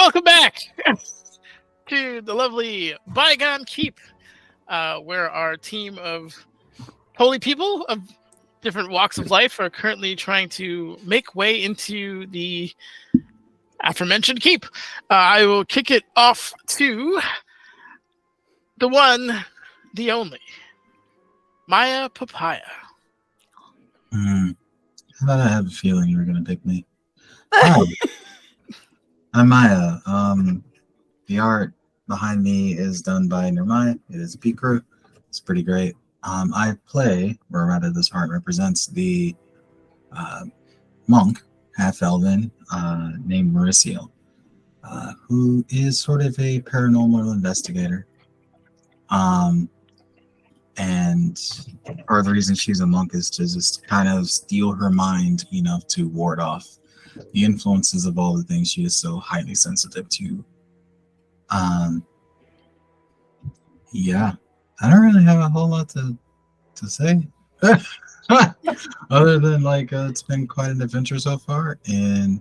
Welcome back to the lovely Bygone Keep, where our team of holy people of different walks of life are currently trying to make way into the aforementioned keep. I will kick it off to the one, the only, Maya Papaya. I thought I have a feeling you were going to pick me. Hi, I'm Maya. The art behind me is done by Nirmaya. It is a P crew. It's pretty great. I play, or rather this art represents the monk, half-elven, named Mauricio, who is sort of a paranormal investigator. And part of the reason she's a monk is to just kind of steel her mind enough to ward off the influences of all the things she is so highly sensitive to. Yeah, I don't really have a whole lot to say. Other than it's been quite an adventure so far, and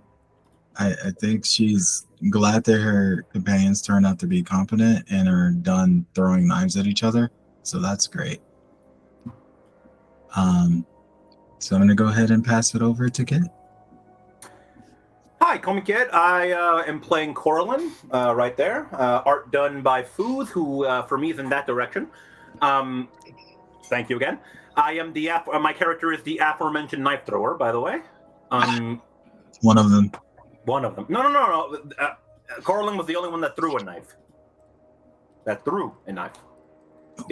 I think she's glad that her companions turned out to be competent and are done throwing knives at each other. So that's great. So I'm gonna go ahead and pass it over to Kit. Hi, call me Kit. I am playing Coraline right there. Art done by Foozca, who for me is in that direction. Thank you again. I am my character is the aforementioned knife thrower, by the way. One of them. One of them. No. Coraline was the only one that threw a knife. The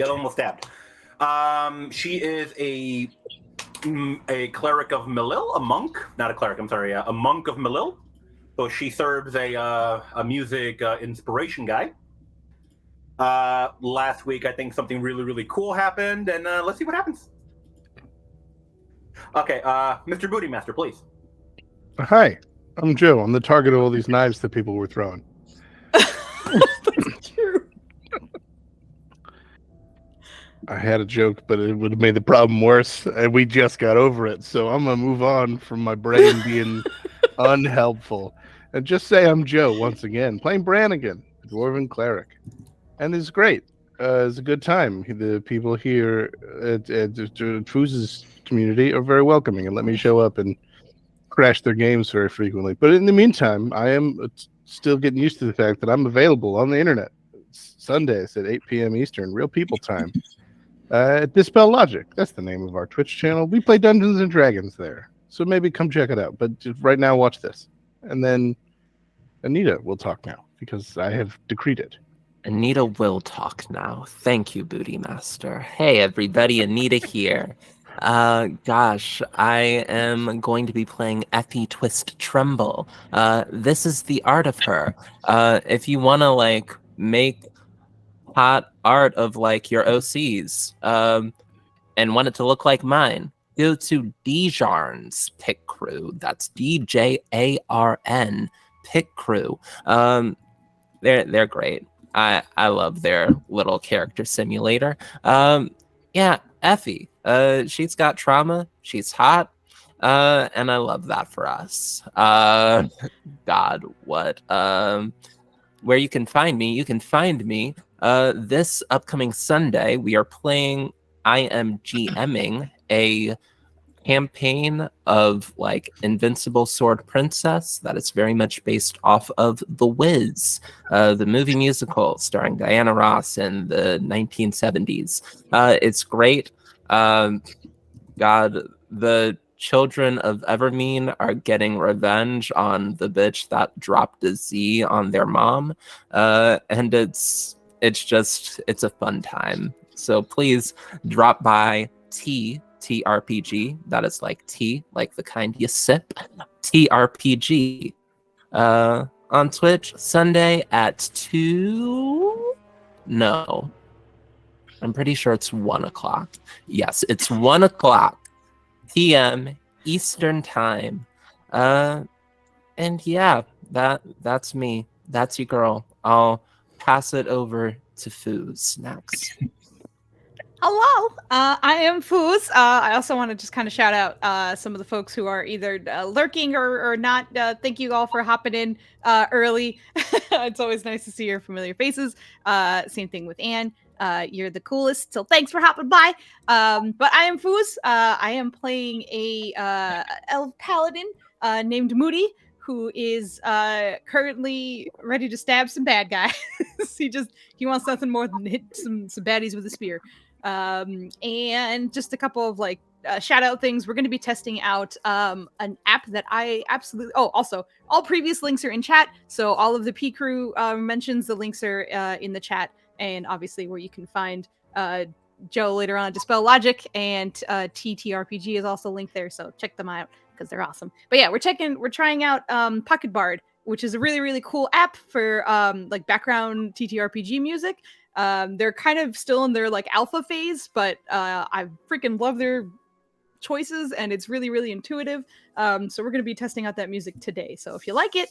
other one was stabbed. She is a cleric of Melil, a monk. Not a cleric, I'm sorry. A monk of Melil. So she serves a music inspiration guide. Last week, I think something really, really cool happened, and let's see what happens. Okay, Mr. Booty Master, please. Hi, I'm Joe. I'm the target of all these knives that people were throwing. That's true. I had a joke, but it would have made the problem worse, and we just got over it. So I'm gonna move on from my brain being unhelpful and just say I'm Joe once again, playing Brannigan, the Dwarven cleric, and it's great. It's a good time. The people here at Foozca's community are very welcoming and let me show up and crash their games very frequently. But in the meantime, I am still getting used to the fact that I'm available on the internet Sundays at 8 p.m. Eastern, real people time. Dispel Logic, that's the name of our Twitch channel. We play Dungeons and Dragons there, so maybe come check it out. But just right now, watch this, and then Anita will talk now because I have decreed it. Anita will talk now. Thank you, Booty Master. Hey, everybody, Anita here. Gosh, I am going to be playing Effie Twist Tremble. This is the art of her. If you want to make hot art of your OCs and want it to look like mine, go to Djarn's Pick Crew. That's DJARN Pick Crew. They're great. I love their little character simulator. Yeah, Effie. She's got trauma. She's hot. And I love that for us. God, what? Where you can find me, this upcoming Sunday, we are playing, I am GMing a campaign of Invincible Sword Princess that is very much based off of The Wiz, the movie musical starring Diana Ross in the 1970s. It's great. God, the children of Evermean are getting revenge on the bitch that dropped a Z on their mom, and it's a fun time. So please drop by TRPG. That is tea, like the kind you sip. TRPG on Twitch Sunday at 2. No, I'm pretty sure it's 1 o'clock. Yes, it's 1 o'clock p.m. Eastern time. And yeah, that's me. That's your girl. I'll pass it over to Foos next. Hello, I am Foos. I also want to just kind of shout out some of the folks who are either lurking or not. Thank you all for hopping in early. It's always nice to see your familiar faces. Same thing with Anne. You're the coolest, so thanks for hopping by. But I am Foos. I am playing a elf paladin named Moody, who is currently ready to stab some bad guys. he wants nothing more than hit some baddies with a spear. And just a couple of like shout out things. We're going to be testing out an app that I absolutely. Oh, also, all previous links are in chat. So all of the P Crew mentions, the links are in the chat, and obviously where you can find Joe later on at Dispel Logic, and TTRPG is also linked there. So check them out because they're awesome. But yeah, we're trying out Pocket Bard, which is a really, really cool app for like background TTRPG music. They're kind of still in their like alpha phase, but I freaking love their choices, and it's really, really intuitive. So we're going to be testing out that music today. So if you like it,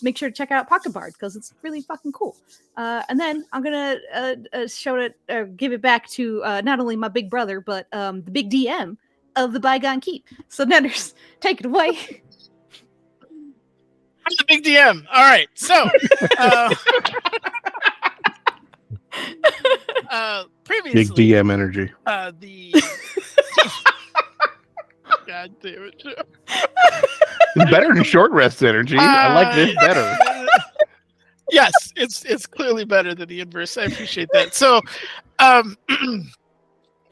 make sure to check out Pocket Bard because it's really fucking cool. And then I'm going to give it back to not only my big brother, but the big DM of the Bygone Keep. So Nenders, take it away. I'm the big DM. All right. So previously, Big DM energy. God damn it. It's better than short rest energy. I like this better. Yes, it's clearly better than the inverse. I appreciate that. So,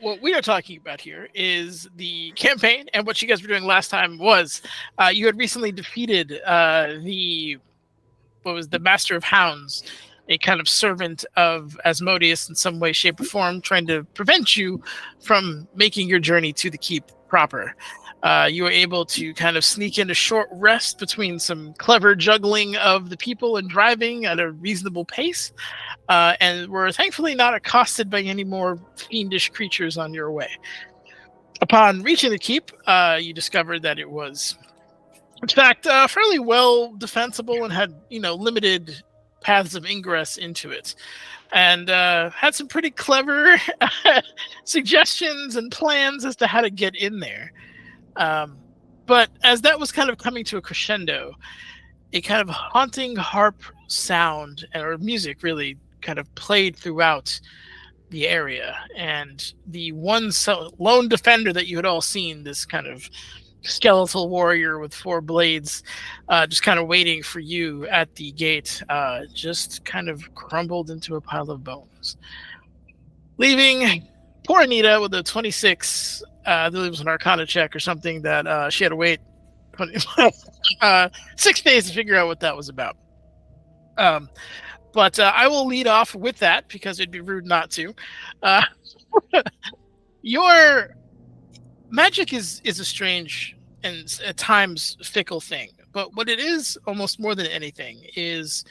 what we are talking about here is the campaign, and what you guys were doing last time was you had recently defeated the Master of Hounds, a kind of servant of Asmodeus in some way, shape, or form, trying to prevent you from making your journey to the keep proper. You were able to kind of sneak in a short rest between some clever juggling of the people and driving at a reasonable pace, and were thankfully not accosted by any more fiendish creatures on your way. Upon reaching the keep, you discovered that it was, in fact, fairly well defensible and had, limited paths of ingress into it, and had some pretty clever suggestions and plans as to how to get in there. But as that was kind of coming to a crescendo, a kind of haunting harp sound or music really kind of played throughout the area, and the one lone defender that you had all seen, this kind of skeletal warrior with 4 blades, just kind of waiting for you at the gate, just kind of crumbled into a pile of bones, leaving poor Anita with a 26. I believe it was an Arcana check or something that she had to wait 6 days to figure out what that was about. But I will lead off with that because it'd be rude not to. Your magic is a strange and at times fickle thing, but what it is almost more than anything is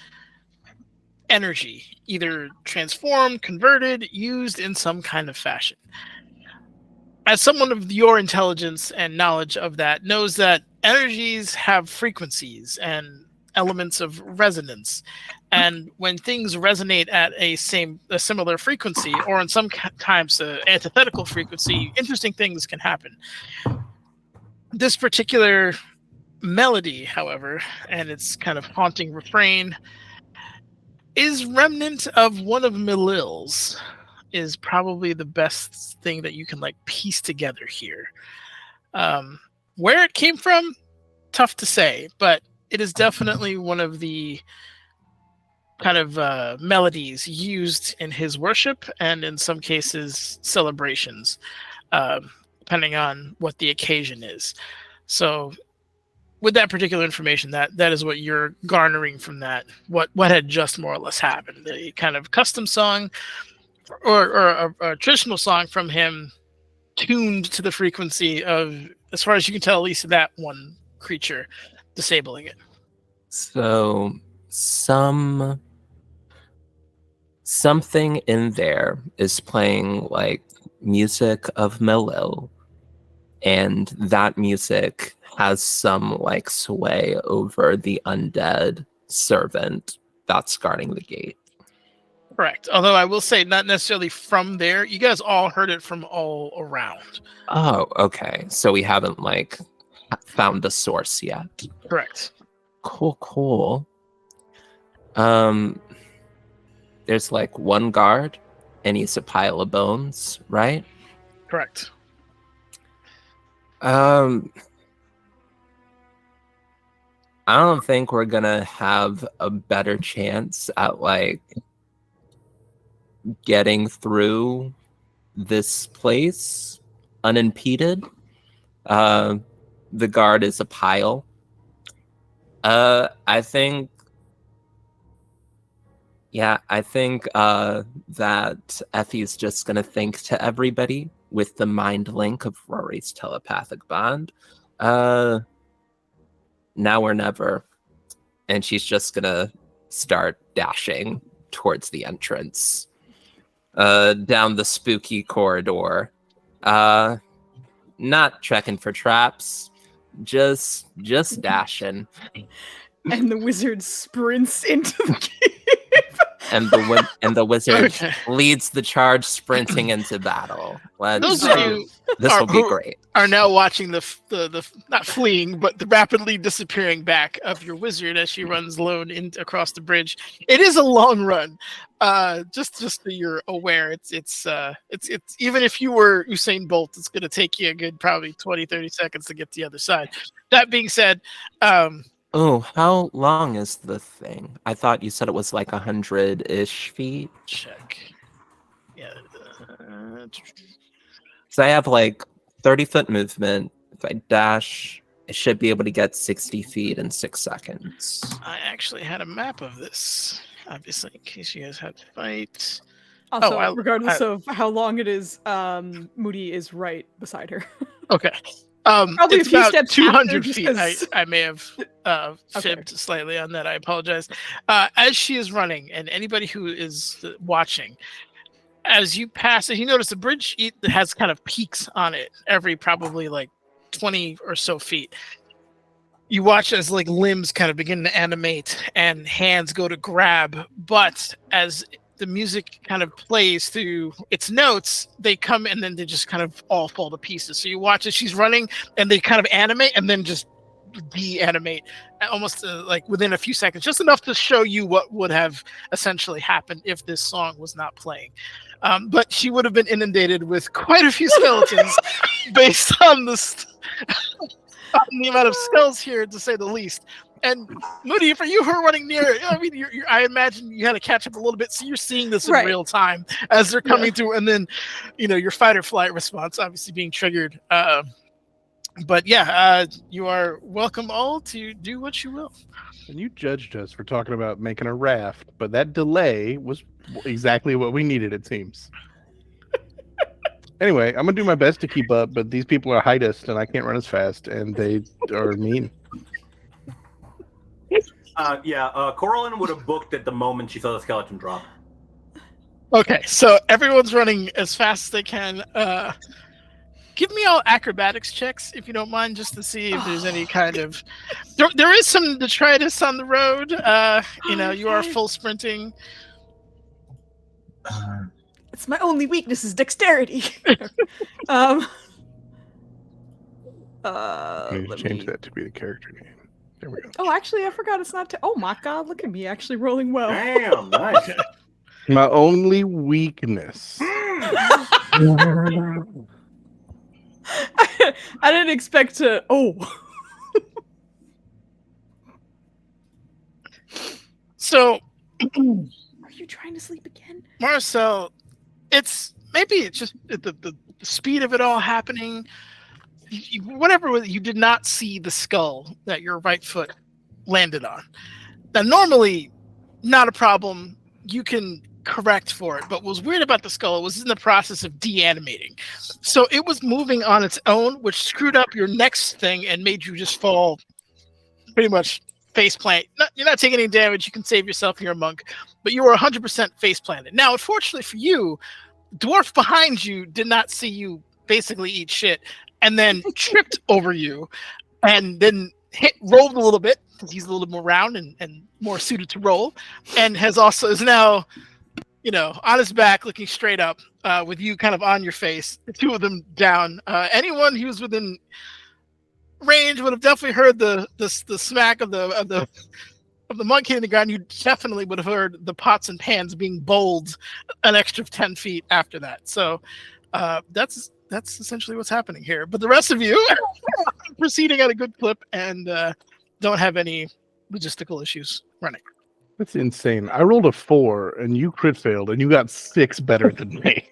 energy, either transformed, converted, used in some kind of fashion. As someone of your intelligence and knowledge of that knows that energies have frequencies and elements of resonance, and when things resonate at a similar frequency, or in some times an antithetical frequency, interesting things can happen. This particular melody, however, and its kind of haunting refrain, is remnant of one of Melil's. Is probably the best thing that you can piece together here. Where it came from, tough to say, but it is definitely one of the kind of melodies used in his worship and in some cases celebrations, depending on what the occasion is. So with that particular information, that is what you're garnering from that, what had just more or less happened. The kind of custom song or a traditional song from him tuned to the frequency of, as far as you can tell, at least that one creature, disabling it. So something in there is playing music of Melil, and that music has some sway over the undead servant that's guarding the gate. Correct. Although I will say, not necessarily from there. You guys all heard it from all around. Oh, okay. So we haven't like found the source yet. Correct. Cool. There's like one guard, and he's a pile of bones, right? Correct. I don't think we're gonna have a better chance at like getting through this place unimpeded. The guard is a pile. I think that Effie's just gonna think to everybody with the mind link of Rory's telepathic bond. Now or never. And she's just gonna start dashing towards the entrance. Down the spooky corridor. Not checking for traps. Just dashing. And the wizard sprints into the cave. And the wizard Okay. leads the charge, sprinting into battle. Those of you This will be who great. are now watching the not fleeing, but the rapidly disappearing back of your wizard as she runs lone across the bridge. It is a long run. Just so you're aware, it's even if you were Usain Bolt, it's going to take you a good probably 20-30 seconds to get to the other side. That being said, Oh, how long is the thing? I thought you said it was like 100-ish feet. check. Yeah. So I have like 30-foot movement. If I dash, I should be able to get 60 feet in 6 seconds. I actually had a map of this, obviously, in case you guys had to fight. Also, I- regardless of how long it is, Moody is right beside her. Okay. Probably it's a few about steps 200 after, feet. because- I may have fibbed slightly on that. I apologize. As she is running, and anybody who is watching, as you pass it, you notice the bridge has kind of peaks on it every probably like 20 or so feet. You watch as like limbs kind of begin to animate and hands go to grab, but as the music kind of plays through its notes, they come and then they just kind of all fall to pieces. So you watch as she's running and they kind of animate and then just de-animate almost like within a few seconds, just enough to show you what would have essentially happened if this song was not playing. But she would have been inundated with quite a few skeletons based on on the amount of skulls here, to say the least. And Moody, for you who are running near, I mean, I imagine you had to catch up a little bit, so you're seeing this in Right. real time as they're coming through, and then, your fight or flight response obviously being triggered. But yeah, you are welcome all to do what you will. And you judged us for talking about making a raft, but that delay was exactly what we needed, it seems. Anyway, I'm gonna do my best to keep up, but these people are heightest, and I can't run as fast, and they are mean. Coraline would have booked at the moment she saw the skeleton drop. Okay, so everyone's running as fast as they can. Give me all acrobatics checks, if you don't mind, just to see if there's any kind of... There is some detritus on the road. You are full sprinting. It's my only weakness is dexterity. I need to let change me- that to be the character name. There we go. Oh, actually, I forgot it's not. Oh my god, look at me actually rolling well. Damn, nice. My only weakness. I didn't expect to. Oh. So, Are you trying to sleep again? Marcel, it's just the speed of it all happening. You did not see the skull that your right foot landed on. Now, normally, not a problem. You can correct for it. But what was weird about the skull, it was in the process of de-animating. So it was moving on its own, which screwed up your next thing and made you just fall pretty much face plant. You're not taking any damage. You can save yourself. You're a monk. But you were 100% face planted. Now, unfortunately for you, dwarf behind you did not see you basically eat shit and then tripped over you and then rolled a little bit because he's a little more round and more suited to roll, and is now on his back, looking straight up, with you kind of on your face, the two of them down. Anyone who was within range would have definitely heard the smack of the monk hitting the ground. You definitely would have heard the pots and pans being bowled an extra 10 feet after that. So that's essentially what's happening here. But the rest of you are proceeding at a good clip and don't have any logistical issues running. That's insane. I rolled a 4 and you crit failed and you got 6 better than me.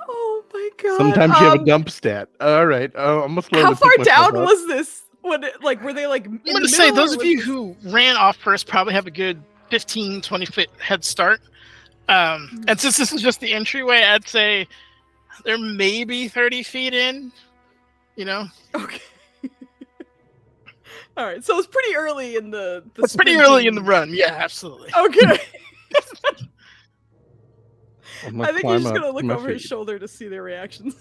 Oh my god. Sometimes you have a dump stat. All right. I'm gonna How far down up. was this? Were they like I'm going to say those of you who ran off first probably have a good 15, 20 foot head start. And since this is just the entryway, I'd say they're maybe 30 feet in, Okay. All right, so it's pretty early in the It's pretty early in the run. Yeah, absolutely. Okay. I'm I think climb he's just up gonna to look my over his feet. shoulder to see their reactions.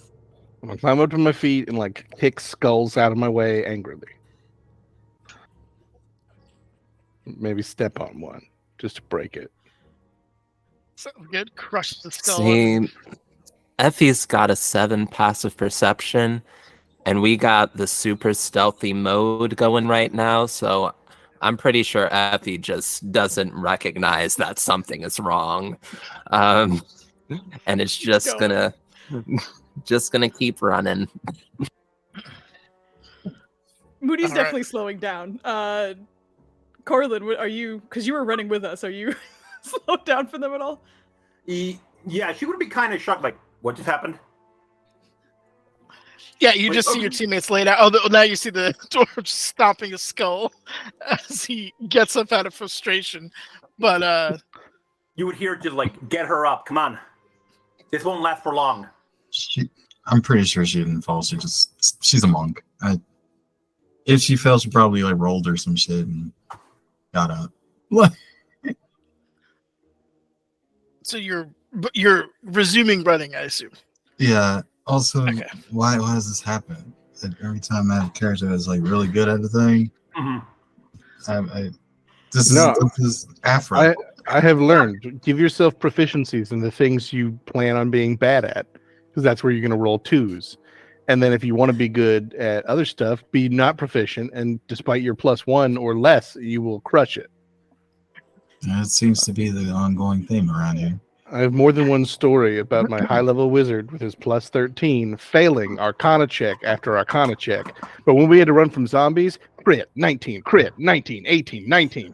I'm gonna climb up to my feet and kick skulls out of my way angrily. Maybe step on one just to break it. Sounds good. Crush the skull. See, Effie's got a 7 passive perception, and we got the super stealthy mode going right now, so I'm pretty sure Effie just doesn't recognize that something is wrong. And it's just gonna keep running. Moody's All definitely slowing down. Corlin, are you, because you were running with us, are you slowed down for them at all? Yeah, she would be kind of shocked, like, what just happened? Yeah, you just see your teammates laid out. Oh, now you see the dwarf stomping his skull as he gets up out of frustration. But you would hear just get her up. Come on, this won't last for long. I'm pretty sure she didn't fall. She's a monk. If she fell, she probably rolled or some shit and got up. What? So you're resuming running, I assume. Yeah. Also, Okay. why does this happen? Every time I have a character that's really good at a thing, this is Afro. I have learned, give yourself proficiencies in the things you plan on being bad at, because that's where you're going to roll 2s. And then if you want to be good at other stuff, be not proficient, and despite your +1 or less, you will crush it. That seems to be the ongoing theme around here. I have more than one story about my high-level wizard with his +13 failing Arcana check after Arcana check. But when we had to run from zombies, crit, 19, crit, 19, 18, 19.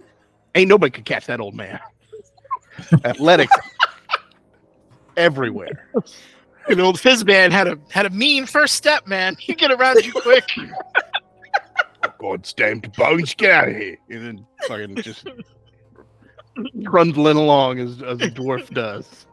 Ain't nobody could catch that old man. Athletics everywhere. Old Fizzman had a mean first step, man. He get around you quick. God's damned bones, get out of here. And then fucking just trundling along as a dwarf does.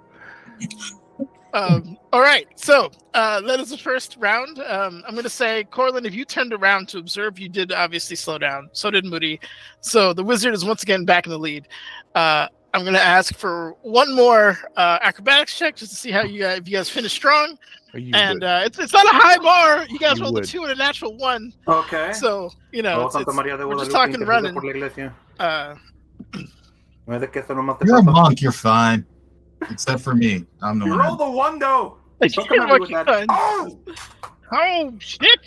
All right, so that is the first round. I'm going to say, Corlin, if you turned around to observe, you did obviously slow down. So did Moody. So the wizard is once again back in the lead. I'm going to ask for one more acrobatics check just to see how if you guys finish strong. It's not a high bar. You guys rolled a 2 and a natural 1. Okay. So, we're just talking running. You're a monk. You're fine. Except for me. I'm the one. You rolled a 1, though. Oh, shit.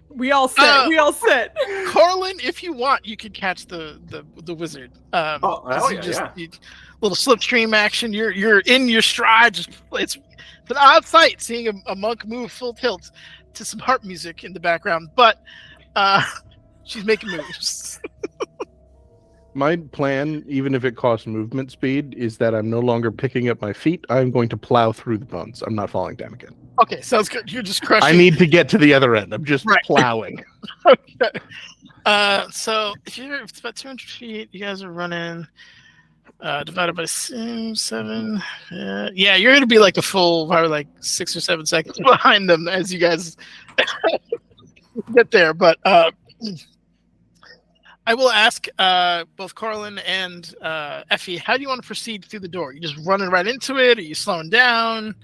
We all set. Corlin, if you want, you can catch the wizard. Little slipstream action. You're in your stride. It's an odd sight seeing a monk move full tilt to some harp music in the background, but she's making moves. My plan, even if it costs movement speed, is that I'm no longer picking up my feet. I'm going to plow through the bones. I'm not falling down again. Okay, sounds good. You're just crushing. I need to get to the other end. I'm just plowing. Okay. So if it's about 200 feet, you guys are running. Divided by 7. Yeah, you're gonna be a full probably 6 or 7 seconds behind them as you guys get there. But I will ask both Corlin and Effie, how do you want to proceed through the door? You just running right into it? Are you slowing down,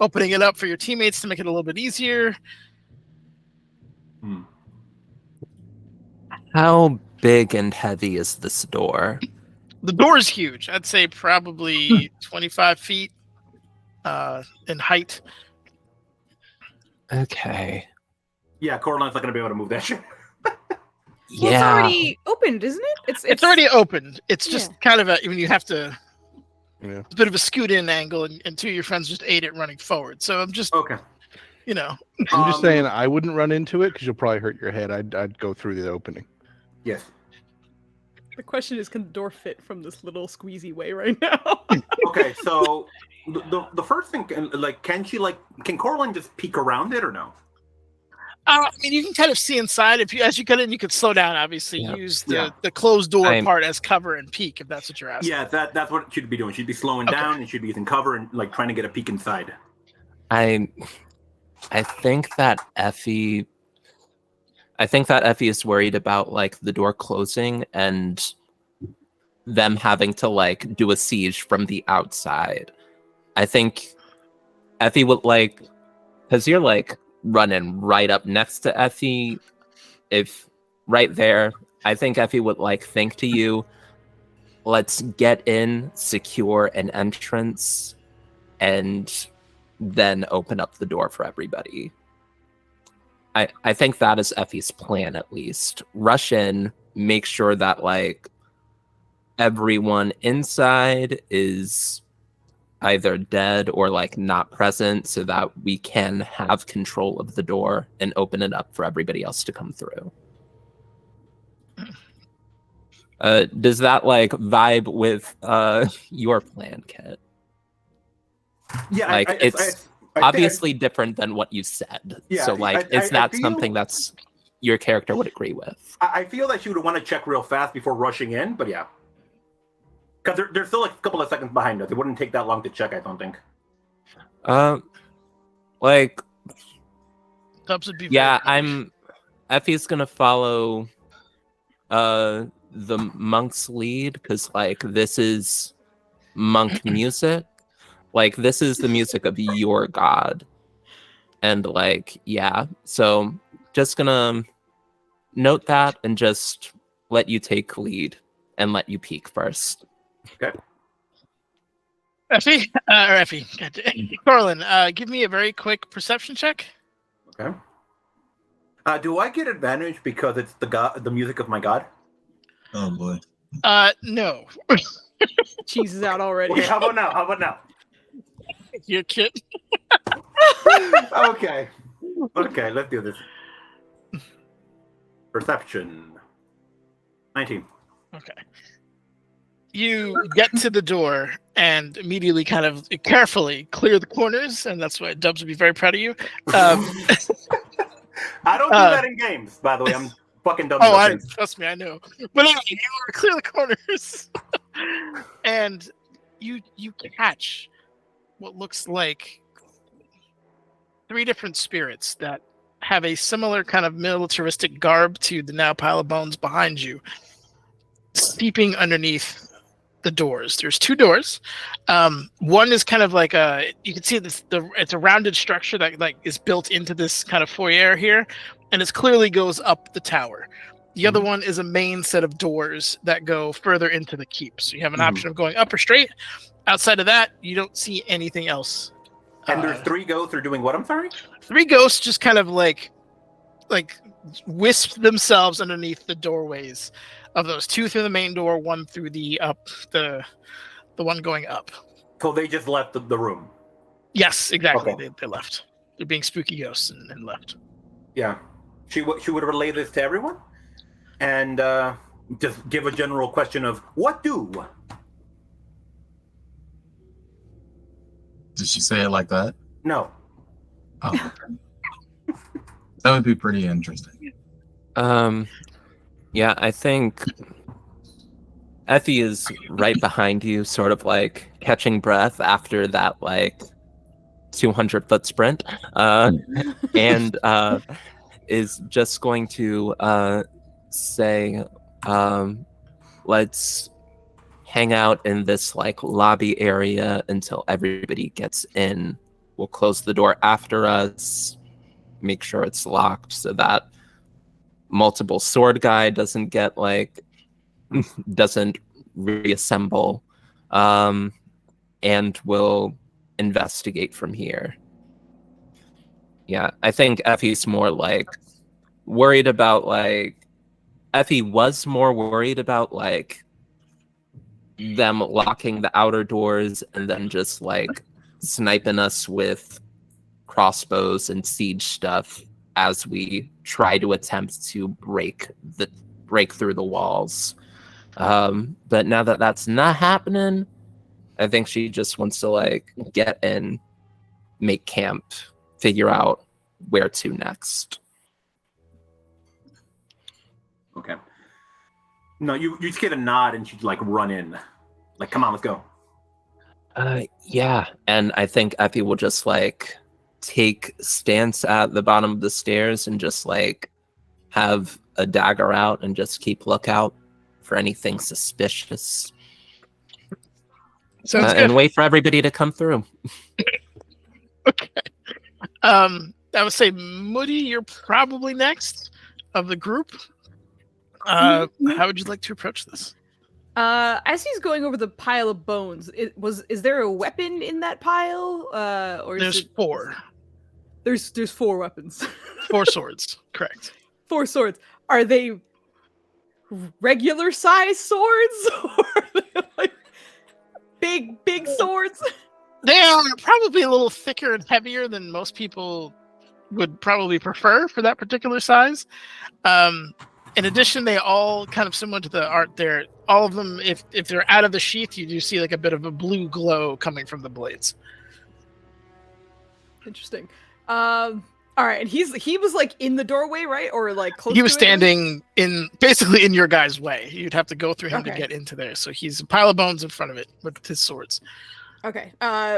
opening it up for your teammates to make it a little bit easier? How big and heavy is this door? The door is huge. I'd say probably 25 feet in height. Okay. Yeah, Coraline's not going to be able to move that shit. Well, Yeah. it's already opened, isn't it? It's already opened. It's just Yeah. kind of a, when you have to, Yeah. a bit of a scoot in angle, and two of your friends just ate it running forward. So I'm just, Okay. you know, I'm just saying I wouldn't run into it because you'll probably hurt your head. I'd go through the opening. Yes. The question is, can the door fit from this little squeezy way right now? Okay, so the first thing, can Coraline just peek around it or no? I mean, you can kind of see inside. As you get in, you could slow down. Obviously, Yeah. use Yeah. the closed door I'm- part as cover and peek, if that's what you're asking. Yeah, that's what she'd be doing. She'd be slowing Okay. down and she'd be using cover and like trying to get a peek inside. I think that Effie is worried about like the door closing and them having to like do a siege from the outside. I think Effie would like, because you're like running right up next to Effie, if right there, I think Effie would like think to you, let's get in, secure an entrance, and then open up the door for everybody. I think that is Effie's plan, at least. Rush in, make sure that like everyone inside is either dead or like not present so that we can have control of the door and open it up for everybody else to come through. Does that like vibe with your plan, Kit? Yeah, Like, it's I think obviously different than what you said. Yeah, So like, is I that feel- something that's your character would agree with? I feel that she would want to check real fast before rushing in, but yeah. Because they're still like a couple of seconds behind us. It wouldn't take that long to check, I don't think. Like, Tubbs would be. yeah, very Effie's gonna follow the monk's lead because like this is monk music. Like this is the music of your god. And like, yeah. So just gonna note that and just let you take lead and let you peek first. Okay. Effie, Corlin, give me a very quick perception check. Okay. Do I get advantage because it's the music of my god? Oh boy. No. Cheese is out already. Okay, how about now? You kid. Okay. Okay, let's do this. Perception. 19. Okay. You get to the door and immediately kind of carefully clear the corners, and that's why Dubs would be very proud of you. I don't do that in games, by the way. I'm fucking dumb. Trust me, I know. But anyway, you clear the corners, and you catch what looks like 3 different spirits that have a similar kind of militaristic garb to the now pile of bones behind you, steeping underneath the doors. There's 2 doors. One is kind of like you can see this. It's a rounded structure that like is built into this kind of foyer here, and it clearly goes up the tower. The other one is a main set of doors that go further into the keep. So you have an option of going up or straight. Outside of that, you don't see anything else. And there's 3 ghosts are doing what? I'm sorry? 3 ghosts just kind of like wisp themselves underneath the doorways of those. 2 through the main door, 1 through the one going up. So they just left the room. Yes, exactly. Okay. They left. They're being spooky ghosts and left. Yeah. She would relay this to everyone and just give a general question of what do? Did she say it like that? No. Oh. That would be pretty interesting. Yeah, I think Effie is right behind you, sort of like catching breath after that like 200-foot sprint, and is just going to say, let's hang out in this like lobby area until everybody gets in. We'll close the door after us, make sure it's locked so that multiple sword guy doesn't get like doesn't reassemble, and we'll investigate from here. Yeah, I think Effie's more like worried about like Effie was more worried about like them locking the outer doors and then just like sniping us with crossbows and siege stuff as we try to attempt to break through the walls. But now that that's not happening, I think she just wants to like get in, make camp, figure out where to next. Okay. No, you just get a nod and she'd like run in. Like, come on, let's go. Yeah, and I think Effie will just like take stance at the bottom of the stairs and just like have a dagger out and just keep lookout for anything suspicious. Sounds good. And wait for everybody to come through. Okay. I would say Moody, you're probably next of the group. How would you like to approach this? As he's going over the pile of bones, is there a weapon in that pile? Or There's four. There's 4 weapons. 4 swords, correct. 4 swords. Are they regular size swords, or are they like big swords? They are probably a little thicker and heavier than most people would probably prefer for that particular size. In addition, they all kind of similar to the art there. All of them, if they're out of the sheath, you do see like a bit of a blue glow coming from the blades. Interesting. All right, and he was like in the doorway, right, or like close? He was to standing basically in your guys' way. You'd have to go through him to Okay. get into there. So he's a pile of bones in front of it with his swords. Okay.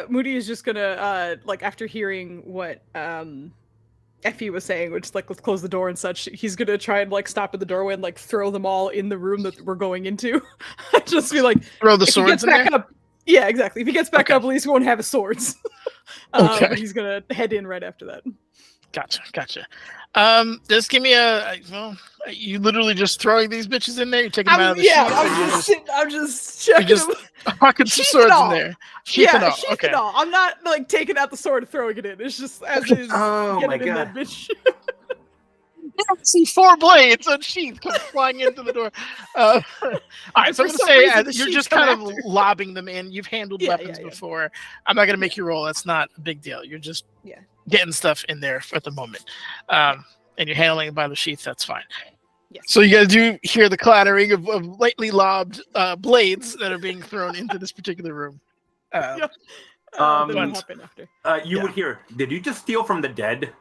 Moody is just gonna like after hearing what Effie was saying, which is like let's close the door and such. He's gonna try and like stop at the doorway and like throw them all in the room that we're going into. Just be like, Throw the if he swords gets in back there. up. Yeah, exactly. If he gets back Okay. up, at least he won't have his swords. Okay. But he's gonna head in right after that. Gotcha. Just give me you literally just throwing these bitches in there. You're taking them out of the sheath. I'm just checking just them. hucking some sheath swords and all. in there. Sheath and all. Sheath Okay. and all. I'm not like taking out the sword and throwing it in. It's just as is. Oh get my it in God. that bitch. See 4 blades unsheathed come flying into the door. All right, so I'm For gonna some say reason, the you're sheath just come kind of after. lobbing them in. You've handled Yeah, weapons yeah. before. I'm not gonna make you roll. That's not a big deal. You're just Yeah. getting stuff in there at the moment, and you're handling it by the sheath. That's fine. Yes. So you guys do hear the clattering of lightly lobbed blades that are being thrown into this particular room. Then we'll hop in after. You would hear, did you just steal from the dead?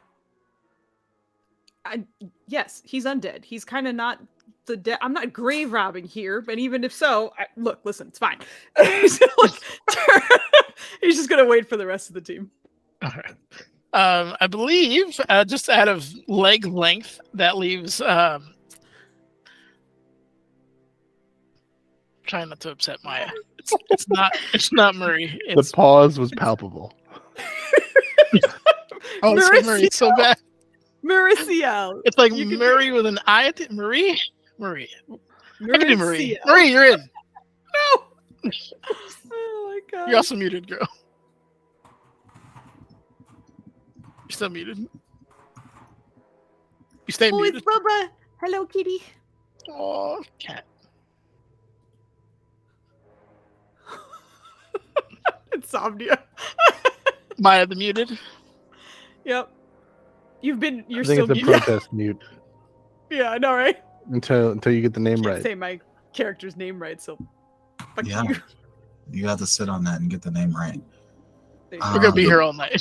Yes, he's undead. He's kind of not the dead. I'm not grave robbing here, but even if so, look, listen, it's fine. He's just gonna wait for the rest of the team. All right. I believe just out of leg length, that leaves. Trying not to upset Maya. It's not Murray. It's The pause was palpable. Murray. It's so bad. Mauricio. It's like You can Murray with an I at the Marie. I can do Marie. Mauricio. Marie, you're in. No. Oh my god. You're also muted, girl. You're still muted. You stay Oh, it's muted. Bubba. Hello, kitty. Oh, cat. Insomnia. Maya the muted. Yep. You're I think still it's a muted. protest mute Yeah, I know, right? until you get the name Can't right. say my character's name right, so fuck Yeah. you. You have to sit on that and get the name right. There you We're go. gonna be here all night.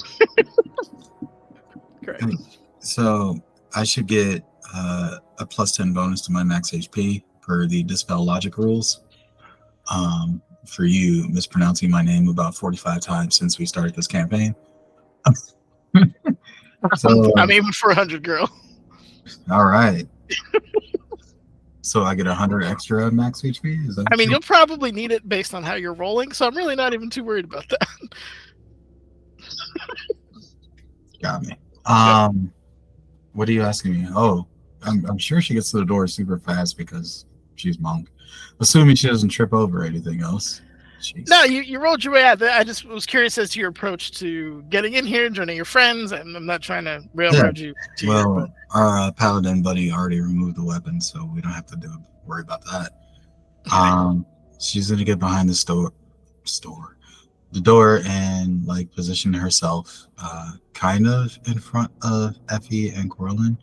Correct. So I should get a +10 bonus to my max HP per the Dispel Logic rules. For you mispronouncing my name about 45 times since we started this campaign. So I'm aiming for 100, girl. all right. So I get 100 extra max HP. Is that? I mean, you'll probably need it based on how you're rolling, so I'm really not even too worried about that. Got me. What are you asking me? Oh, I'm sure she gets to the door super fast because she's monk. Assuming she doesn't trip over anything else. Jeez. No, you rolled your way out. I just was curious as to your approach to getting in here, joining your friends, and I'm not trying to railroad you. Well, our paladin buddy already removed the weapon, so we don't have to worry about that. Okay. She's gonna get behind the door, and like position herself, kind of in front of Effie and Corlin,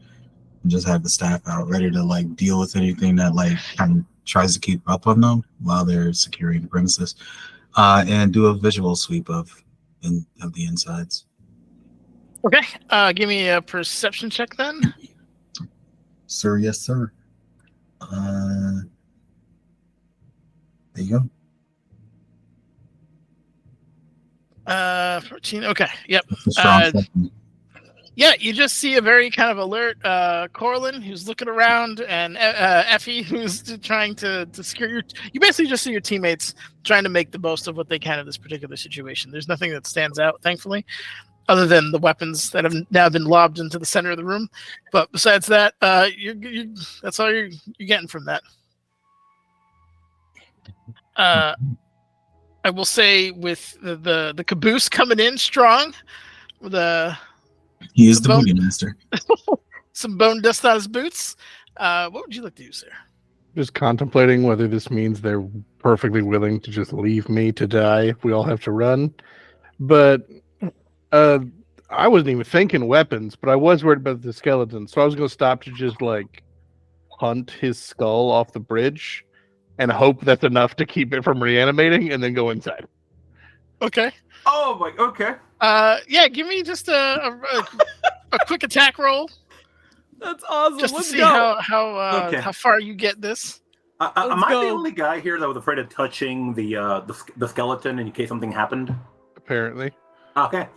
and just have the staff out, ready to like deal with anything that like kind of tries to keep up on them while they're securing the premises, and do a visual sweep of the insides. Okay. Give me a perception check then. Sir, yes, sir. There you go. 14. Okay. Yep. That's a strong second. Yeah, you just see a very kind of alert Corlin who's looking around, and Effie who's trying to secure your. You basically just see your teammates trying to make the most of what they can in this particular situation. There's nothing that stands out, thankfully, other than the weapons that have now been lobbed into the center of the room. But besides that, that's all you're getting from that. I will say with the caboose coming in strong, with he is the boogie master. some bone dust on his boots. What would you like to do, sir? Just contemplating whether this means they're perfectly willing to just leave me to die if we all have to run. But I wasn't even thinking weapons, but I was worried about the skeleton. So I was going to stop to just like hunt his skull off the bridge and hope that's enough to keep it from reanimating, and then go inside. Okay. Oh my. Okay. Yeah. Give me just a quick attack roll. That's awesome. Just to Let's see go. how far you get this. Am I the only guy here that was afraid of touching the skeleton in case something happened? Apparently. Okay.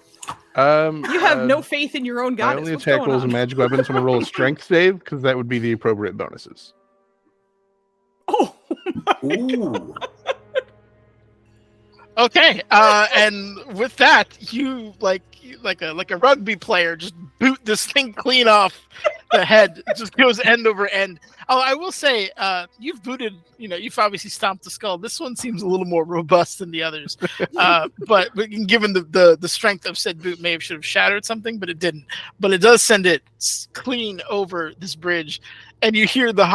You have no faith in your own My goddess. only What's attack going rolls on? and magic weapons. I'm gonna roll a strength save because that would be the appropriate bonuses. Oh. Ooh. Okay. And with that, you like a rugby player just boot this thing clean off the head. It just goes end over end. Oh, I will say, you've booted. You've obviously stomped the skull. This one seems a little more robust than the others. But given the strength of said boot, should have shattered something, but it didn't. But it does send it clean over this bridge, and you hear the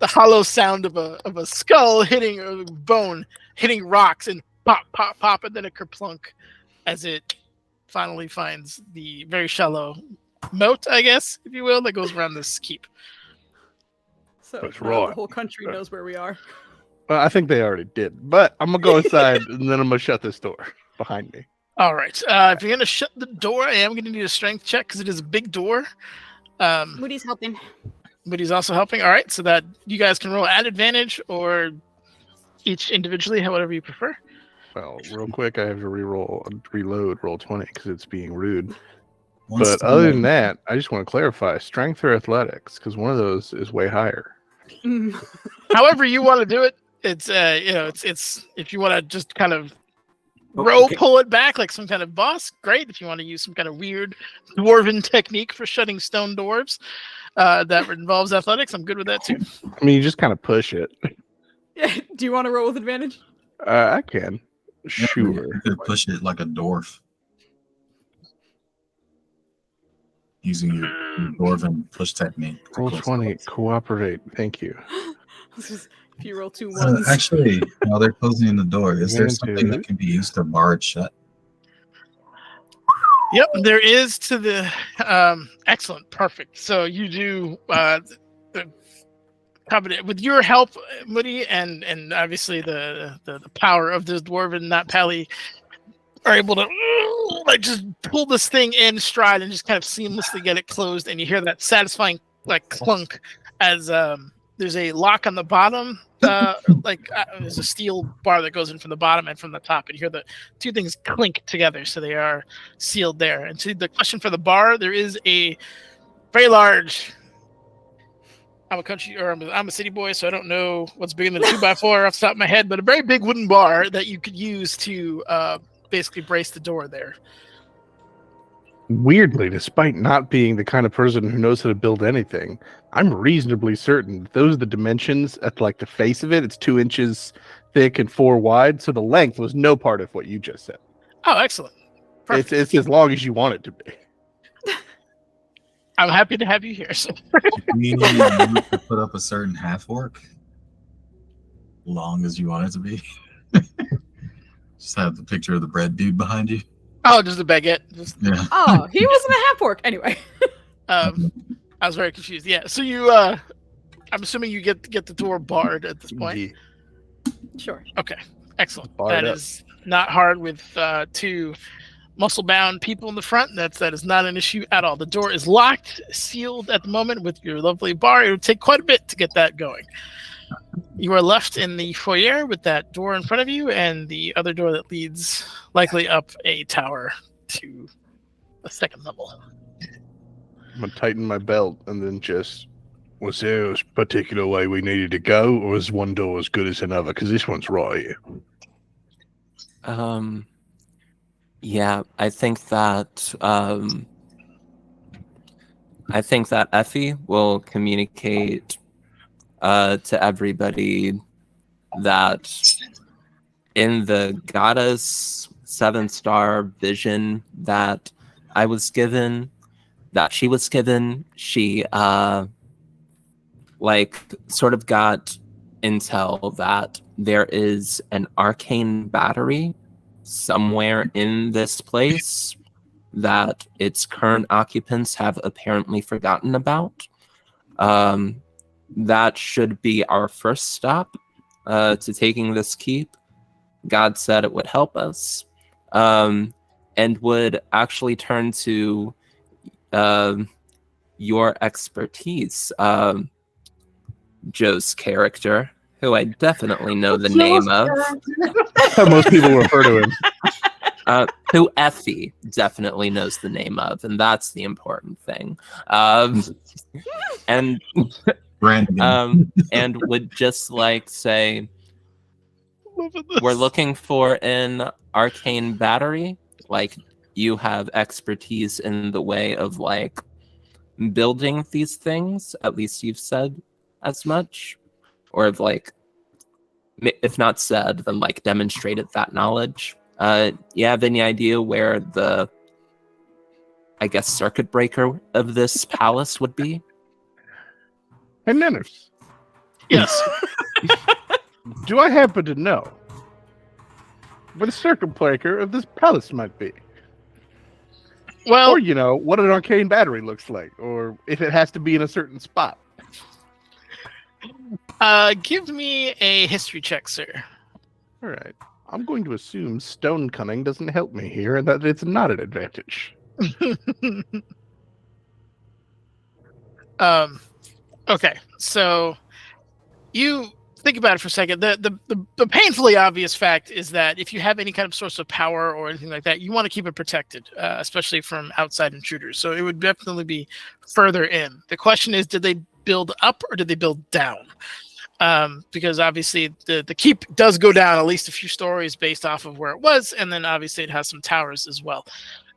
hollow sound of a skull hitting a bone, hitting rocks, and pop, pop, pop, and then a kerplunk as it finally finds the very shallow moat, I guess, if you will, that goes around this keep. So That's now right. the whole country knows where we are. Well, I think they already did, but I'm gonna go inside and then I'm gonna shut this door behind me. All right. If you're gonna shut the door, I am gonna need a strength check because it is a big door. Moody's helping. But he's also helping. All right, so that you guys can roll at advantage or each individually, however you prefer. Well, real quick, I have to reload roll 20 because it's being rude. Once But other than that, I just want to clarify strength or athletics because one of those is way higher. However you want to do it, it's it's if you want to just kind of Okay. pull it back like some kind of boss, great. If you want to use some kind of weird dwarven technique for shutting stone dwarves that involves athletics, I'm good with that too. I mean, you just kind of push it. Yeah. Do you want to roll with advantage? I can. you Sure. could push it like a dwarf. Using your dwarven push technique. Roll 20. Cooperate. Thank you. If you roll 2 ones. Actually, while they're closing the door, is there something that can be used to bar it shut? Yep, there is to the excellent, perfect. So you do the covenant with your help, Moody, and obviously the power of this dwarven not pally are able to like just pull this thing in stride and just kind of seamlessly get it closed, and you hear that satisfying clunk as there's a lock on the bottom. There's a steel bar that goes in from the bottom and from the top, and you hear the two things clink together, so they are sealed there. And to the question for the bar, there is a very large. I'm a city boy, so I don't know what's bigger than a 2x4 off the top of my head, but a very big wooden bar that you could use to basically brace the door there. Weirdly, despite not being the kind of person who knows how to build anything, I'm reasonably certain that those are the dimensions at like the face of it. It's 2 inches thick and 4 wide, so the length was no part of what you just said. Oh, excellent. Perfect. It's as long as you want it to be. I'm happy to have you here. So. We need to put up a certain half orc, long as you want it to be. Just have the picture of the bread dude behind you. Oh, just a baguette. Yeah. Oh, he wasn't a half orc anyway. I was very confused. Yeah. So you, I'm assuming you get the door barred at this point. Yeah. Sure. Okay. Excellent. Barred That up. is not hard with 2 muscle-bound people in the front. That is not an issue at all. The door is locked, sealed at the moment with your lovely bar. It would take quite a bit to get that going. You are left in the foyer with that door in front of you and the other door that leads likely up a tower to a 2nd level. I'm gonna tighten my belt and then just. Was there a particular way we needed to go, or is one door as good as another? Because this one's right here. Yeah, I think that Effie will communicate to everybody that in the goddess 7-star vision that I was given, that she was given, she sort of got intel that there is an arcane battery somewhere in this place that its current occupants have apparently forgotten about. That should be our first stop to taking this keep. God said it would help us, and would actually turn to your expertise, Joe's character, who I definitely know the name of. That's how most people refer to him. Who Effie definitely knows the name of, and that's the important thing. And Brandon. and would just say, we're looking for an arcane battery. You have expertise in the way of building these things. At least you've said as much, or have if not said, then demonstrated that knowledge. You have any idea where the, I guess, circuit breaker of this palace would be? Hey, Nenners, Yes. do I happen to know where the circuit breaker of this palace might be? Well, Or, what an arcane battery looks like, or if it has to be in a certain spot. give me a history check, sir. All right. I'm going to assume stone cunning doesn't help me here and that it's not an advantage. Okay, so you think about it for a second. The painfully obvious fact is that if you have any kind of source of power or anything like that, you want to keep it protected, especially from outside intruders. So it would definitely be further in. The question is, did they build up or did they build down? Because obviously the keep does go down at least a few stories based off of where it was, and then obviously it has some towers as well,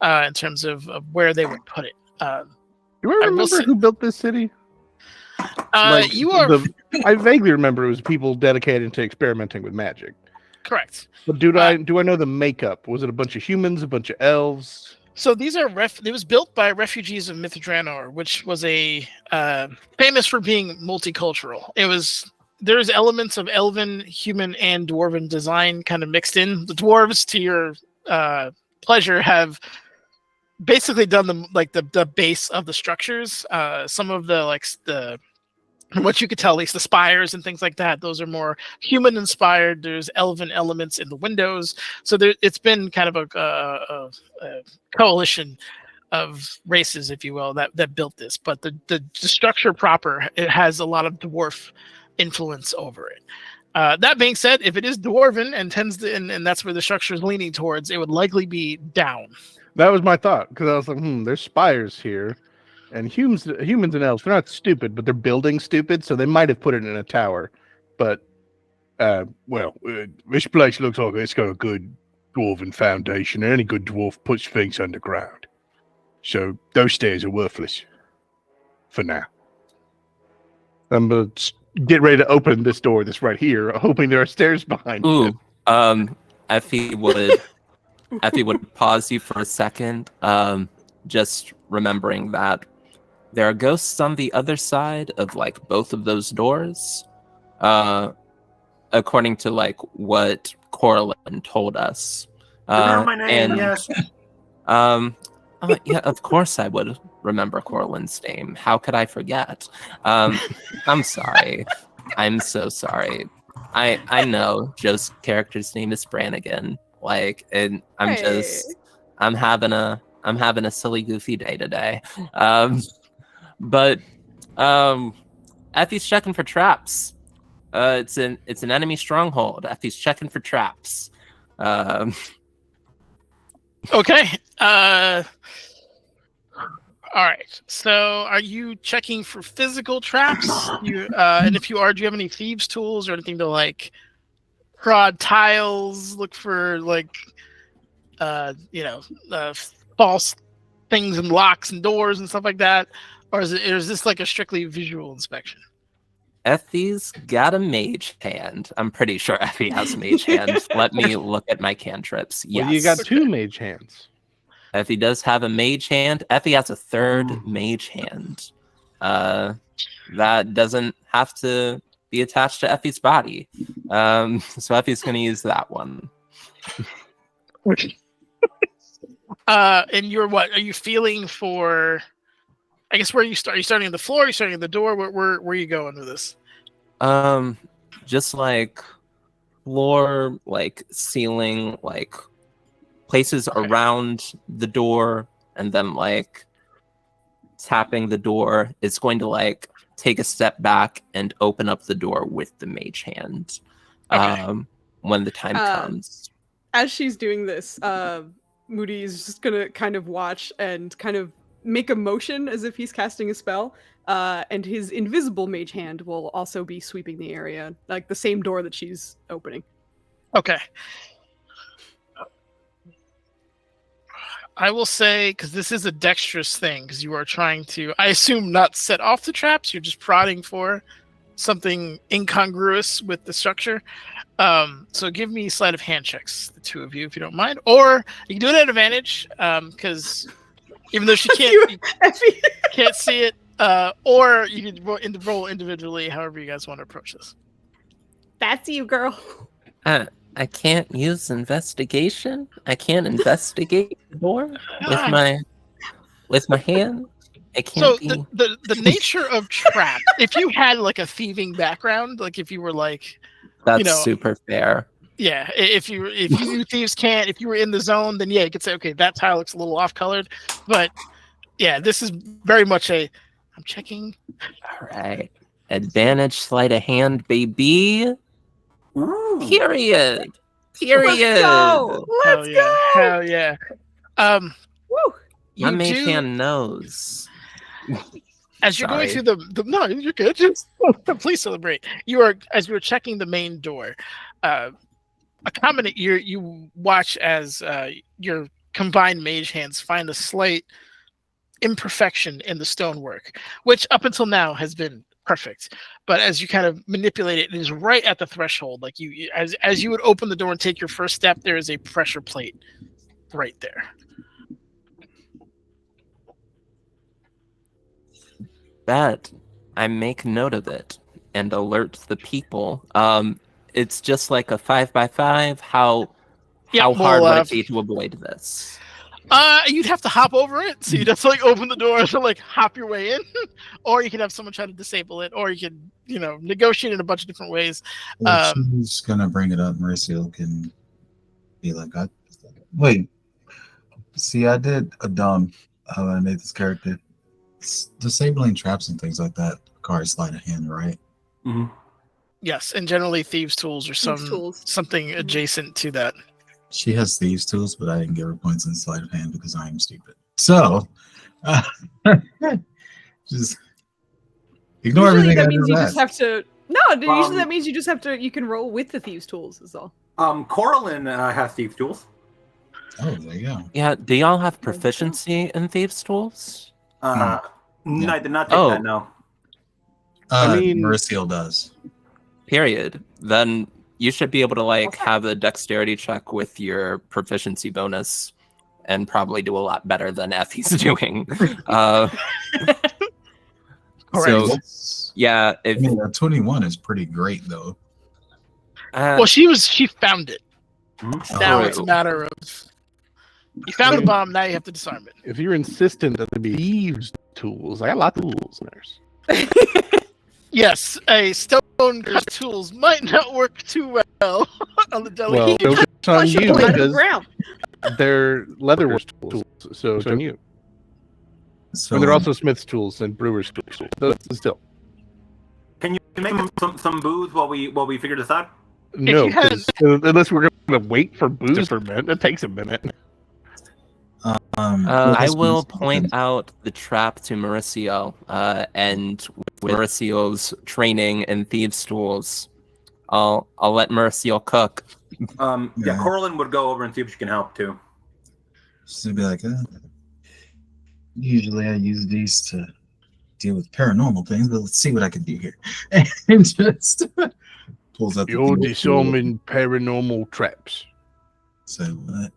in terms of where they would put it. Do I remember who built this city? You are I vaguely remember it was people dedicated to experimenting with magic. correct. But do I know the makeup? Was it a bunch of humans, a bunch of elves? So these are it was built by refugees of Mithranor, which was a famous for being multicultural. There's elements of elven, human, and dwarven design kind of mixed in. The dwarves, to your pleasure, have basically done the base of the structures. Some of the from what you could tell, at least the spires and things like that, those are more human inspired. There's elven elements in the windows. So it's been kind of a coalition of races, if you will, that built this. But the structure proper, it has a lot of dwarf influence over it. That being said, if it is dwarven and and that's where the structure is leaning towards, it would likely be down. That was my thought, because I was like, there's spires here. And humans and elves, they're not stupid, but they're building stupid, so they might have put it in a tower. But, this place looks like it's got a good dwarven foundation. Any good dwarf puts things underground. So those stairs are worthless for now. I'm gonna get ready to open this door that's right here, hoping there are stairs behind it. Effie would pause you for a second, just remembering that there are ghosts on the other side of like both of those doors. According to like what Coraline told us. Remember my name, and yes. yeah, of course I would remember Coraline's name. How could I forget? I'm sorry. I'm so sorry. I know Joe's character's name is Brannigan. Like, and I'm having a silly goofy day today. But Effie's checking for traps. It's an enemy stronghold. Effie's checking for traps. Okay. All right. So, are you checking for physical traps? And if you are, do you have any thieves' tools or anything to like prod tiles, look for like, false things and locks and doors and stuff like that, or is this like a strictly visual inspection? Effie's got a mage hand. I'm pretty sure Effie has a mage hand. Let me look at my cantrips. Yes. Well, you got 2 mage hands. Effie does have a mage hand. Effie has a 3rd mage hand. That doesn't have to be attached to Effie's body. So Effie's going to use that one. And you're what? Are you feeling for? I guess where you start? Are you starting on the floor? Are you starting at the door? Where are you going with this? Just like floor, like ceiling, like places around the door, and then like tapping the door. It's going to like take a step back and open up the door with the mage hand. When the time comes. As she's doing this, Moody is just gonna kind of watch and kind of make a motion as if he's casting a spell, and his invisible mage hand will also be sweeping the area, like the same door that she's opening. Okay. I will say, because this is a dexterous thing, because you are trying to, I assume, not set off the traps, you're just prodding for something incongruous with the structure. So give me sleight of hand checks, the 2 of you, if you don't mind. Or you can do it at advantage, because even though she can't see it, or you can roll individually, however you guys want to approach this. That's you, girl. I can't use investigation. I can't investigate the door with my hand. It can't be. The nature of trap. If you had like a thieving background, like if you were like, that's super fair. Yeah, if you knew thieves can't, if you were in the zone, then yeah, you could say, okay, that tile looks a little off colored. But yeah, this is very much I'm checking. All right, advantage sleight of hand, baby. Ooh. Period. Let's go. Let's go. Hell yeah. Woo. My mage hand knows. As you're going through the no, you're good. Please celebrate. As you were checking the main door, you watch as your combined mage hands find a slight imperfection in the stonework, which up until now has been perfect. But as you kind of manipulate it, it is right at the threshold. Like as you would open the door and take your first step, there is a pressure plate right there. That I make note of it and alert the people. It's just like a 5x5. How hard would it be to avoid this? You'd have to hop over it, so you'd have to like open the door to like hop your way in, or you could have someone try to disable it, or you could negotiate in a bunch of different ways. She's gonna bring it up. Mauricio can be like, wait. See, I did a dumb how I made this character. It's disabling traps and things like that requires sleight of hand, right? Mm-hmm. Yes, and generally thieves' tools or something adjacent to that. She has thieves' tools, but I didn't give her points in sleight of hand because I am stupid. So, just ignore usually everything. That means you just have to. No, usually that means you can roll with the thieves' tools. Is all. Coraline has thieves' tools. Oh, there you go. Yeah, do y'all have proficiency in thieves' tools? No, Yeah. I did not take Oh. that. No. I mean- Mercial does. Period. Then you should be able to like Okay. have a dexterity check with your proficiency bonus and probably do a lot better than Effie's doing. So yeah, I if mean, that 21 is pretty great, though. Well, she found it. Now it's a True. matter of you found the bomb. Now you have to disarm it. If you're insistent that there be thieves' tools, I got lots of tools in there. Yes, a stone tools might not work too well on the Well, delicate. it's on Flush it you out of the because ground. they're leatherworks tools, so it's on you. So, And they're also smith's tools and brewer's tools. So still, Can you make some booze while we figure this out? no, you had- 'cause unless we're gonna wait for booze for a minute, it takes a minute. I will point out the trap to Mauricio, and with Mauricio's training in thieves' tools, I'll let Mauricio cook. Yeah, Corlin would go over and see if she can help too. She'd be like, usually I use these to deal with paranormal things, but let's see what I can do here. And just pulls out You're the disarming paranormal traps So what?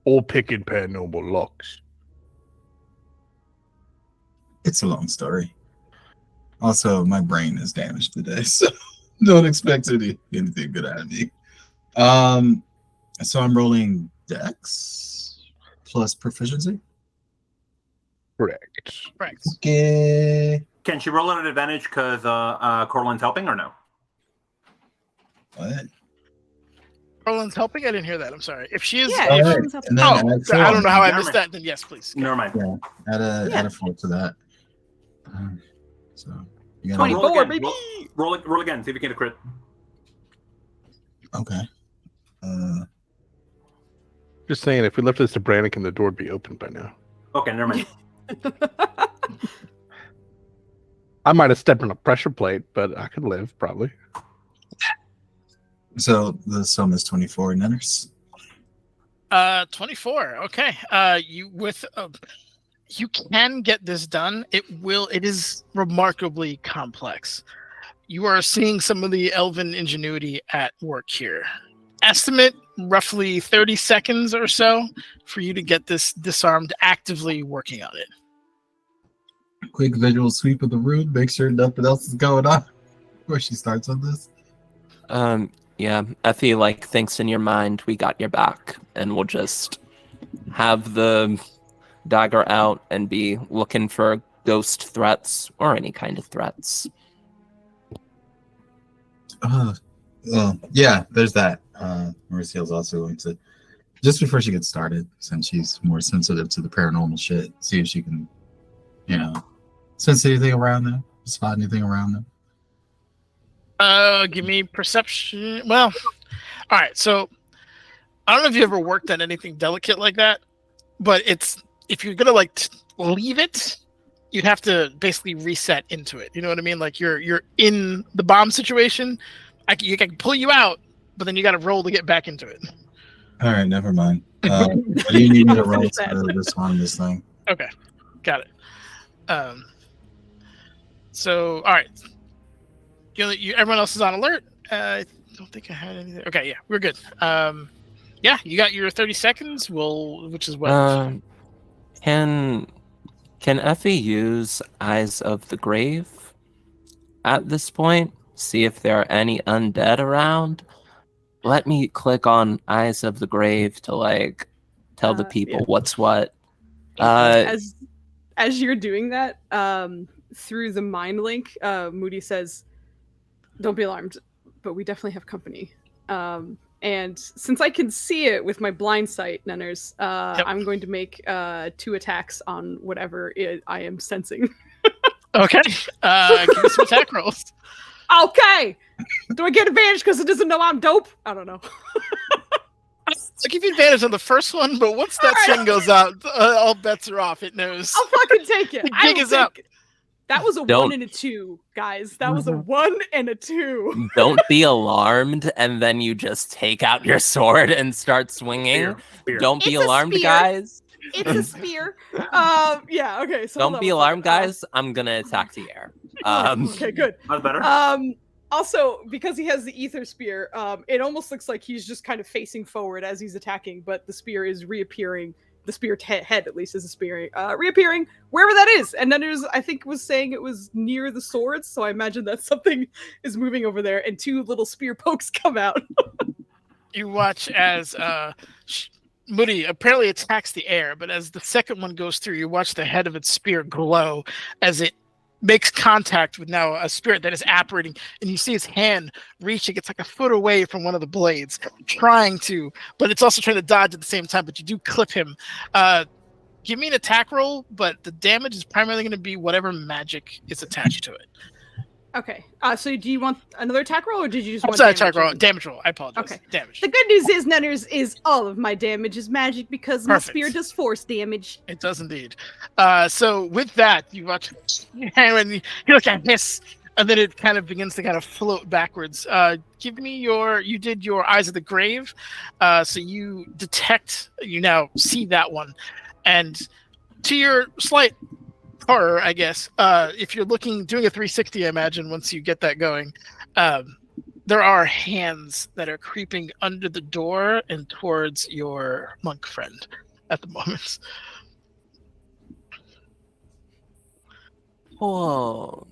or picking paranormal locks. It's a long story. Also, my brain is damaged today, so don't expect anything good out of me. So I'm rolling Dex plus proficiency. Correct. Correct. Okay. Can she roll at an advantage because Corlin's helping or no? What? Roland's helping. I didn't hear that. I'm sorry. If she is, Yeah, All if, right. everyone's up- And then oh, add four. I don't know how I Never missed mind. that. Then yes, please. Never mind. Yeah, add a 4 to that. So you got 20. Roll 24, again. baby! Roll again. See if you can get a crit. okay. Just saying, if we left this to Brannigan, the door would be open by now. Okay, never mind. I might have stepped on a pressure plate, but I could live probably. So the sum is 24 netters. 24. Okay. You can get this done. It is remarkably complex. You are seeing some of the elven ingenuity at work here. Estimate roughly 30 seconds or so for you to get this disarmed, actively working on it. Quick visual sweep of the room, make sure nothing else is going on before she starts on this. Yeah, Effie like thinks in your mind, we got your back, and we'll just have the dagger out and be looking for ghost threats or any kind of threats. Well, yeah, there's that. Mauricio's also going to, just before she gets started, since she's more sensitive to the paranormal shit, see if she can, sense anything around them, spot anything around them. Give me perception. Well, all right. So I don't know if you ever worked on anything delicate like that, but if you're gonna leave it, you'd have to basically reset into it. You know what I mean? Like you're in the bomb situation. I can pull you out, but then you got to roll to get back into it. All right, never mind. What do you need me to roll to disarm this thing? Okay, got it. So all right. Everyone else is on alert. I don't think I had anything. Okay, yeah, we're good. Yeah, you got your 30 seconds. Which is what? Can Effie use Eyes of the Grave at this point? See if there are any undead around. Let me click on Eyes of the Grave to tell the people what's what. As you're doing that, through the mind link, Moody says, "Don't be alarmed, but we definitely have company." And since I can see it with my blind sight, Nenners, I'm going to make 2 attacks on whatever I am sensing. Okay. Give me some attack rolls. Okay! Do I get advantage because it doesn't know I'm dope? I don't know. I'll give you advantage on the first one, but once that thing goes out, all bets are off. It knows. I'll fucking take it. The I gig will is up. take it. That was a Don't- 1 and a 2, guys. That was a 1 and a 2. Don't be alarmed, and then you just take out your sword and start swinging. Spear. Don't be It's a alarmed, spear. guys. It's a spear. Yeah. Okay. So hold Don't on be one alarmed, second. guys. I'm gonna attack the air. Okay. Good. That's better. Also, because he has the ether spear, it almost looks like he's just kind of facing forward as he's attacking, but the spear is reappearing. The spear head, at least, is a spear reappearing wherever that is. And then I think, was saying it was near the swords, so I imagine that something is moving over there, and 2 little spear pokes come out. You watch as Moody apparently attacks the air, but as the second one goes through, you watch the head of its spear glow as it makes contact with now a spirit that is apparating, and you see his hand reaching. It's like a foot away from one of the blades, trying to, but it's also trying to dodge at the same time. But you do clip him. Give me an attack roll, but the damage is primarily going to be whatever magic is attached to it. Okay. So do you want another attack roll, or did you just want Sorry, damage? attack roll, damage roll. I apologize. Okay. Damage. The good news is, Nunners, is all of my damage is magic because my Perfect. spear does force damage. It does indeed. So with that, you watch and you look at this, and then it kind of begins to kind of float backwards. Give me you did your Eyes of the Grave. So you now see that one. And to your slight horror, I guess, if you're doing a 360, I imagine, once you get that going, there are hands that are creeping under the door and towards your monk friend at the moment. Cool.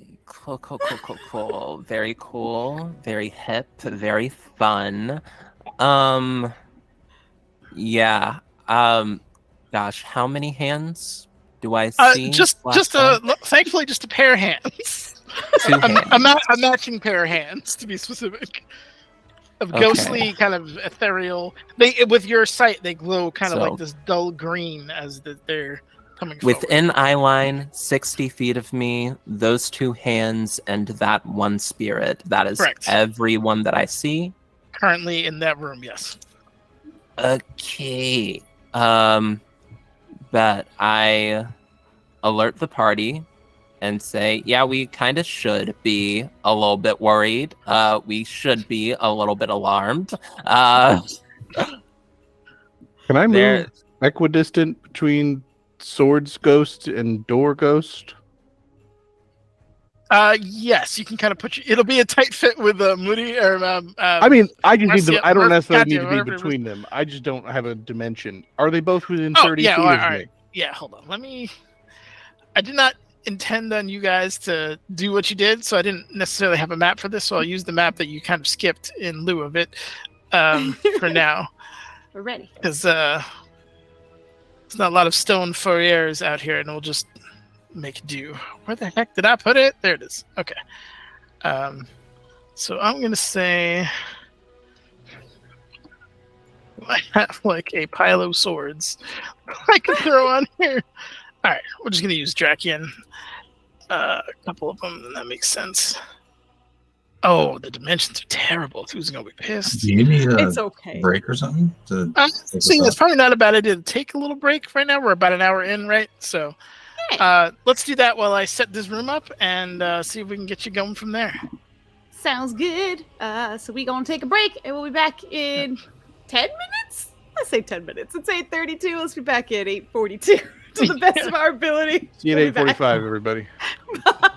Very cool. Very hip. Very fun. Yeah. Gosh, how many hands do I see? Thankfully, just a pair of hands. 2 hands. A matching pair of hands, to be specific. Of ghostly, kind of ethereal. With your sight, they glow kind of like this dull green as they're coming forward. Within eye line, 60 feet of me, those 2 hands and that one spirit. That is correct. Everyone that I see. Currently in that room, yes. Okay. But I alert the party and say, yeah, we kind of should be a little bit worried. We should be a little bit alarmed. Can I move equidistant between Swords Ghost and Door Ghost? Yes, you can kind of it'll be a tight fit with Moody or I mean, I just need them. I don't necessarily need to Katya, be between them. I just don't have a dimension. Are they both within 30 feet all of right. me? Yeah, hold on. I did not intend on you guys to do what you did, so I didn't necessarily have a map for this, so I'll use the map that you kind of skipped in lieu of it for now. We're ready. Because there's not a lot of stone foyeres out here, and we'll just make do. Where the heck did I put it? There it is. Okay. So I'm going to say I have like a pile of swords I can throw on here. All right, we're just going to use Drakian. A couple of them, and that makes sense. Oh, the dimensions are terrible. Who's going to be pissed? Do you need It's a okay. break or something? See, it's probably not a bad idea to take a little break right now. We're about an hour in, right? So let's do that while I set this room up and see if we can get you going from there. Sounds good. So we gonna take a break, and we'll be back in 10 minutes? Let's say 10 minutes. It's 8:32. Let's be back at 8:42 to the best of our ability. See you at 8:45, everybody. Bye.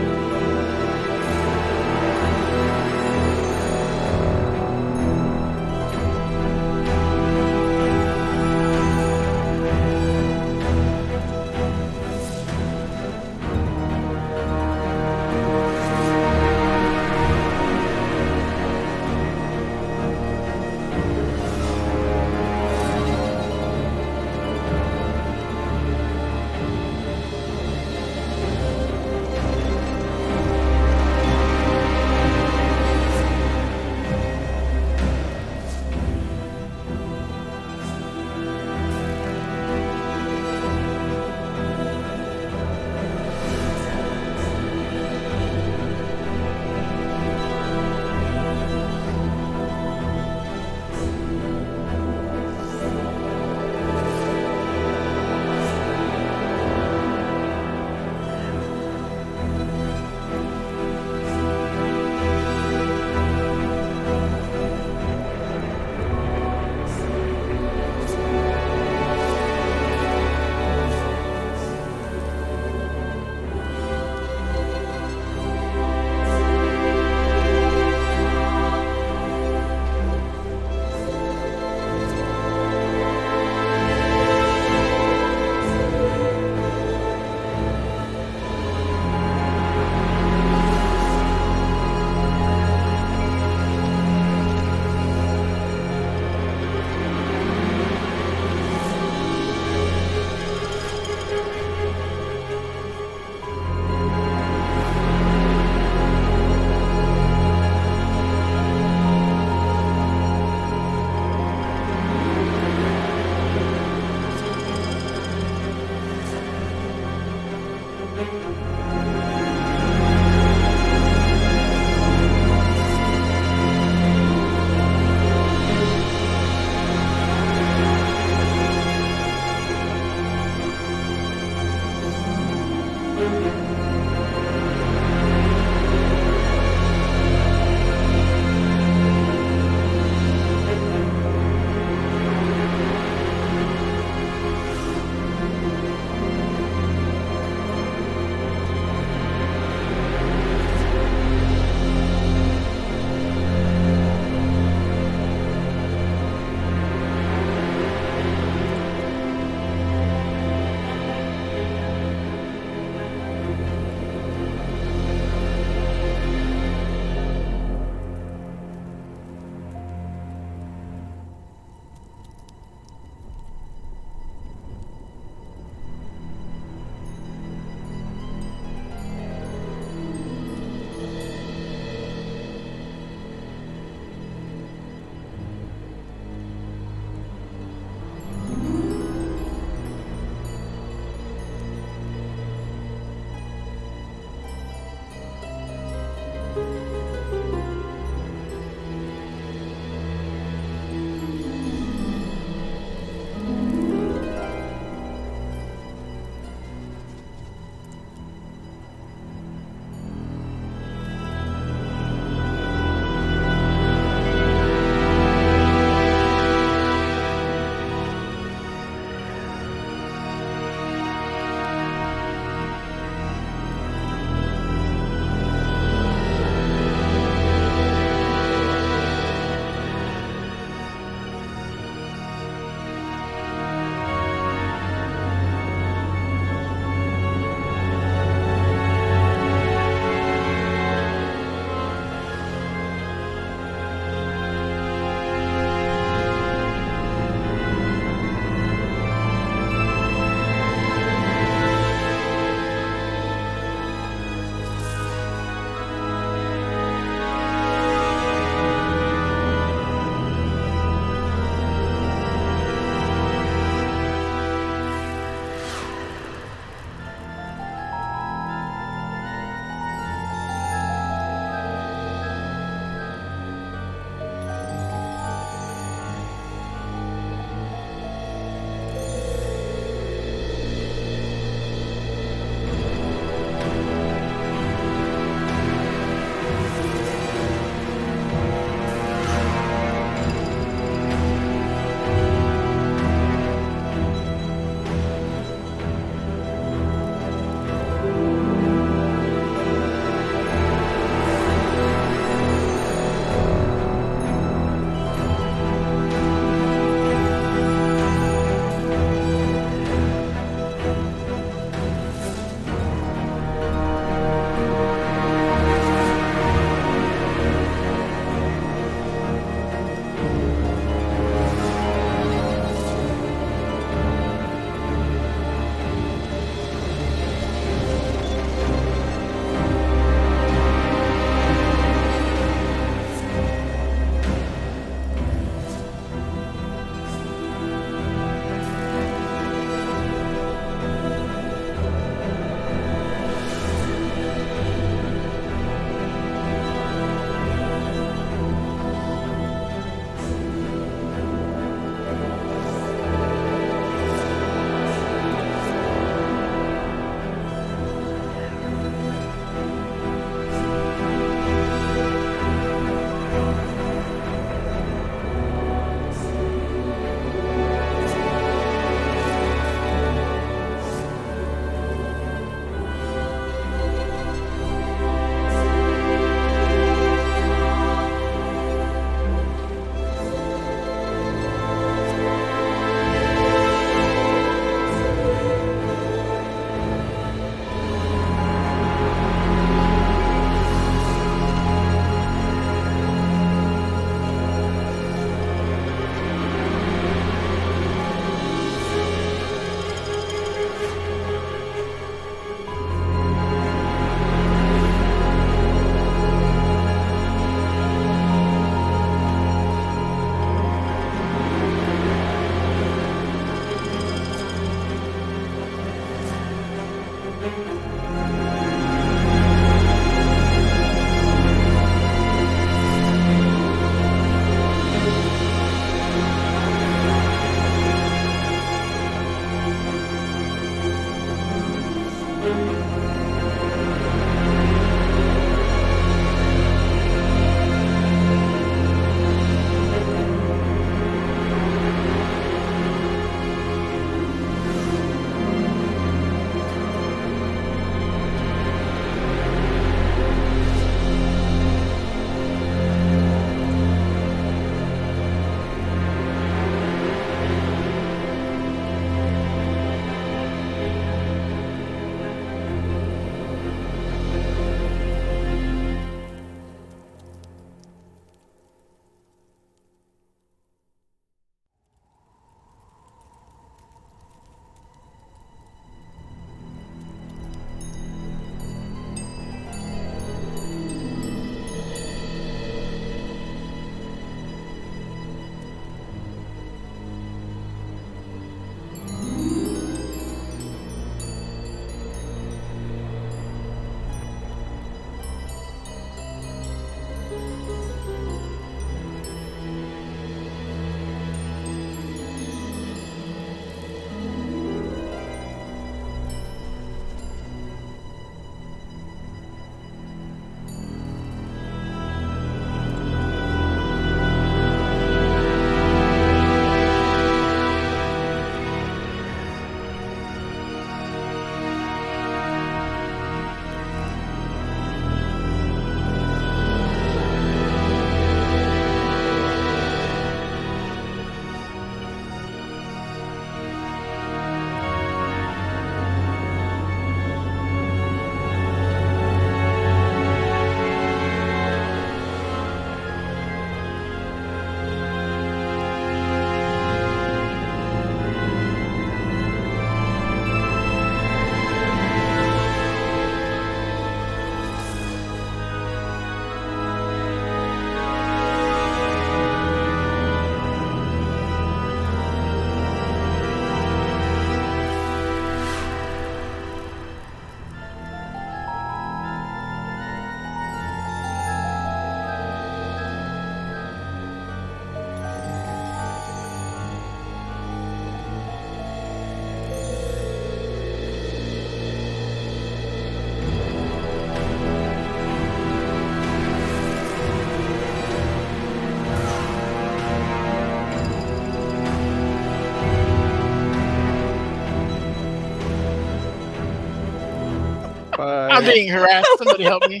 I'm being harassed. Somebody help me.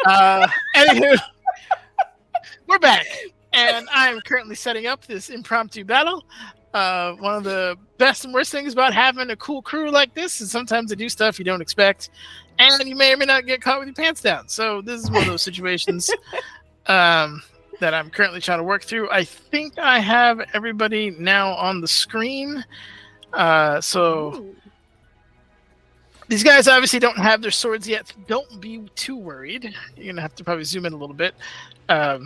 Anywho, we're back, and I am currently setting up this impromptu battle. One of the best and worst things about having a cool crew like this is sometimes they do stuff you don't expect, and you may or may not get caught with your pants down. So this is one of those situations that I'm currently trying to work through. I think I have everybody now on the screen. So these guys obviously don't have their swords yet. Don't be too worried. You're going to have to probably zoom in a little bit. But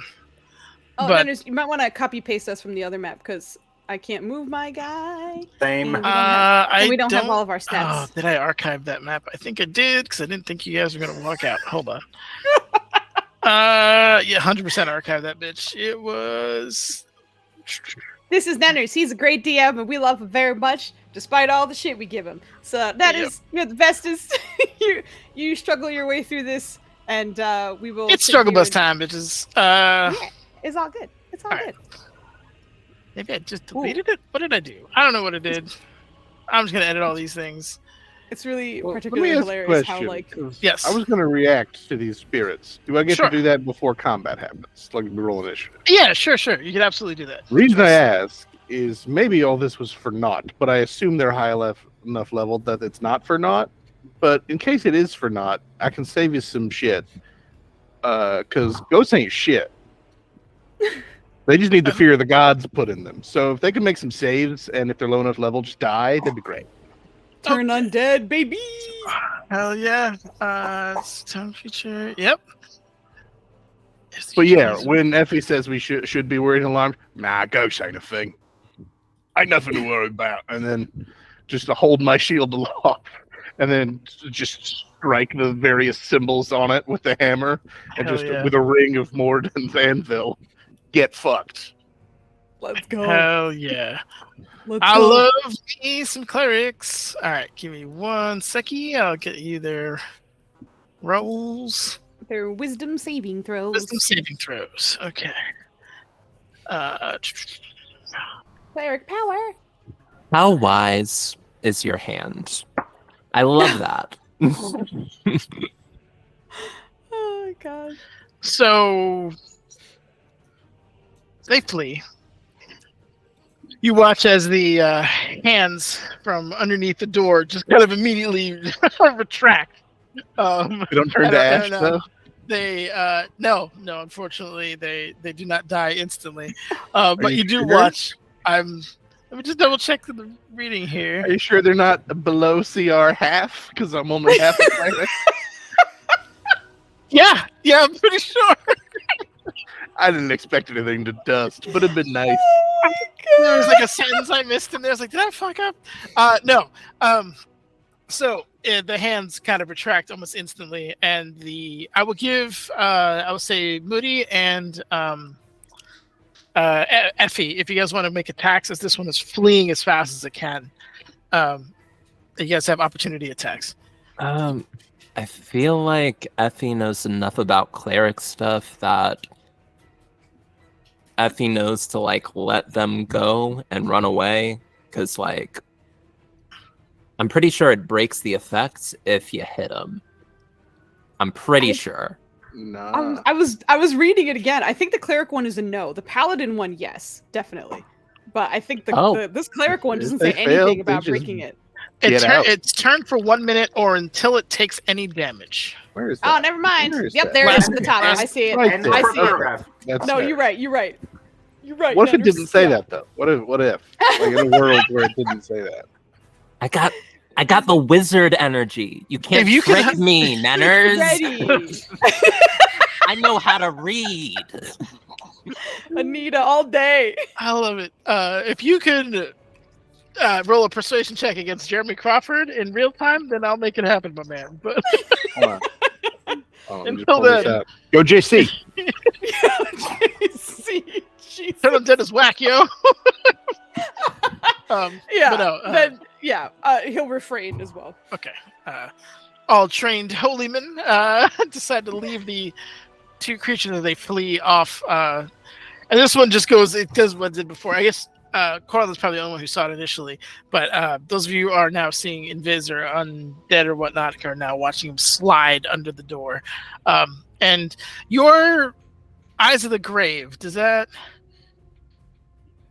you might want to copy paste us from the other map because I can't move my guy. Same. We don't have all of our Oh, stats. did I archive that map? I think I did because I didn't think you guys were going to walk out. Hold on. Yeah, 100% archive that bitch. It was. This is Nenners. He's a great DM, and we love him very much, despite all the shit we give him. So Nenners, you're the bestest. you struggle your way through this, and we will. It's struggle bus time, bitches. Yeah, it's all good. It's all good. Maybe I just deleted it. What did I do? I don't know what I did. I'm just gonna edit all these things. It's really Well, particularly let me ask a hilarious how question, like 'cause Yes. I was going to react to these spirits. Do I get Sure. to do that before combat happens? Like roll initiative. Yeah, sure. You can absolutely do that. The reason I ask is maybe all this was for naught, but I assume they're high enough leveled that it's not for naught. But in case it is for naught, I can save you some shit. Because ghosts ain't shit. They just need the fear of the gods put in them. So if they can make some saves, and if they're low enough level, just die, that'd be great. turn undead, baby. Hell yeah. Tone feature. Yep. But yeah, when Effie says we should be worried and alarmed, nah, ghosts ain't a thing. Ain't nothing to worry about. And then just to hold my shield aloft, and then just strike the various symbols on it with the hammer, and Hell just yeah. with a ring of Morden's anvil, get fucked. Let's go. Hell yeah. Let's I go. love me some clerics. All right, give me 1 second. I'll get you their rolls. Their wisdom saving throws. Wisdom saving throws. Okay. Cleric power. How wise is your hand? I love that. Oh my god. So they flee. You watch as the hands from underneath the door just kind of immediately retract. They don't turn I to don't- ash, I don't know. though? They no, unfortunately they do not die instantly. But you you do sure? watch. Let me just double check the reading here. Are you sure they're not below CR half? Because I'm only half a cleric. Yeah, I'm pretty sure. I didn't expect anything to dust, but it'd been nice. There was like a sentence I missed in there. I was like, did I fuck up? No. So the hands kind of retract almost instantly, and I will give I will say Moody and Effie, if you guys want to make attacks, as this one is fleeing as fast as it can. You guys have opportunity attacks. I feel like Effie knows enough about cleric stuff that Effie knows to like let them go and run away, because like I'm pretty sure it breaks the effects if you hit them. I'm pretty sure. Nah. I was reading it again. I think the cleric one is a no. The paladin one, yes, definitely. But I think this cleric one If doesn't they say fail, anything they about just- breaking it. Get out. It's turned for 1 minute or until it takes any damage. Where is that? Oh, never mind. Where is Yep, that? there it is Last- at the top. last- I see it. Right End there. of I first see it. paragraph. That's No, there. you're right. You're right. You're right. What if it Nanners. didn't say Yeah. that though? What if? Like in a world where it didn't say that. I got the wizard energy. You can't If you trick can- me, Nanners. Ready. I know how to read. Anita all day. I love it. If you could roll a persuasion check against Jeremy Crawford in real time, then I'll make it happen, my man. But Hold on. Oh, let me just Until pull this then. out. Go JC. See, Jesus. turn him dead as whack, yo. Yeah. But no, then he'll refrain as well. Okay. All trained holy men decide to leave the two creatures as they flee off. And this one just goes, it does what it did before. I guess Corlin's probably the only one who saw it initially, but those of you who are now seeing Invis or Undead or whatnot are now watching him slide under the door. And your Eyes of the Grave, does that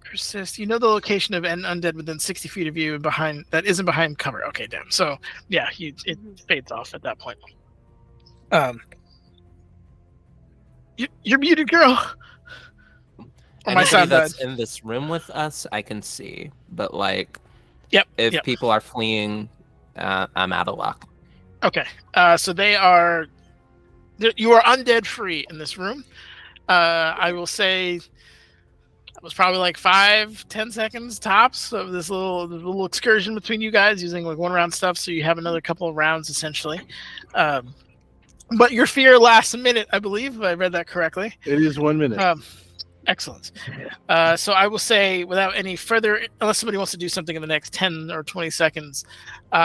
persist? You know the location of an undead within 60 feet of you and behind that isn't behind cover. Okay, damn. So yeah, it fades off at that point. You're muted, girl. Oh, my Anybody sound that's died. in this room with us, I can see. But like, Yep. if people are fleeing, I'm out of luck. Okay. So you are undead free in this room. I will say it was probably like 5-10 seconds tops of this little excursion between you guys using like 1 round stuff. So you have another couple of rounds essentially. But your fear lasts a minute, I believe, if I read that correctly. It is 1 minute. Excellent. So I will say, without any further, unless somebody wants to do something in the next 10 or 20 seconds,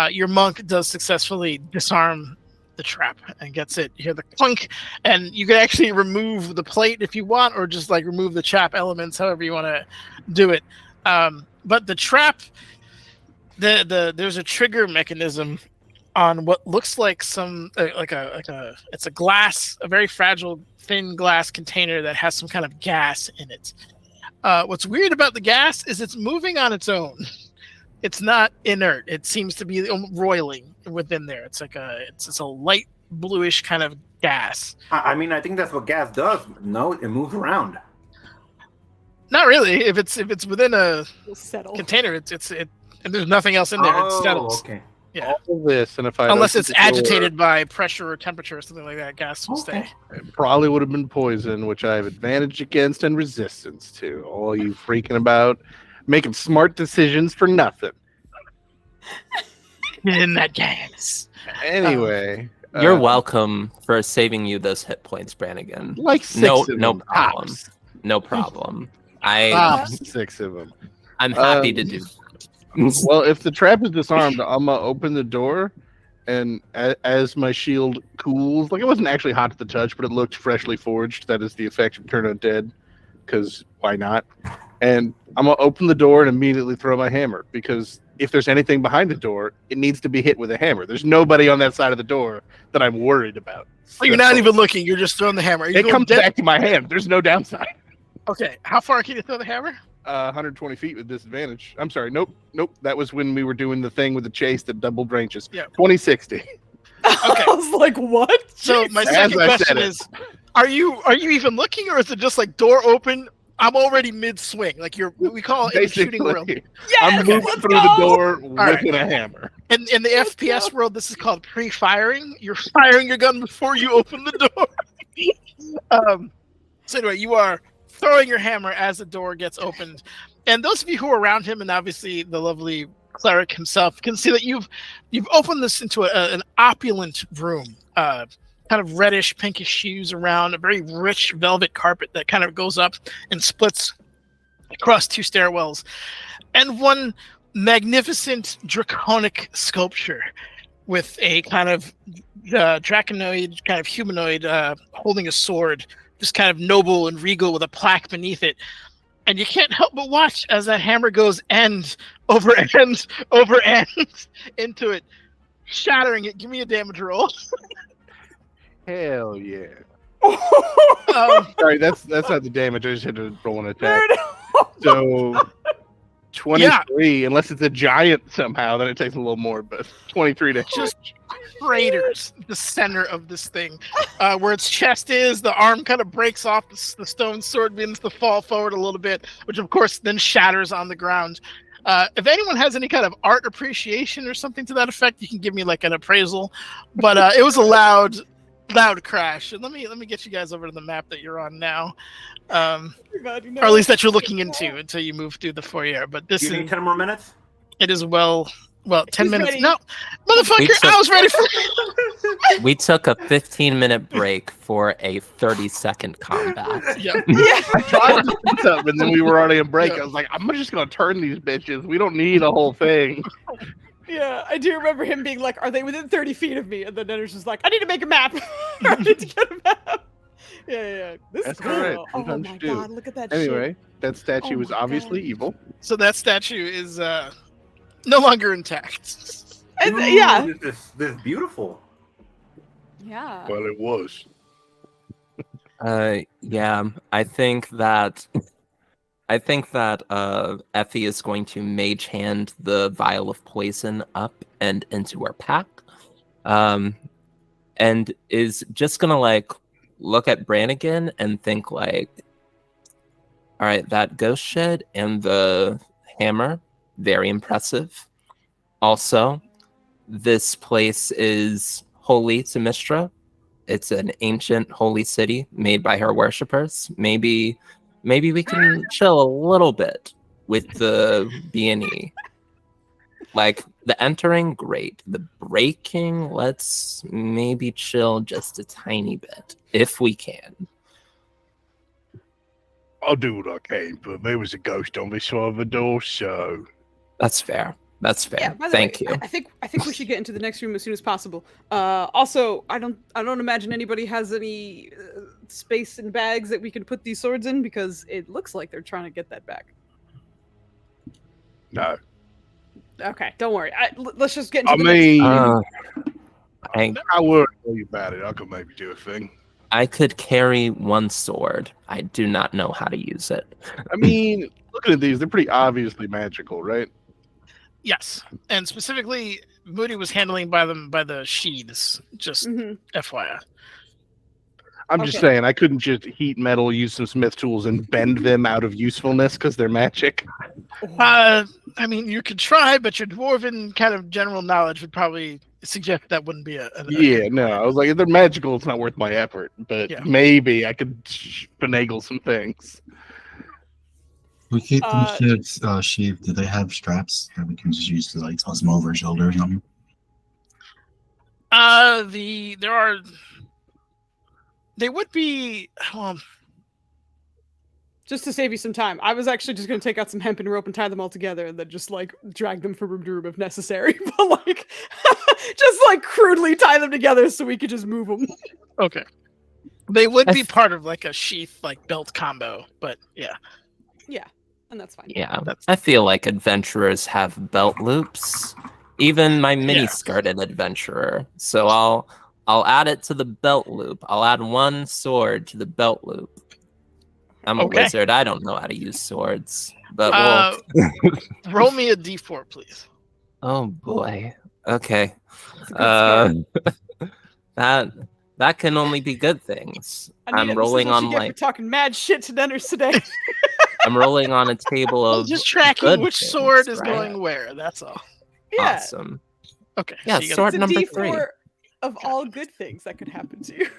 your monk does successfully disarm the trap and gets it. You hear the clunk, and you can actually remove the plate if you want, or just like remove the trap elements, however you want to do it. But the trap, there's a trigger mechanism on what looks like some it's a glass, a very fragile, thin glass container that has some kind of gas in it. What's weird about the gas is it's moving on its own. It's not inert. It seems to be roiling within there. It's like it's a light bluish kind of gas. I mean, I think that's what gas does. No, it moves around. Not really. If it's within a It'll settle. container, it and there's nothing else in there. It settles. Okay. Yeah. All of this, and if I Unless opened it's the door, agitated by pressure or temperature or something like that, gas will stay. it probably would have been poison, which I have advantage against and resistance to. All you freaking about making smart decisions for nothing. In that gas. Anyway, You're welcome for saving you those hit points, Brannigan. like 6 No of them, problem. tops. No problem. Wow. 6 of them. I'm happy to do. Well, if the trap is disarmed, I'm gonna open the door, and as my shield cools, like it wasn't actually hot to the touch, but it looked freshly forged. That is the effect of Turn Undead, because why not? And I'm gonna open the door and immediately throw my hammer, because if there's anything behind the door, it needs to be hit with a hammer. There's nobody on that side of the door that I'm worried about. Oh, you're not even looking. You're just throwing the hammer. Are you It going comes dead? back to my hand. There's no downside. Okay. How far can you throw the hammer? 120 feet with disadvantage. I'm sorry. Nope. That was when we were doing the thing with the chase that doubled ranges. Yeah. 2060. Okay. I was like, what? So my As second I question said it. is, are you even looking, or is it just like door open? I'm already mid swing. Like we call it in the shooting world. Basically, Yes, I'm moving let's through the go! door right. with a hammer. In the FPS world, this is called pre-firing. You're firing your gun before you open the door. So anyway, you are throwing your hammer as the door gets opened, and those of you who are around him, and obviously the lovely cleric himself, can see that you've opened this into an opulent room. Kind of reddish, pinkish hues around, a very rich velvet carpet that kind of goes up and splits across 2 stairwells, and one magnificent draconic sculpture with a kind of draconoid, kind of humanoid holding a sword, just kind of noble and regal with a plaque beneath it. And you can't help but watch as that hammer goes end over end over end into it, shattering it. Give me a damage roll. Hell yeah. Um, Sorry, that's not the damage. I just had to roll an attack. So 23, unless it's a giant somehow, then it takes a little more, but 23 to just craters the center of this thing, where its chest is. The arm kind of breaks off. The stone sword begins to fall forward a little bit, which of course then shatters on the ground. If anyone has any kind of art appreciation or something to that effect, you can give me like an appraisal. But it was a loud crash. And let me get you guys over to the map that you're on now, or at least that you're looking into until you move through the foyer. But this You need 10 more minutes? it is well 10 He's minutes. ready. No, motherfucker, I was ready for. We took a 15-minute break for a 30-second combat. Yeah. I tried to do something, and then we were already in break. I was like, I'm just going to turn these bitches. We don't need a whole thing. Yeah, I do remember him being like, "Are they within 30 feet of me?" And then Denner's just like, "I need to make a map. I need to get a map." Yeah. This That's is cool. all right. Oh Sometimes my you do. god, look at that Anyway, That statue Oh was my obviously God. evil. So that statue is no longer intact. And, Ooh, yeah. this is beautiful. Yeah. Well, it was. Yeah, I think that Effie is going to mage hand the vial of poison up and into her pack. And is just gonna like look at Brannigan and think like, all right, that ghost shed and the hammer, very impressive. Also, this place is holy to Mistra. It's an ancient holy city made by her worshippers. Maybe we can chill a little bit with the B&E. Like the entering, great. The breaking, let's maybe chill just a tiny bit if we can. I'll do what I can, but there was a ghost on this side of the door, so That's fair. That's fair. Yeah, by the Thank way, you. I think we should get into the next room as soon as possible. Also, I don't imagine anybody has any space and bags that we can put these swords in because it looks like they're trying to get that back. no. Okay, don't worry. Let's just get into I the mean, I I will tell you about it. I could maybe do a thing. I could carry one sword. I do not know how to use it. I mean, looking at these, they're pretty obviously magical, right? Yes, and specifically, Moody was handling by the sheaths. Just Mhm. FYI. I'm just Okay. saying, I couldn't just heat metal, use some smith tools, and bend them out of usefulness because they're magic. I mean, you could try, but your dwarven kind of general knowledge would probably suggest that wouldn't be a Yeah, good no, plan. I was like, if they're magical, it's not worth my effort. But Yeah. maybe I could finagle some things. We keep them sheathed. Do they have straps that we can just use to like toss them over our shoulder or something? They would be. Just to save you some time, I was actually just going to take out some hemp and rope and tie them all together and then just like drag them from room to room if necessary. But like, just like crudely tie them together so we could just move them. Okay. They would be That's- part of like a sheath like belt combo, but yeah. Yeah, and that's fine. Yeah, That's- I feel like adventurers have belt loops. Even my mini Yeah. skirted adventurer. So I'll add it to the belt loop. I'll add one sword to the belt loop. I'm a Okay. wizard. I don't know how to use swords. But Roll me a d4, please. oh boy. Okay. It's a good scare. That can only be good things. Anita, I'm this is rolling what on you get for like talking mad shit to Nenners today. I'm rolling on a table of Just tracking good which things, sword is right? going where. That's all. Yeah, Awesome. Okay. Yeah, you got- sword it's a number D4 3. of all good things that could happen to you.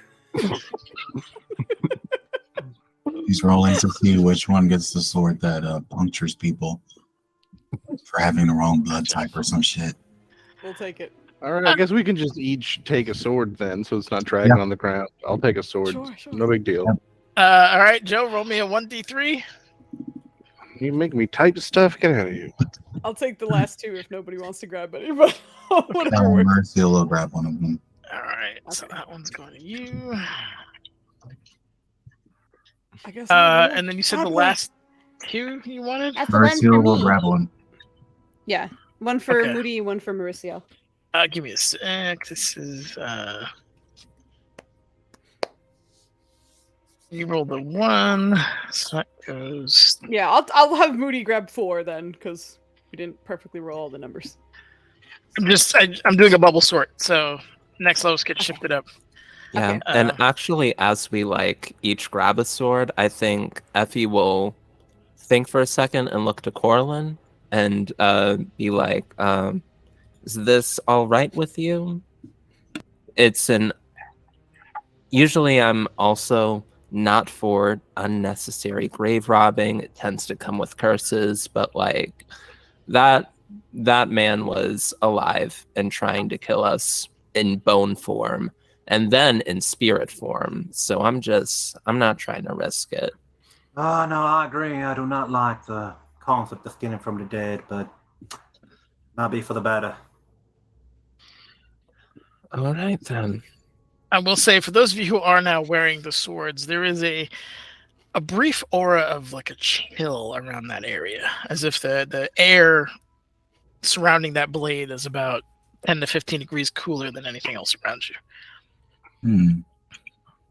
He's rolling to see which one gets the sword that punctures people for having the wrong blood type or some shit. We'll take it. All right, I guess we can just each take a sword then, so it's not dragging on the ground. I'll take a sword. Sure. No big deal. all right, Joe, roll me a 1d3. You make me type stuff. Get out of here. I'll take the last two if nobody wants to grab any, but That whatever one, works. Mercy will grab one of them. All right, so Okay. that one's going to you. I guess. And then you said the God, last two you wanted? That's the one Mercy for will me. grab one. Yeah, one for Okay. Moody, one for Mauricio. Give me a sec. This is you rolled the 1, so that goes. Yeah, I'll have Moody grab 4 then, because we didn't perfectly roll all the numbers. I'm doing a bubble sort, so next levels get shifted up. Yeah, Okay. and actually, as we like each grab a sword, I think Effie will think for a second and look to Corlin and be like, "Is this all right with you?" Usually, I'm also not for unnecessary grave robbing. It tends to come with curses, but like that man was alive and trying to kill us in bone form. And then in spirit form. So I'm not trying to risk it. No, I agree. I do not like the concept of skinning from the dead, but might be for the better. All right, then. I will say, for those of you who are now wearing the swords, there is a a brief aura of like a chill around that area, as if the air surrounding that blade is about 10 to 15 degrees cooler than anything else around you.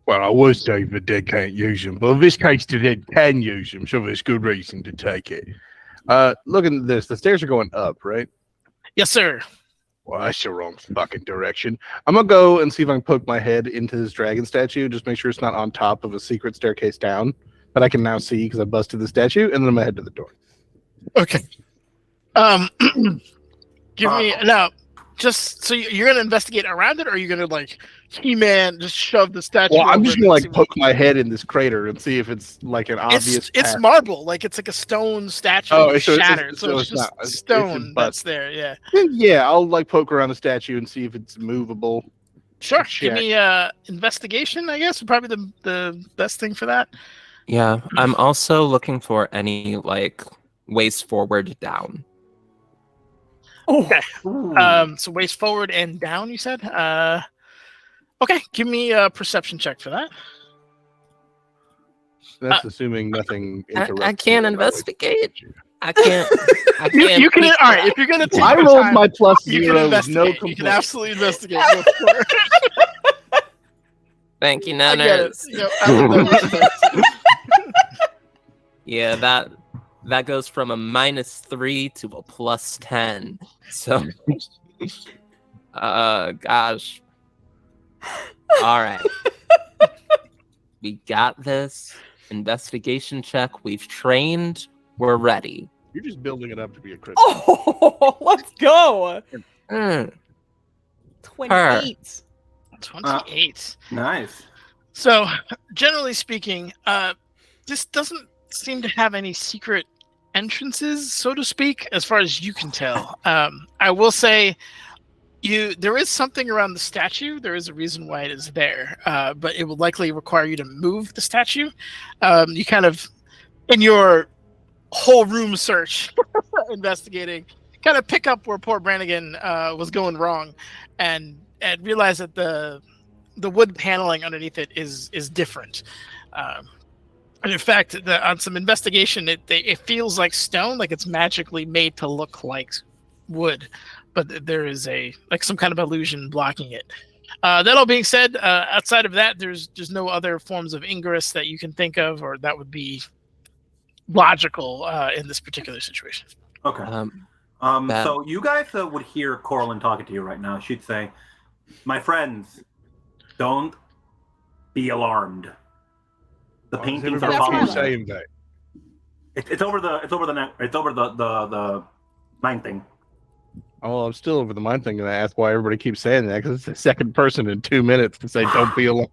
Well, I would say the dead can't use them, but in this case, the dead can use them, so there's good reason to take it. Looking at this, the stairs are going up, right? Yes, sir. Well, that's the wrong fucking direction. I'm gonna go and see if I can poke my head into this dragon statue, just make sure it's not on top of a secret staircase down that I can now see because I busted the statue, and then I'm gonna head to the door. Okay. Give me now. Just so you're gonna investigate around it, or are you gonna like He-Man just shove the statue? Well, I'm over just it gonna and like see poke my head in this crater and see if it's like an obvious. It's path. marble, like it's like a stone statue. Oh, It's so it's- shattered, so it's it's just not- it's a stone bust. that's there. Yeah. Then, yeah, I'll like poke around the statue and see if it's movable. Sure. Check. Give me investigation. I guess probably the best thing for that. Yeah, I'm also looking for any like ways forward down. Oh, Okay. So waist forward and down. You said. Okay. Give me a perception check for that. That's assuming nothing. I interrupts can't me. investigate. I can't. You can. All right. If you're gonna take I your rolled time, my plus you can zero with no investigate. You can complaints. absolutely investigate. Go for it. Thank you, I get it. Nanas. You know, I would never- Yeah, that goes from a -3 to a +10. So, gosh. All right. We got this. Investigation check. We've trained. We're ready. You're just building it up to be a crit. oh, let's go. Mm. 28. 28. Nice. So, generally speaking, this doesn't seem to have any secret entrances, so to speak, as far as you can tell. I will say, there is something around the statue. There is a reason why it is there, but it will likely require you to move the statue. You kind of, in your whole room search, investigating, kind of pick up where poor Brannigan was going wrong, and realize that the wood paneling underneath it is different. And in fact, on some investigation, it feels like stone, like it's magically made to look like wood, but there is some kind of illusion blocking it. That all being said, outside of that, there's no other forms of ingress that you can think of, or that would be logical in this particular situation. Okay. So you guys would hear Coraline talking to you right now. She'd say, "My friends, don't be alarmed. The paintings are everybody following keep us. saying that. It's over the mine thing." Oh, I'm still over the mind thing, and I ask why everybody keeps saying that because it's the second person in 2 minutes to say "Don't be alarmed."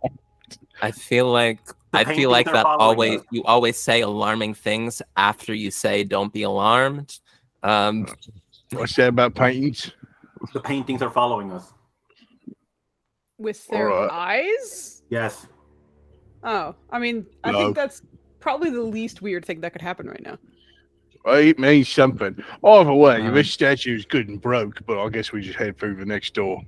I feel like paintings are that following us. you always say alarming things after you say "Don't be alarmed." What's that about paintings? The paintings are following us. With their Alright. eyes? Yes. Oh, I mean, I No. think that's probably the least weird thing that could happen right now. It means something. Either way, this statue's good and broke, but I guess we just head through the next door.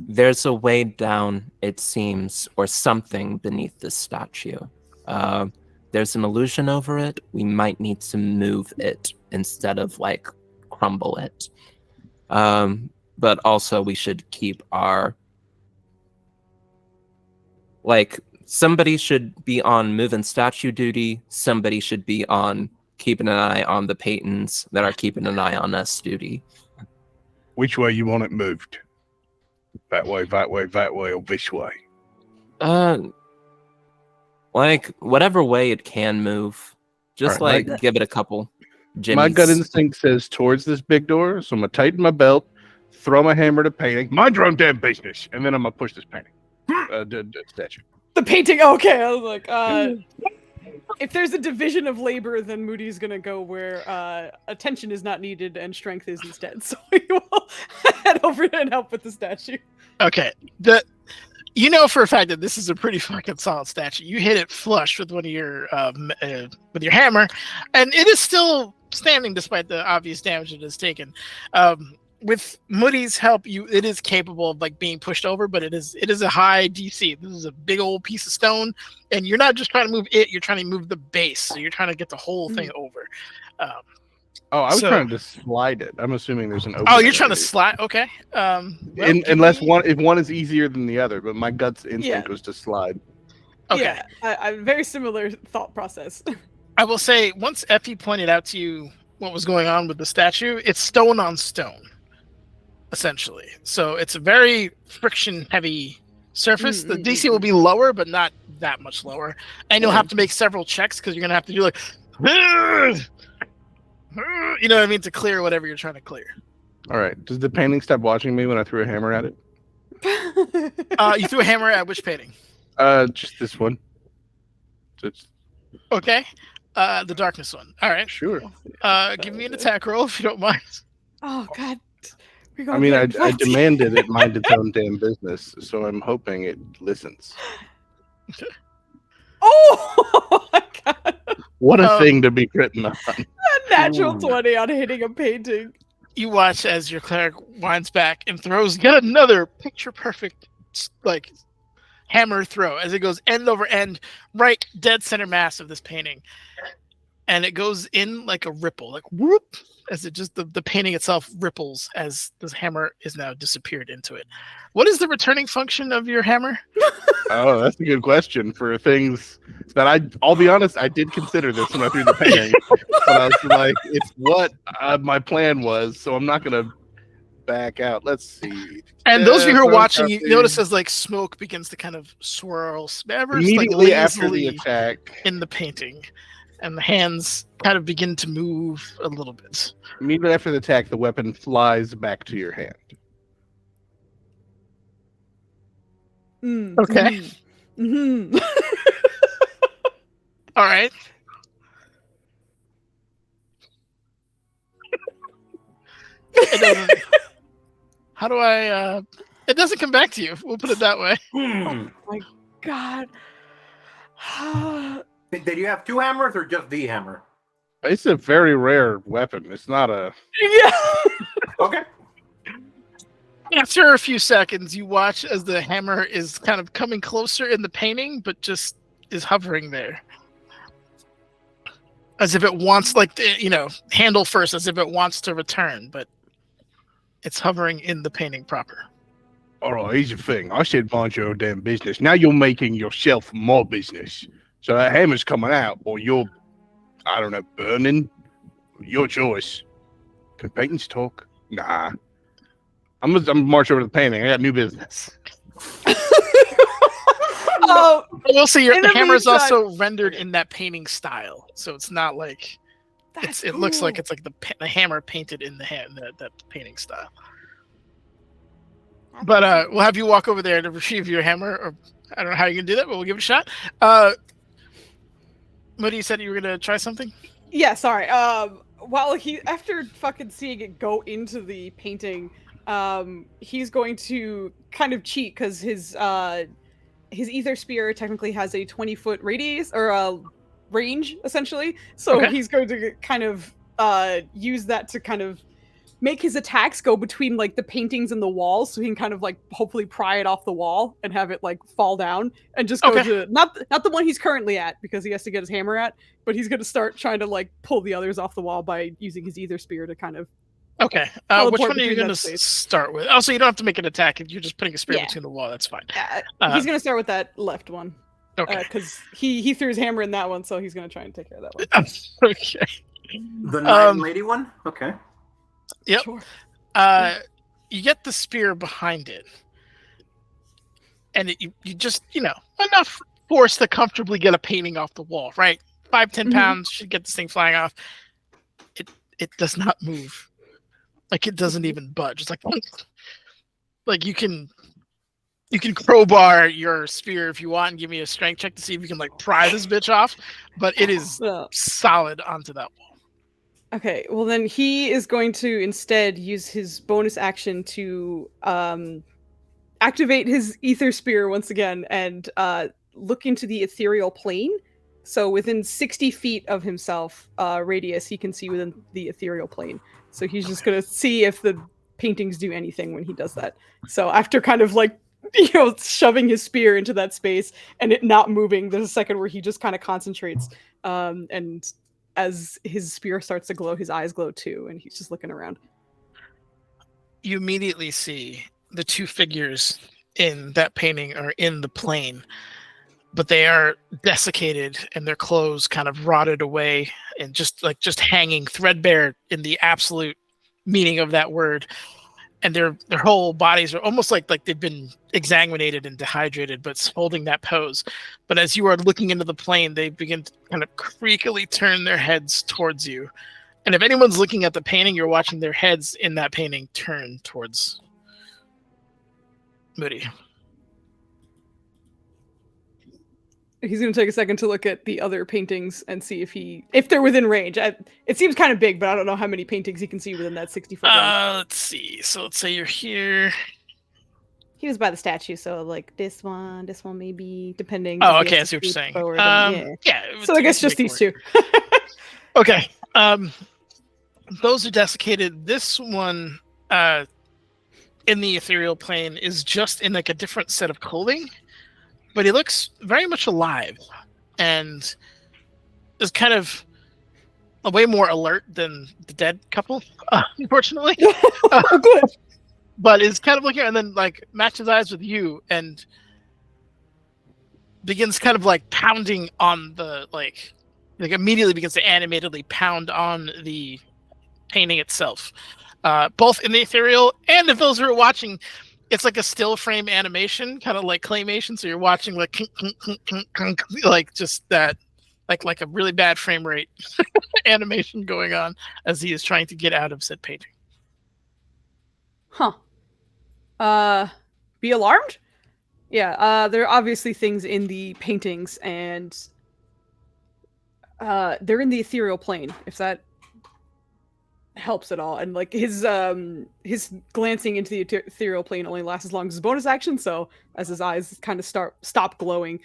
There's a way down, it seems, or something beneath this statue. There's an illusion over it. We might need to move it instead of like crumble it. But also we should keep our somebody should be on moving statue duty. Somebody should be on keeping an eye on the paintings that are keeping an eye on us duty. Which way you want it moved? That way, or this way? Whatever way it can move. Just Alright, give it a couple jimmies. My gut instinct says towards this big door, so I'm gonna tighten my belt, throw my hammer to painting, mind your own damn business, and then I'm gonna push this painting. Statue. The painting. Okay, I was like, if there's a division of labor, then Moody's gonna go where attention is not needed and strength is instead. So he will head over and help with the statue. Okay. You know for a fact that this is a pretty fucking solid statue. You hit it flush with one of your with your hammer, and it is still standing despite the obvious damage it has taken. with Moody's help, it is capable of like being pushed over, but it is a high DC. This is a big old piece of stone, and you're not just trying to move it; you're trying to move the base. So you're trying to get the whole thing over. Oh, I was So- trying to slide it. I'm assuming there's an opening. Oh, you're trying to already. slide. Okay. Well, Unless give me- if one is easier than the other, but my gut's instinct Yeah. was to slide. Okay. Yeah, I very similar thought process. I will say once Effie pointed out to you what was going on with the statue, it's stone on stone, essentially. So it's a very friction heavy surface. The DC will be lower, but not that much lower. And you'll have to make several checks because you're gonna have to do like you know what I mean, to clear whatever you're trying to clear. All right. Does the painting stop watching me when I threw a hammer at it? You threw a hammer at which painting? Just this one. Just Okay. The darkness one. All right. sure. Give me an attack roll if you don't mind. Oh God. We're I gonna mean, get I fucked. demanded it mind its own damn business, so I'm hoping it listens. Oh my God. What a Um, thing to be written on. A natural Ooh. 20 on hitting a painting. You watch as your cleric winds back and throws yet another picture perfect like hammer throw as it goes end over end, right dead center mass of this painting. And it goes in like a ripple, like whoop, as it just the painting itself ripples as this hammer is now disappeared into it. What is the returning function of your hammer? Oh, that's a good question for things that I'll be honest, I did consider this when I threw the painting, but I was like, it's what my plan was, so I'm not gonna back out. Let's see. And those of you who are Phone watching, you copy. notice as like smoke begins to kind of swirl ever just, like, Immediately after the lazily attack, in the painting, and the hands kind of begin to move a little bit. immediately after the attack, the weapon flies back to your hand. Okay. Mm-hmm. All right. It doesn't. How do I? It doesn't come back to you. We'll put it that way. God. Did you have two hammers or just the hammer? It's a very rare weapon. It's not a. Yeah. Okay. After a few seconds, you watch as the hammer is kind of coming closer in the painting, but just is hovering there, as if it wants, like, handle first, as if it wants to return, but it's hovering in the painting proper. All right, here's the thing. I said mind your own damn business. Now you're making yourself more business. So that hammer's coming out, or you're, I don't know, burning. Your choice. Can paintings talk? Nah. I'm gonna march over to the painting. I got new business. Oh, I will say In the the hammer is meantime- also rendered in that painting style, so it's not like it looks like it's like the hammer painted in the that painting style. But we'll have you walk over there to retrieve your hammer, or I don't know how you can do that, but we'll give it a shot. Moody, you said you were gonna try something. yeah. Sorry. While after fucking seeing it go into the painting, he's going to kind of cheat because his ether spear technically has a 20-foot radius or a range essentially. So Okay. he's going to kind of use that to kind of make his attacks go between like the paintings and the walls, so he can kind of like hopefully pry it off the wall and have it like fall down and just go Okay. to not the one he's currently at because he has to get his hammer at, but he's going to start trying to like pull the others off the wall by using his ether spear to kind of Okay. Which Teleport one are you between gonna that space. start with? Also, you don't have to make an attack. You're just putting a spear Yeah. between the wall. That's fine. he's going to start with that left one Okay. because he threw his hammer in that one, so he's going to try and take care of that one. Okay. The knight Um, lady one? Okay. Yep. Sure. You get the spear behind it, and you just enough force to comfortably get a painting off the wall. Right, 5-10 Mhm. pounds should get this thing flying off. It does not move, like it doesn't even budge. It's like you can crowbar your spear if you want and give me a strength check to see if you can like pry this bitch off, but it is So, solid onto that wall. okay, well then he is going to instead use his bonus action to activate his ether spear once again and look into the ethereal plane. So within 60 feet of himself, radius, he can see within the ethereal plane. So he's just going to see if the paintings do anything when he does that. So after kind of like, shoving his spear into that space and it not moving, there's a second where he just kind of concentrates. And as his spear starts to glow, his eyes glow too, and he's just looking around. You immediately see the two figures in that painting are in the plane, but they are desiccated and their clothes kind of rotted away and just hanging threadbare in the absolute meaning of that word. And their whole bodies are almost like they've been exsanguinated and dehydrated, but holding that pose. But as you are looking into the plane, they begin to kind of creakily turn their heads towards you. And if anyone's looking at the painting, you're watching their heads in that painting turn towards Moody. He's going to take a second to look at the other paintings and see if they're within range. It seems kind of big, but I don't know how many paintings he can see within that 60-foot range. Let's see. So let's say you're here. He was by the statue, so like this one maybe, depending. Oh, okay, I see what you're saying. Yeah. So I guess just these two. Okay. Those are desiccated. This one in the ethereal plane is just in like a different set of clothing, but he looks very much alive and is kind of way more alert than the dead couple, unfortunately. Good. But is kind of looking and then like matches eyes with you and begins kind of like pounding on the like immediately begins to animatedly pound on the painting itself, both in the ethereal and if those who are watching, it's like a still frame animation, kind of like claymation. So you're watching like like just that, like a really bad frame rate animation going on as he is trying to get out of said painting. Huh. Be alarmed? Yeah, there are obviously things in the paintings, and they're in the ethereal plane, if that helps at all. And like his glancing into the ethereal plane only lasts as long as his bonus action, so as his eyes kind of stop glowing,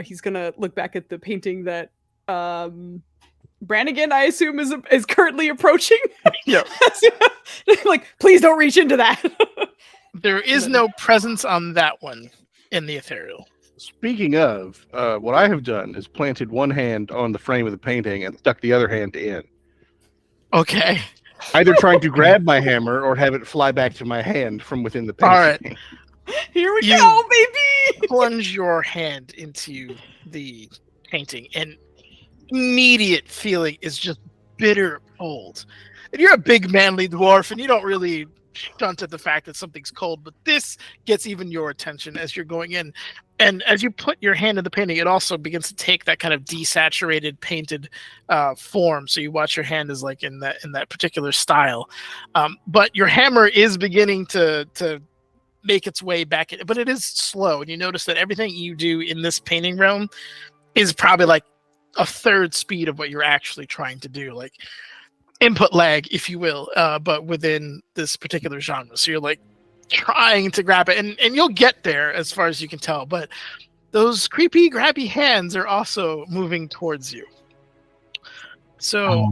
he's gonna look back at the painting that Brannigan, I assume, is currently approaching. Yeah. Like, please don't reach into that. There is no presence on that one in the ethereal. Speaking of, what I have done is planted one hand on the frame of the painting and stuck the other hand in. Okay. Either trying to grab my hammer or have it fly back to my hand from within the painting. All right. Here we go, baby! Plunge your hand into the painting, and immediate feeling is just bitter cold. And you're a big manly dwarf, and you don't really shunt at the fact that something's cold, but this gets even your attention as you're going in. And as you put your hand in the painting, it also begins to take that kind of desaturated, painted form. So you watch your hand is like in that particular style. But your hammer is beginning to make its way back in, but it is slow. And you notice that everything you do in this painting realm is probably like a third speed of what you're actually trying to do. Like input lag, if you will, but within this particular genre. So you're like trying to grab it, and you'll get there as far as you can tell, but those creepy grabby hands are also moving towards you. So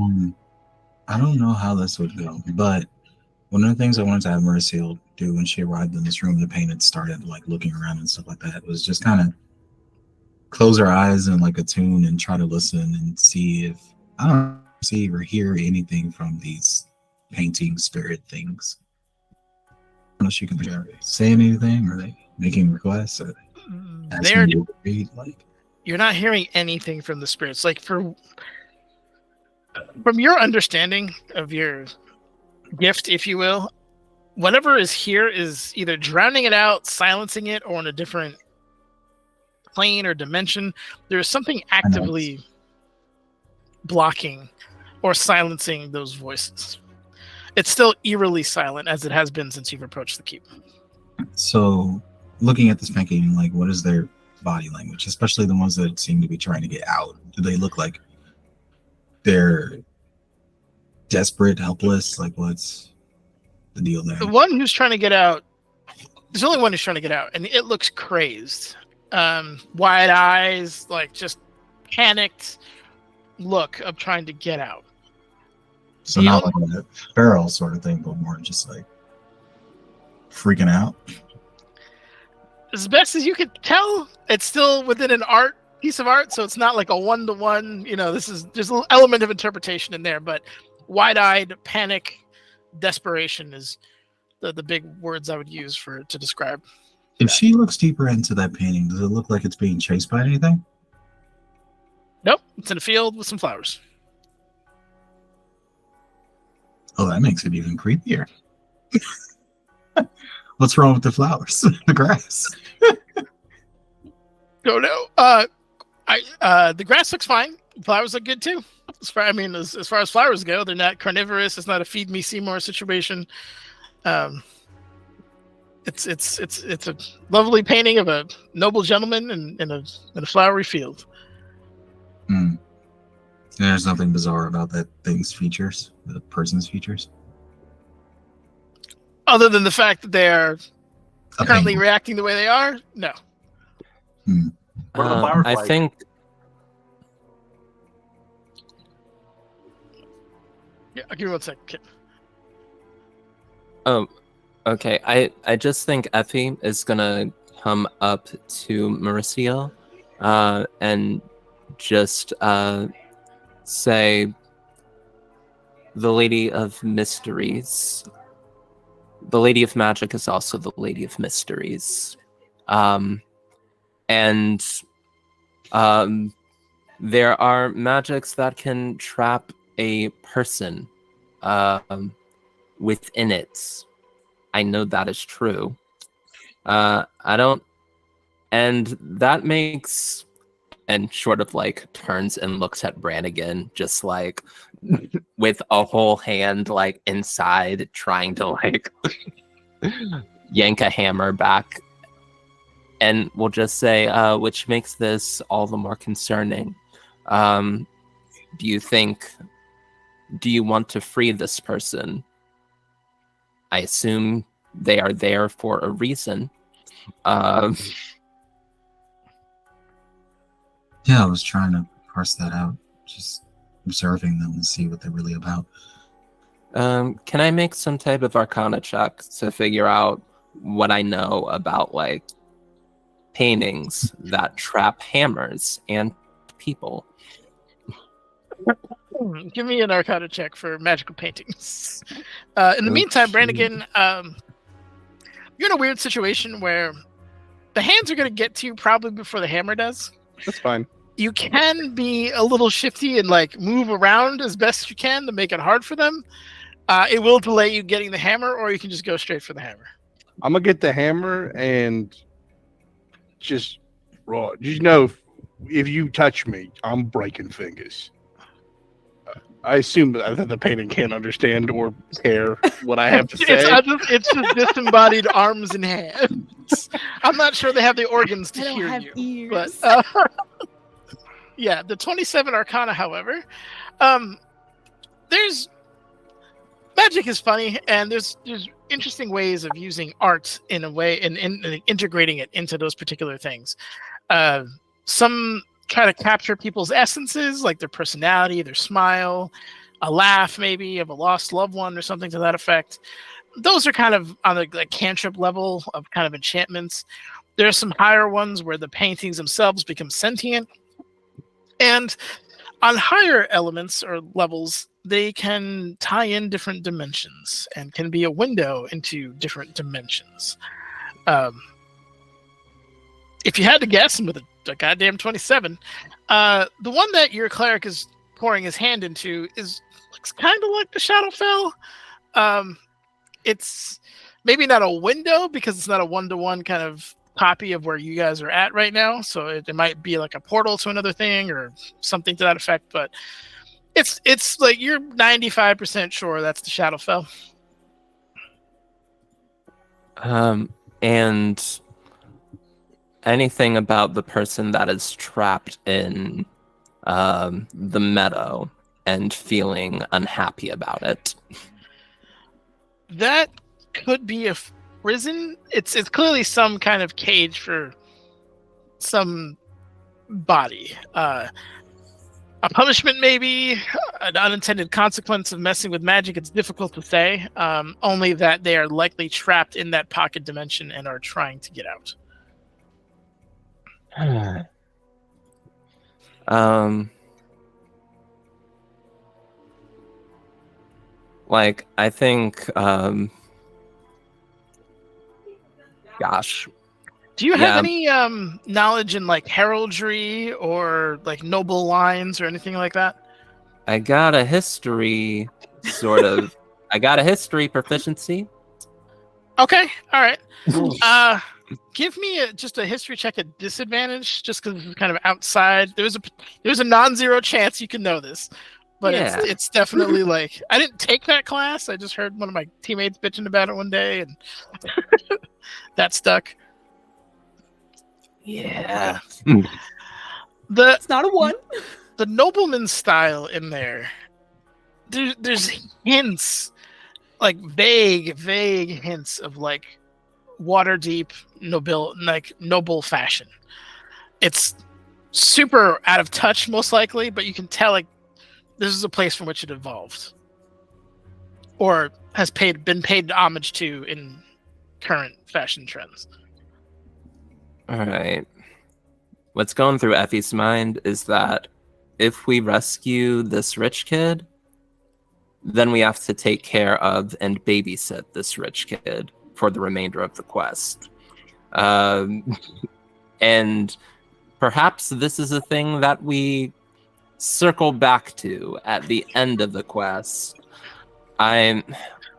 I don't know how this would go, but one of the things I wanted to have Mercy do when she arrived in this room, the painted started like looking around and stuff like that, was just kind of close her eyes and like attune and try to listen and see if I don't see or hear anything from these painting spirit things. I don't know if she can say anything, or like making requests, or asking you to read, like. You're not hearing anything from the spirits. Like from your understanding of your gift, if you will, whatever is here is either drowning it out, silencing it, or in a different plane or dimension. There's something actively blocking or silencing those voices. It's still eerily silent, as it has been since you've approached the keep. So, looking at this painting, like, what is their body language, especially the ones that seem to be trying to get out? Do they look like they're desperate, helpless? Like, what's the deal there? The one who's trying to get out, there's only one who's trying to get out, and it looks crazed. Wide eyes, like just panicked look of trying to get out. So not like a feral sort of thing, but more just like freaking out? As best as you could tell, it's still within an piece of art, so it's not like a one-to-one. There's an element of interpretation in there, but wide-eyed panic, desperation is the big words I would use to describe. If she looks deeper into that painting, does it look like it's being chased by anything? Nope, it's in a field with some flowers. Oh, that makes it even creepier. What's wrong with the flowers? The grass? Don't know. The grass looks fine. Flowers look good too. As far as flowers go, they're not carnivorous. It's not a feed me Seymour situation. It's a lovely painting of a noble gentleman in a flowery field. There's nothing bizarre about that thing's features, the person's features, other than the fact that they are currently penguin. reacting the way they are. No. Where the flowers I like? think. Yeah, I'll give you 1 second. Kid. Oh, okay. I just think Effie is gonna come up to Mauricio, and just say, "The Lady of Mysteries. The Lady of Magic is also the Lady of Mysteries, and there are magics that can trap a person within it. I know that is true. I don't, and that makes." And sort of like turns and looks at Brannigan, just like with a whole hand like inside, trying to like yank a hammer back. And we'll just say, which makes this all the more concerning. Do you want to free this person? I assume they are there for a reason. Yeah, I was trying to parse that out, just observing them and see what they're really about. Can I make some type of Arcana check to figure out what I know about like paintings that trap hammers and people? Give me an Arcana check for magical paintings. In the meantime, Brannigan, you're in a weird situation where the hands are going to get to you probably before the hammer does. That's fine. You can be a little shifty and like move around as best you can to make it hard for them. It will delay you getting the hammer, or you can just go straight for the hammer. I'm gonna get the hammer and just raw. Just know, if you touch me, I'm breaking fingers. I assume that the painting can't understand or care what I have to say. It's just disembodied arms and hands. I'm not sure they have the organs to hear have you. ears. But yeah, the 27 Arcana, however, there's magic is funny, and there's interesting ways of using art in a way and integrating it into those particular things. Some try to capture people's essences, like their personality, their smile, a laugh maybe of a lost loved one or something to that effect. Those are kind of on the like cantrip level of kind of enchantments. There are some higher ones where the paintings themselves become sentient. And on higher elements or levels, they can tie in different dimensions and can be a window into different dimensions. If you had to guess, and with a goddamn 27, the one that your cleric is pouring his hand into looks kind of like the Shadowfell. It's maybe not a window because it's not a one-to-one kind of copy of where you guys are at right now. So it might be like a portal to another thing or something to that effect. But it's like you're 95% sure that's the Shadowfell. And anything about the person that is trapped in the meadow and feeling unhappy about it? That could be a prison. It's clearly some kind of cage for some body. a punishment, maybe an unintended consequence of messing with magic. It's difficult to say. Only that they are likely trapped in that pocket dimension and are trying to get out. Like, I think, gosh. Do you have Yeah. any knowledge in like heraldry or like noble lines or anything like that? I got a history, sort of. I got a history proficiency. Okay, all right. Give me just a history check at disadvantage, just because it's kind of outside. There's a non-zero chance you can know this, but Yeah. it's definitely like I didn't take that class. I just heard one of my teammates bitching about it one day, and that stuck. Yeah. It's not a 1. The nobleman style in there. There's hints, like vague hints of like Waterdeep noble fashion. It's super out of touch, most likely, but you can tell like this is a place from which it evolved, or has been paid homage to in current fashion trends. All right. What's going through Effie's mind is that if we rescue this rich kid, then we have to take care of and babysit this rich kid for the remainder of the quest. And perhaps this is a thing that we circle back to at the end of the quest. I'm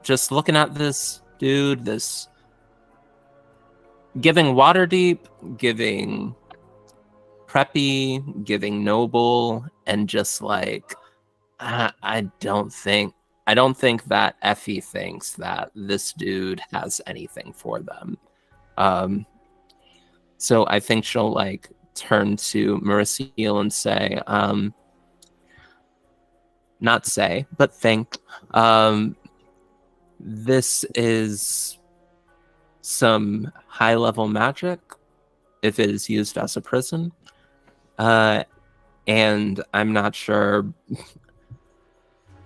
just looking at this dude, this giving Waterdeep, giving preppy, giving noble, and just like I don't think that Effie thinks that this dude has anything for them. So I think she'll like turn to Mauricio and say, not say, but think, this is some high-level magic if it is used as a prison. And I'm not sure.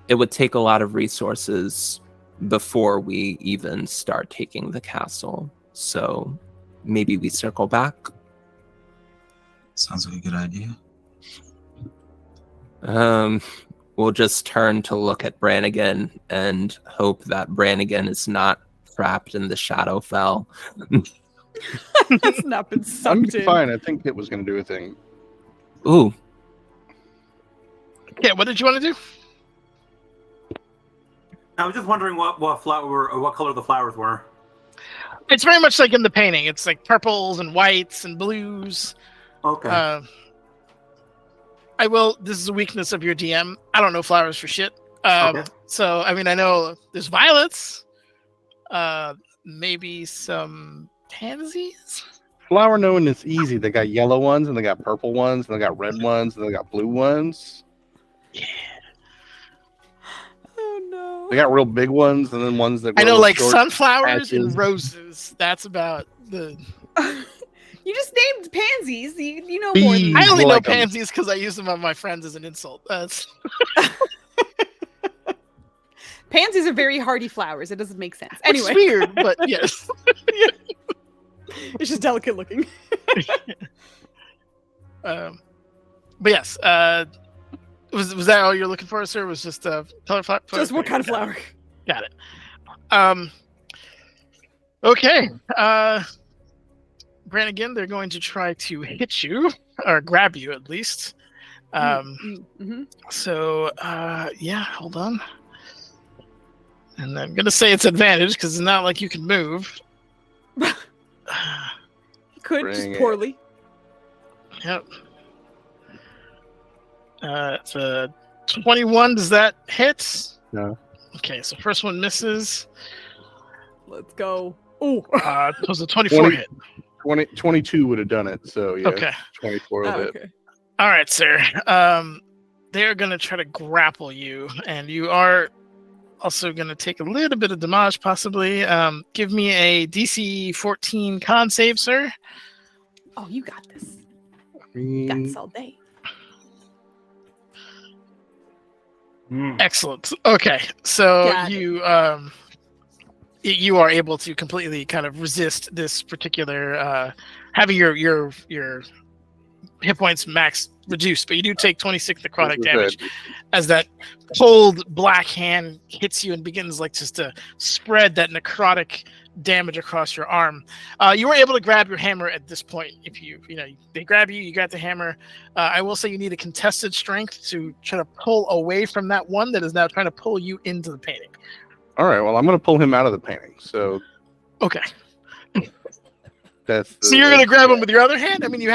It would take a lot of resources before we even start taking the castle. So maybe we circle back. Sounds like a good idea. We'll just turn to look at Brannigan and hope that Brannigan is not trapped in the Shadowfell. That's not been I'm sucked in. fine. I think it was going to do a thing. Ooh. Yeah, what did you want to do? I was just wondering what flower or what color the flowers were. It's very much like in the painting. It's like purples and whites and blues. Okay. This is a weakness of your DM. I don't know flowers for shit. Okay. So, I mean, I know there's violets, maybe some pansies. Flower knowing is easy. They got yellow ones, and they got purple ones, and they got red ones, and they got blue ones. Yeah. Oh no. They got real big ones, and then ones that I know, grow like short sunflowers patches. and roses. That's about the. You just named pansies. You know more than Bees. I only know like 'em. pansies because I use them on my friends as an insult. That's Pansies are very hardy flowers. It doesn't make sense. Anyway, it's weird, but yes. it's just delicate looking. But yes, was that all you're looking for, sir? Was just color flower? Just what kind of flower? Got it. Okay. Brannigan, they're going to try to hit you or grab you at least. So yeah, hold on. And I'm gonna say it's advantage because it's not like you can move. Could Bring just it. poorly. Yep. It's a 21. Does that hit? No. Okay, so first one misses. Let's go. Oh, It was a 24 20. hit. 22 would have done it. So yeah, Okay. 24 will hit. okay. All right, sir. They're gonna try to grapple you, and you are also gonna take a little bit of damage, possibly. Give me a DC 14 con save, sir. Oh, you got this. You got this all day. Excellent. Okay, so Got it. you are able to completely kind of resist this particular having your hit points max reduced, but you do take 26 necrotic damage as that cold black hand hits you and begins like just to spread that necrotic damage across your arm. You were able to grab your hammer at this point. If they grab you, you got the hammer. I will say you need a contested strength to try to pull away from that one that is now trying to pull you into the painting. All right, well, I'm going to pull him out of the painting. So Okay. that's So you're going to grab him with your other hand? I mean,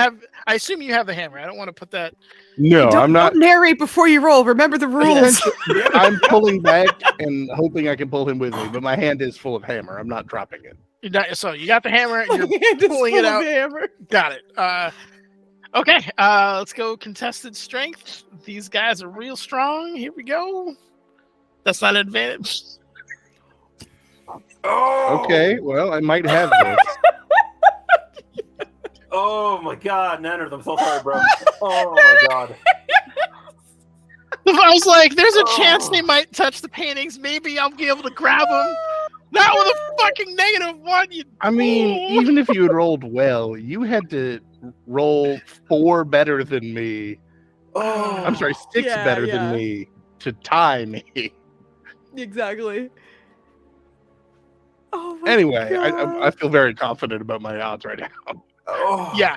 I assume you have the hammer. I don't want to put that. No, I'm not. Don't narrate before you roll. Remember the rules. I'm pulling back and hoping I can pull him with me, but my hand is full of hammer. I'm not dropping it. So you got the hammer. My You're hand is pulling full it of out. hammer. Got it. Okay. Let's go contested strength. These guys are real strong. Here we go. That's not an advantage. Oh. Okay, well, I might have this. Oh my God, Nanners, I'm so sorry, bro. Oh my God. I was like, there's a chance they might touch the paintings. Maybe I'll be able to grab them. Not with a fucking -1. I mean, even if you had rolled well, you had to roll 4 better than me. Oh. I'm sorry, 6 Yeah, better yeah. than me to tie me. Exactly. Oh my Anyway, I God. feel very confident about my odds right now. Oh. Yeah.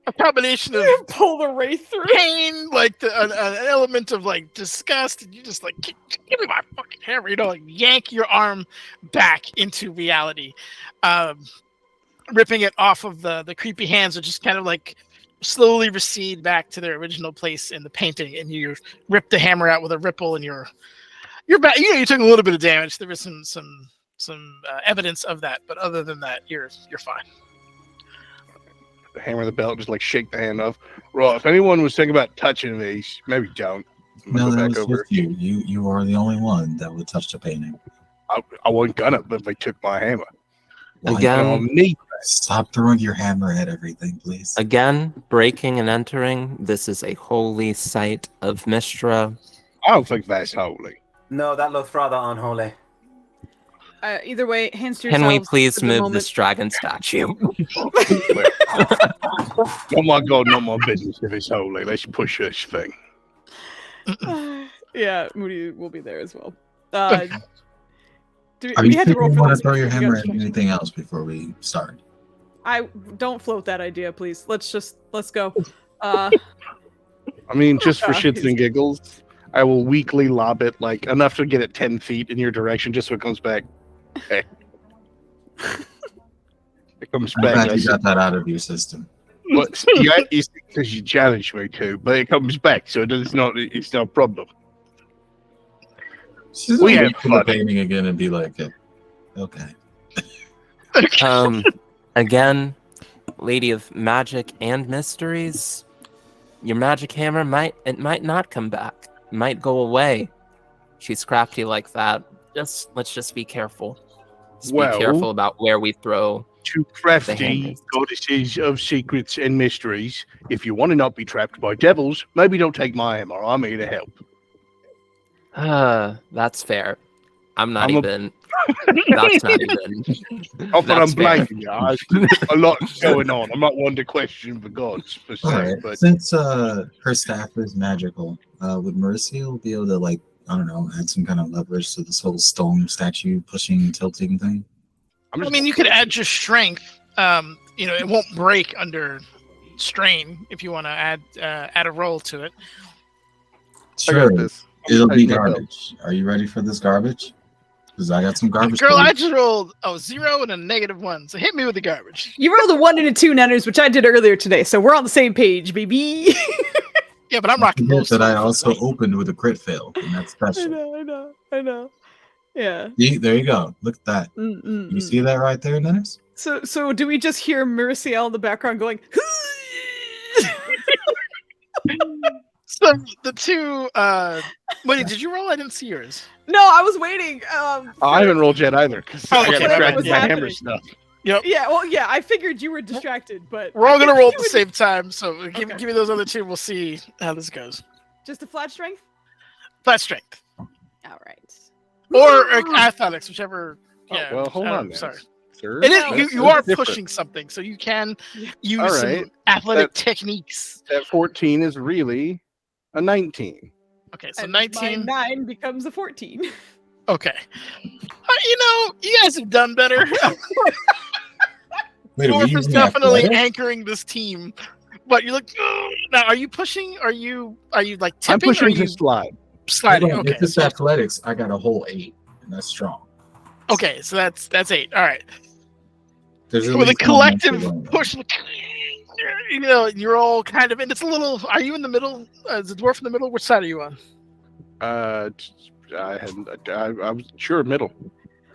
A combination of You pull the wraith through. pain, like an element of like disgust, and you just like give me my fucking hammer, like yank your arm back into reality, ripping it off of the creepy hands, which just kind of like slowly recede back to their original place in the painting, and you rip the hammer out with a ripple, and you're back. You took a little bit of damage. There was some evidence of that, but other than that, you're fine. The hammer of the belt, just like shake the hand off. Well, if anyone was thinking about touching me, maybe don't. No, that was just you. You are the only one that would touch the painting. I wasn't gonna, but they took my hammer. Again, Stop throwing your hammer at everything, please. again, breaking and entering. This is a holy site of Mistra. I don't think that's holy. No, that looks rather unholy. Either way, hands to Can yourselves. we please at the move moment. this dragon statue? Oh my God, not my business if it's holy. Let's push this thing. Yeah, Moody will be there as well. Do Are we you had to sure roll you for want this? to throw your because we got hammer at distracted. anything else before we start? I don't float that idea, please. Let's go. I mean, just for shits and giggles, I will weakly lob it, like enough to get it 10 feet in your direction, just so it comes back. Hey. It comes I'm back. glad I you said, got that out of your system. but yeah, because you challenged me to, but it comes back, so it's not a problem. She's We gonna had look at the fun. painting again and be like, okay. Again, Lady of Magic and Mysteries, your magic hammer might not come back. It might go away. She's crafty like that. Let's just be careful. Just be careful about where we throw. To crafty hammers. goddesses of secrets and mysteries, if you want to not be trapped by devils, maybe don't take my hammer. I'm here to help. That's fair. I'm not I'm a- even. That's not even. Not that I'm That's fair. blaming you. A lot going on. I'm not one to question the gods per se, All right. but Since her staff is magical, would Mercia be able to, like, I don't know, add some kind of leverage to this whole stone statue pushing and tilting thing? I mean, you could add your strength. It won't break under strain if you want to add a roll to it. I got Sure. this. It'll be Tighten my belt. garbage. Are you ready for this garbage? Because I got some garbage. Girl, for you. I just rolled a 0 and a -1, so hit me with the garbage. You rolled a 1 and a 2, Nanners, which I did earlier today, so we're on the same page, baby. Yeah, but I'm rocking Forget most. that I also opened with a crit fail, and that's special. I know. Yeah. See, there you go. Look at that. You see that right there, Dennis? So do we just hear Merciel in the background going? So the two. Wait, did you roll? I didn't see yours. No, I was waiting. I haven't rolled yet either because Oh, I got okay, distracted was by hammer happening. stuff. Yeah, well, yeah, I figured you were distracted, but We're all I gonna think roll at you the would- same time. So give Okay. me those other two. We'll see how this goes. Just a flat strength. Flat strength. All right. or athletics, whichever. Oh, Yeah. well, hold I don't on. know, sorry. Sir. It is, That's you are different. pushing something, so you can Yeah. use All some right. athletic techniques. That 14 is really a 19. Okay, so And my 19. 9 becomes a 14. Okay. You guys have done better. Wait, are we Morph is using definitely athletics? anchoring this team. But you look now. Are you pushing? Are you like I'm tipping? Or pushing are you to slide. sliding? Hold on, Okay. if it's athletics, I got a whole 8, and that's strong. Okay, so that's 8. All right. There's at With a least one extra collective one. push, you're all kind of, and it's a little. Are you in the middle? Is the dwarf in the middle? Which side are you on? I was sure middle.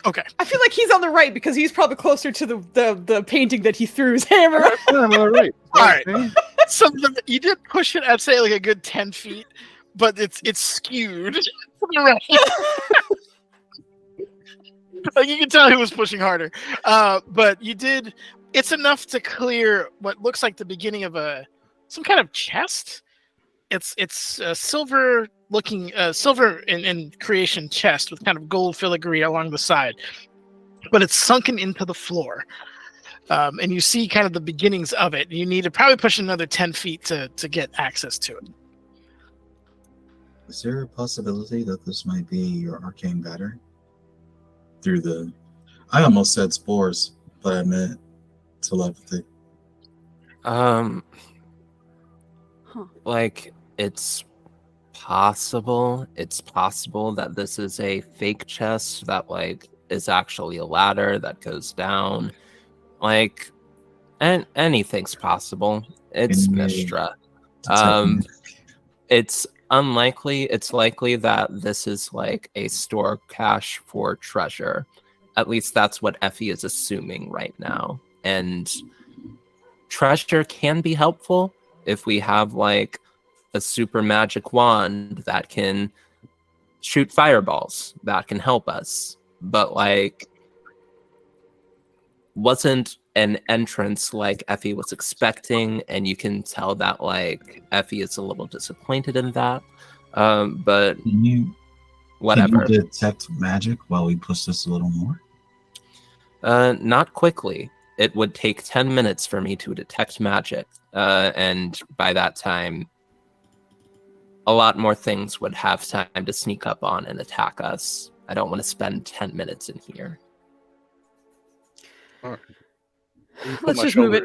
Okay. I feel like he's on the right because he's probably closer to the painting that he threw his hammer. I'm all right. All right. So you did push it. I'd say like a good 10 feet, but it's skewed to the right. Like you can tell he was pushing harder. But you did. It's enough to clear what looks like the beginning of some kind of chest. It's a silver looking silver in creation chest with kind of gold filigree along the side, but it's sunken into the floor. And you see kind of the beginnings of it. You need to probably push another 10 feet to get access to it. Is there a possibility that this might be your arcane battery? I almost said spores, but I meant telepathy. Like it's possible that this is a fake chest that like is actually a ladder that goes down. Like, and anything's possible. It's Can you Mistra. detect me? It's unlikely. It's likely that this is like a store cache for treasure. At least that's what Effie is assuming right now. And treasure can be helpful if we have like a super magic wand that can shoot fireballs. That can help us. But like, wasn't an entrance like Effie was expecting, and you can tell that like Effie is a little disappointed in that. But whatever. Can you detect magic while we push this a little more? Not quickly. It would take 10 minutes for me to detect magic, and by that time, a lot more things would have time to sneak up on and attack us. I don't want to spend 10 minutes in here. All right. Let's just move it.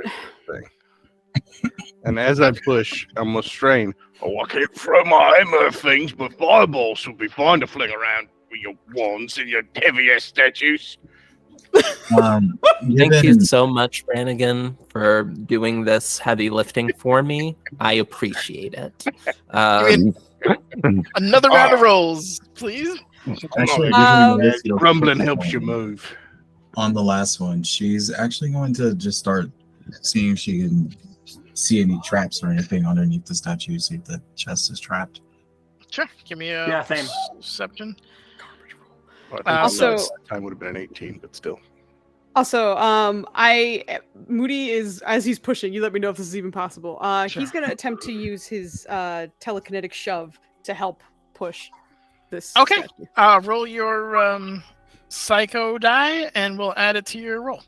And as I push, I'm gonna strain. Oh, I can't throw my hammer things, but fireballs would be fine to fling around with your wands and your heavy-ass statues. Thank you so much, Brannigan, for doing this heavy lifting for me. I appreciate it. Another round of rolls, please. Actually, Rumbling helps you move. On the last one, she's actually going to just start seeing if she can see any traps or anything underneath the statue, see if the chest is trapped. Sure. Give me a same. perception. Well, Also- time would have been an 18, but still. Also, Moody is, as he's pushing, you let me know if this is even possible. Sure. He's gonna attempt to use his telekinetic shove to help push this. Okay. statue. Roll your psycho die, and we'll add it to your roll.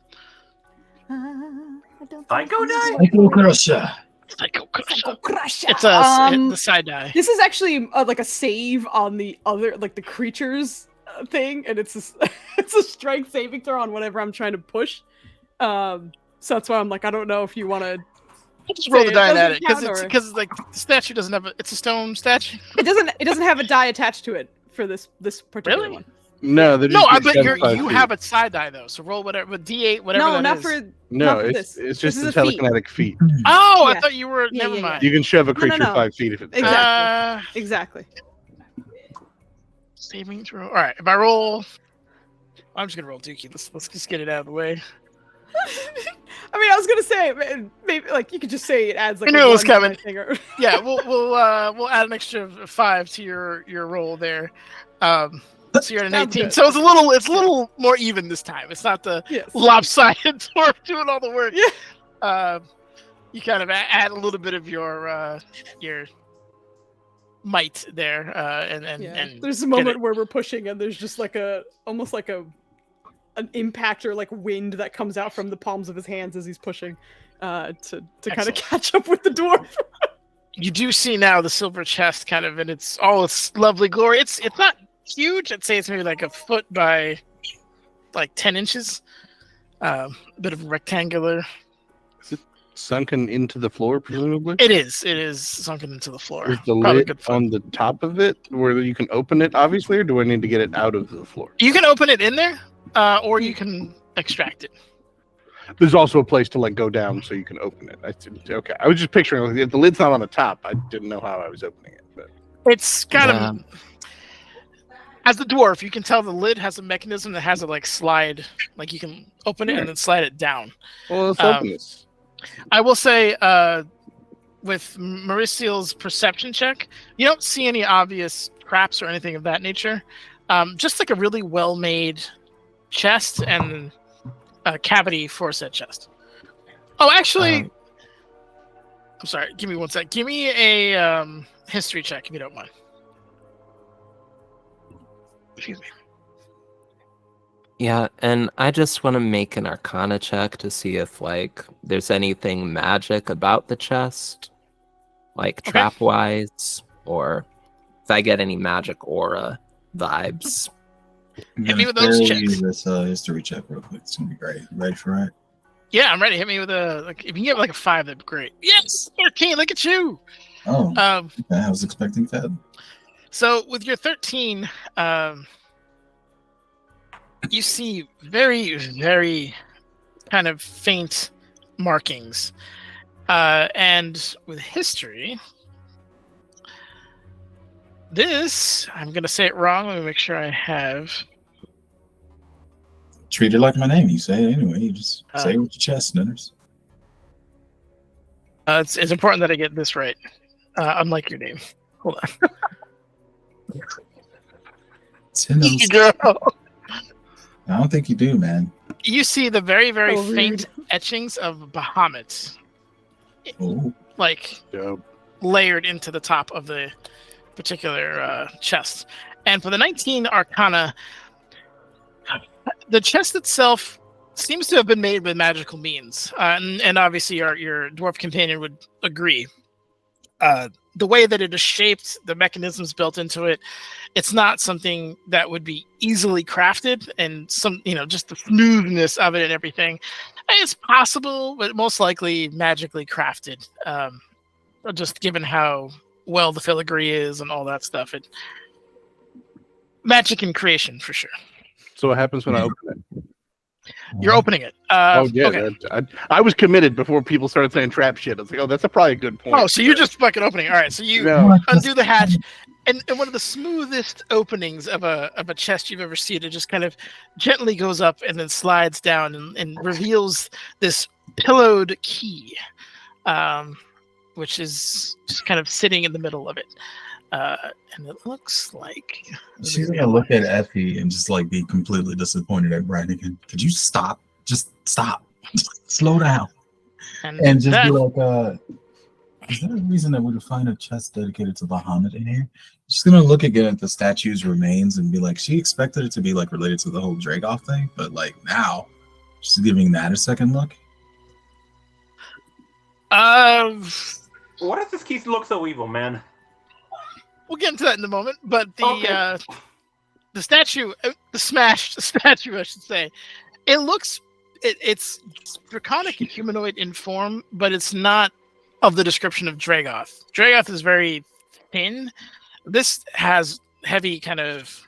Psycho die? Psycho Crusher. Psycho Psycho Crusher. It's the side die. This is actually like a save on the other, like the creatures thing, and it's a strength saving throw on whatever I'm trying to push. So that's why I'm like, I don't know if you want to. Just roll the die and add it, doesn't count, because like the statue doesn't have it's a stone statue. It doesn't have a die attached to it for this particular Really? one. No, But you have a side die though, so roll whatever D8, whatever. No, that not is. for. No, not for it's this. just This a is a feat. telekinetic feat. Oh, I Yeah. thought you were. Yeah, Never yeah, mind. You can shove a No, creature no. 5 feet if it's Exactly. Exactly. Saving throw. All right, if I roll, I'm just gonna roll Dookie. Let's just get it out of the way. I mean, I was gonna say maybe like you could just say it adds like. I knew a it was 1 coming. thing or... Yeah, we'll add an extra 5 to your roll there. So you're at an Sounds 18. good. So it's a little more even this time. It's not the Yes. lopsided dwarf doing all the work. Yeah. You kind of add a little bit of your might there, and there's a get moment it. where we're pushing, and there's just like almost like an impact or like wind that comes out from the palms of his hands as he's pushing, to kind of catch up with the dwarf. You do see now the silver chest kind of in all its lovely glory. It's not huge. I'd say it's maybe like a foot by like 10 inches. A bit of rectangular. Is it sunken into the floor, presumably? It is sunken into the floor. Is the Probably lid good fun. on the top of it where you can open it, obviously, or do I need to get it out of the floor? You can open it in there, or you can extract it. There's also a place to like go down so you can open it. Okay, I was just picturing like, if the lid's not on the top, I didn't know how I was opening it. But It's got a. As the dwarf, you can tell the lid has a mechanism that has a like slide, like you can open it and then slide it down. well, let's open this. I will say, with Mauriciel's perception check, you don't see any obvious traps or anything of that nature. Just like a really well-made chest and a cavity for said chest. Oh, actually, I'm sorry. Give me one sec. Give me a history check if you don't mind. Excuse me. Yeah, and I just want to make an Arcana check to see if like there's anything magic about the chest, like Okay. trap-wise, or if I get any magic aura vibes. I'm Hit me gonna with those fail you checks. this history check real quick. It's gonna be great. Ready for it? Yeah, I'm ready. Hit me with a like. If you can get like a 5, that'd be great. Yes, 13. Look at you. Oh, Um, okay, I was expecting that. So with your 13, you see very, very kind of faint markings. And with history, this, I'm going to say it wrong. Let me make sure I have. Treat it like my name. You say it anyway. You just say it with your chest, Snitters. It's important that I get this right, unlike your name. Hold on. Sinners. Girl. I don't think you do, man. You see the very, very Oh, rude. faint etchings of Bahamut, Oh, like Dope. layered into the top of the particular chest. And for the 19 Arcana, the chest itself seems to have been made with magical means. And obviously your dwarf companion would agree. The way that it is shaped, the mechanisms built into it, it's not something that would be easily crafted, and just the smoothness of it and everything. It's possible, but most likely magically crafted. Just given how well the filigree is and all that stuff, magic and creation for sure. So what happens when I open it? You're opening it. Oh yeah, Okay. I was committed before people started saying trap shit. I was like, oh, that's probably a good point. Oh, so you're just fucking opening. All right, so you No. undo the hatch, and one of the smoothest openings of a chest you've ever seen. It just kind of gently goes up and then slides down and reveals this pillowed key, which is just kind of sitting in the middle of it. And it looks like she's gonna look at Effie and just like be completely disappointed at Brannigan. Could you stop? Just stop. Slow down. And just be like, is there a reason that we would find a chest dedicated to Bahamut in here? She's gonna look again at the statue's remains and be like, she expected it to be like related to the whole Dragoff thing, but like now she's giving that a second look. Why does this key look so evil, man? We'll get into that in a moment, but the statue, the smashed statue, I should say, it's draconic and humanoid in form, but it's not of the description of Dragoth. Dragoth is very thin. This has heavy kind of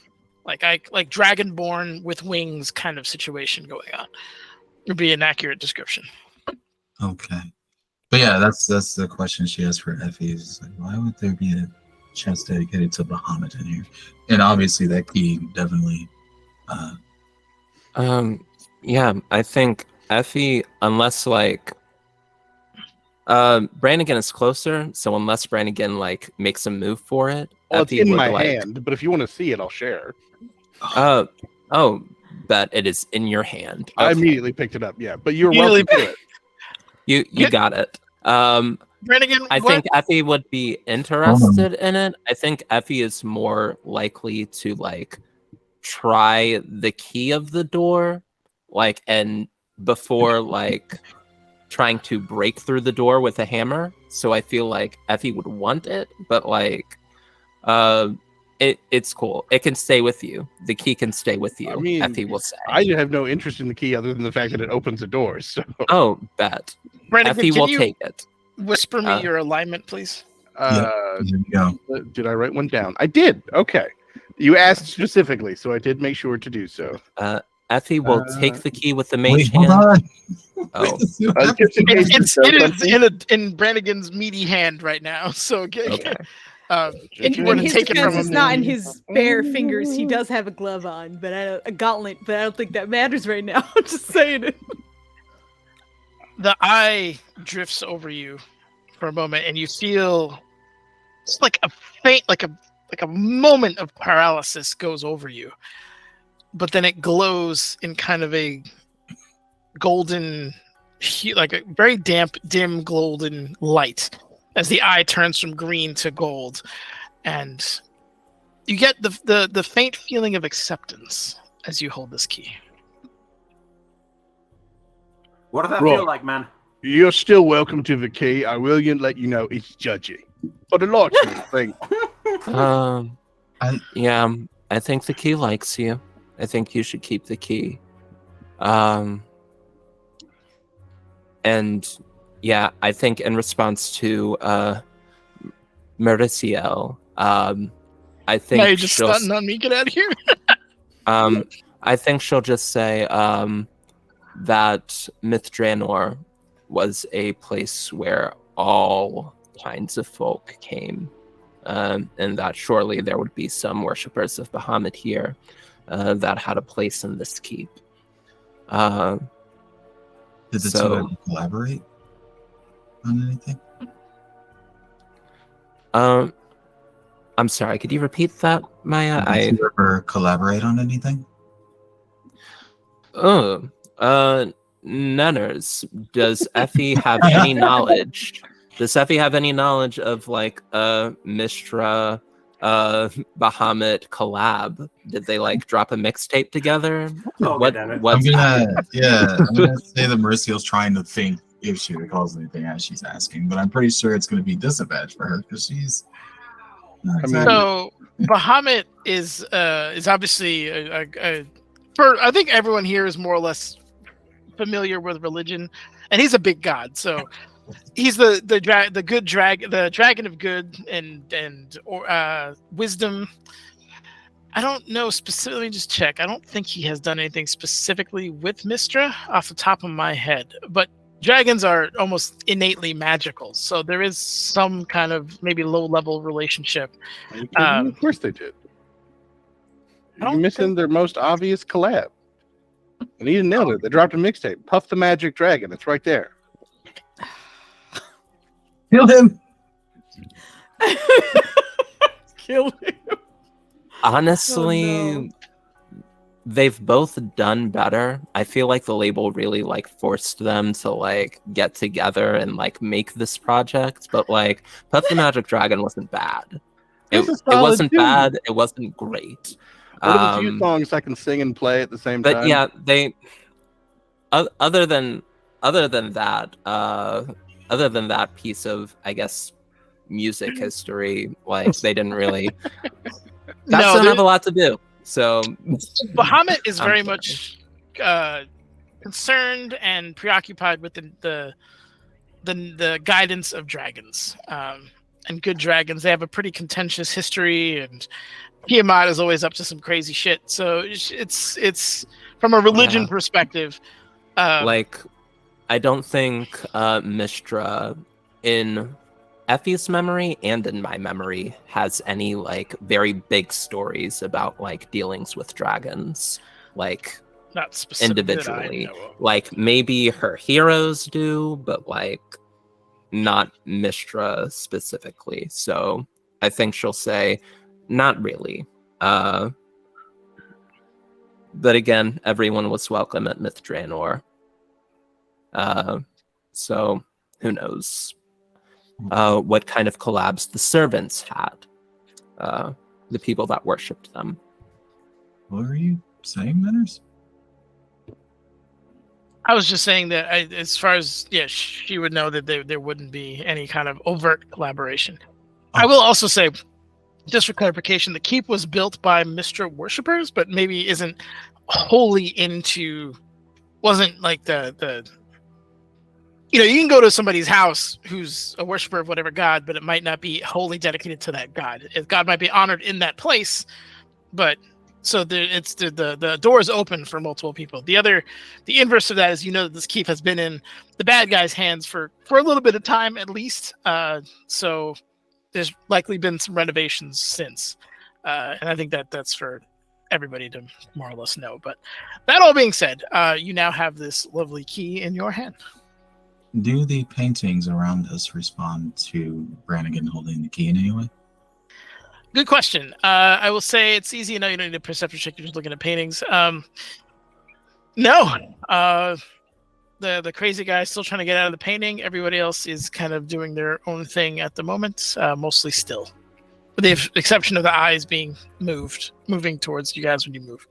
like dragonborn with wings kind of situation going on. Would be an accurate description. Okay. But yeah, that's the question she has for Effie. Is like, why would there be a chest dedicated to Bahamut in here? And obviously that key definitely Yeah, I think Effie, unless like Brannigan is closer, so unless Brannigan like makes a move for it, Well, it's Effie in would, my like, hand, but if you want to see it, I'll share. Oh, but it is in your hand. I Okay. immediately picked it up. Yeah, but you're Immediately welcome to it. You got it. Brannigan, I think Effie would be interested in it. I think Effie is more likely to like try the key of the door, like, and before like trying to break through the door with a hammer. So I feel like Effie would want it, but like, it's cool. It can stay with you. The key can stay with you. I mean, Effie will say. I have no interest in the key other than the fact that it opens the doors. So. Oh, bet. Brannigan, Effie can will you take it. whisper me your alignment, please? There you go. Did I write one down? I did. Okay. You asked specifically, so I did make sure to do so. Effie will take the key with the mage Wait, hold hand. on. Oh. Just in case you said It something. is in Brannigan's meaty hand right now. So Okay. if you In were to his take it defense, from it's him, not in his bare fingers. He does have a glove on, but a gauntlet. But I don't think that matters right now. I'm just saying it. the eye drifts over you for a moment, and you feel it's like a faint, like a moment of paralysis goes over you, but then it glows in kind of a golden, like a very damp, dim golden light as the eye turns from green to gold, and you get the faint feeling of acceptance as you hold this key. What does that Right. feel like, man? You're still welcome to the key. I will let you know it's judgy. But a lot thing. Yeah, I think the key likes you. I think you should keep the key. And yeah, I think in response to Mauricio, I think Now you're just she'll stunting on me. Get out of here. I think she'll just say that Mithranor was a place where all kinds of folk came, and that surely there would be some worshippers of Bahamut here that had a place in this keep. Did the two ever collaborate on anything? I'm sorry, could you repeat that, Maya? Did the two ever collaborate on anything? Nenners, does Effie have any knowledge? Does Effie have any knowledge of like Mistra Bahamut collab? Did they like drop a mixtape together? Oh, What damn it. what's I'm gonna say that Mauricio's trying to think if she recalls anything as she's asking, but I'm pretty sure it's gonna be disadvantage for her because she's not exactly. So Bahamut is obviously for I think everyone here is more or less familiar with religion, and he's a big god. So he's the dragon of good and wisdom. I don't know specifically. Just check. I don't think he has done anything specifically with Mistra off the top of my head, but dragons are almost innately magical, so there is some kind of maybe low-level relationship. Of course they did. You're missing their most obvious collab. And he nailed it. They dropped a mixtape. Puff the Magic Dragon. It's right there. Kill him. Kill him. Honestly, Oh, no. they've both done better. I feel like the label really like forced them to like get together and like make this project, but like Puff the Magic Dragon wasn't bad. It wasn't bad. It wasn't great. One of the few songs I can sing and play at the same time. But yeah, they other than that piece of, I guess, music history, like they didn't really don't have a lot to do. So Bahamut is very much concerned and preoccupied with the guidance of dragons and good dragons. They have a pretty contentious history, and Tiamat is always up to some crazy shit. So it's from a religion perspective. Like, I don't think Mistra, in Effie's memory and in my memory, has any like very big stories about like dealings with dragons, like not specifically individually. Like maybe her heroes do, but like not Mistra specifically. So I think she'll say, not really. But again, everyone was welcome at Mithranor. So who knows? what kind of collabs the servants had, the people that worshipped them. What were you saying, Manners? I was just saying that as far as, she would know that there wouldn't be any kind of overt collaboration. I will also say, just for clarification, the keep was built by Mr. Worshippers, but maybe isn't wholly wasn't like the you can go to somebody's house who's a worshiper of whatever god, but it might not be wholly dedicated to that god. God might be honored in that place, but so the door is open for multiple people. The inverse of that is that this keep has been in the bad guy's hands for a little bit of time at least. So there's likely been some renovations since, and I think that's for everybody to more or less know. But that all being said, you now have this lovely key in your hand. Do the paintings around us respond to Brannigan holding the key in any way? Good question. I will say it's easy. You don't need a perception check. You're just looking at paintings. No. The crazy guy is still trying to get out of the painting. Everybody else is kind of doing their own thing at the moment, mostly still. With the exception of the eyes being moving towards you guys when you move.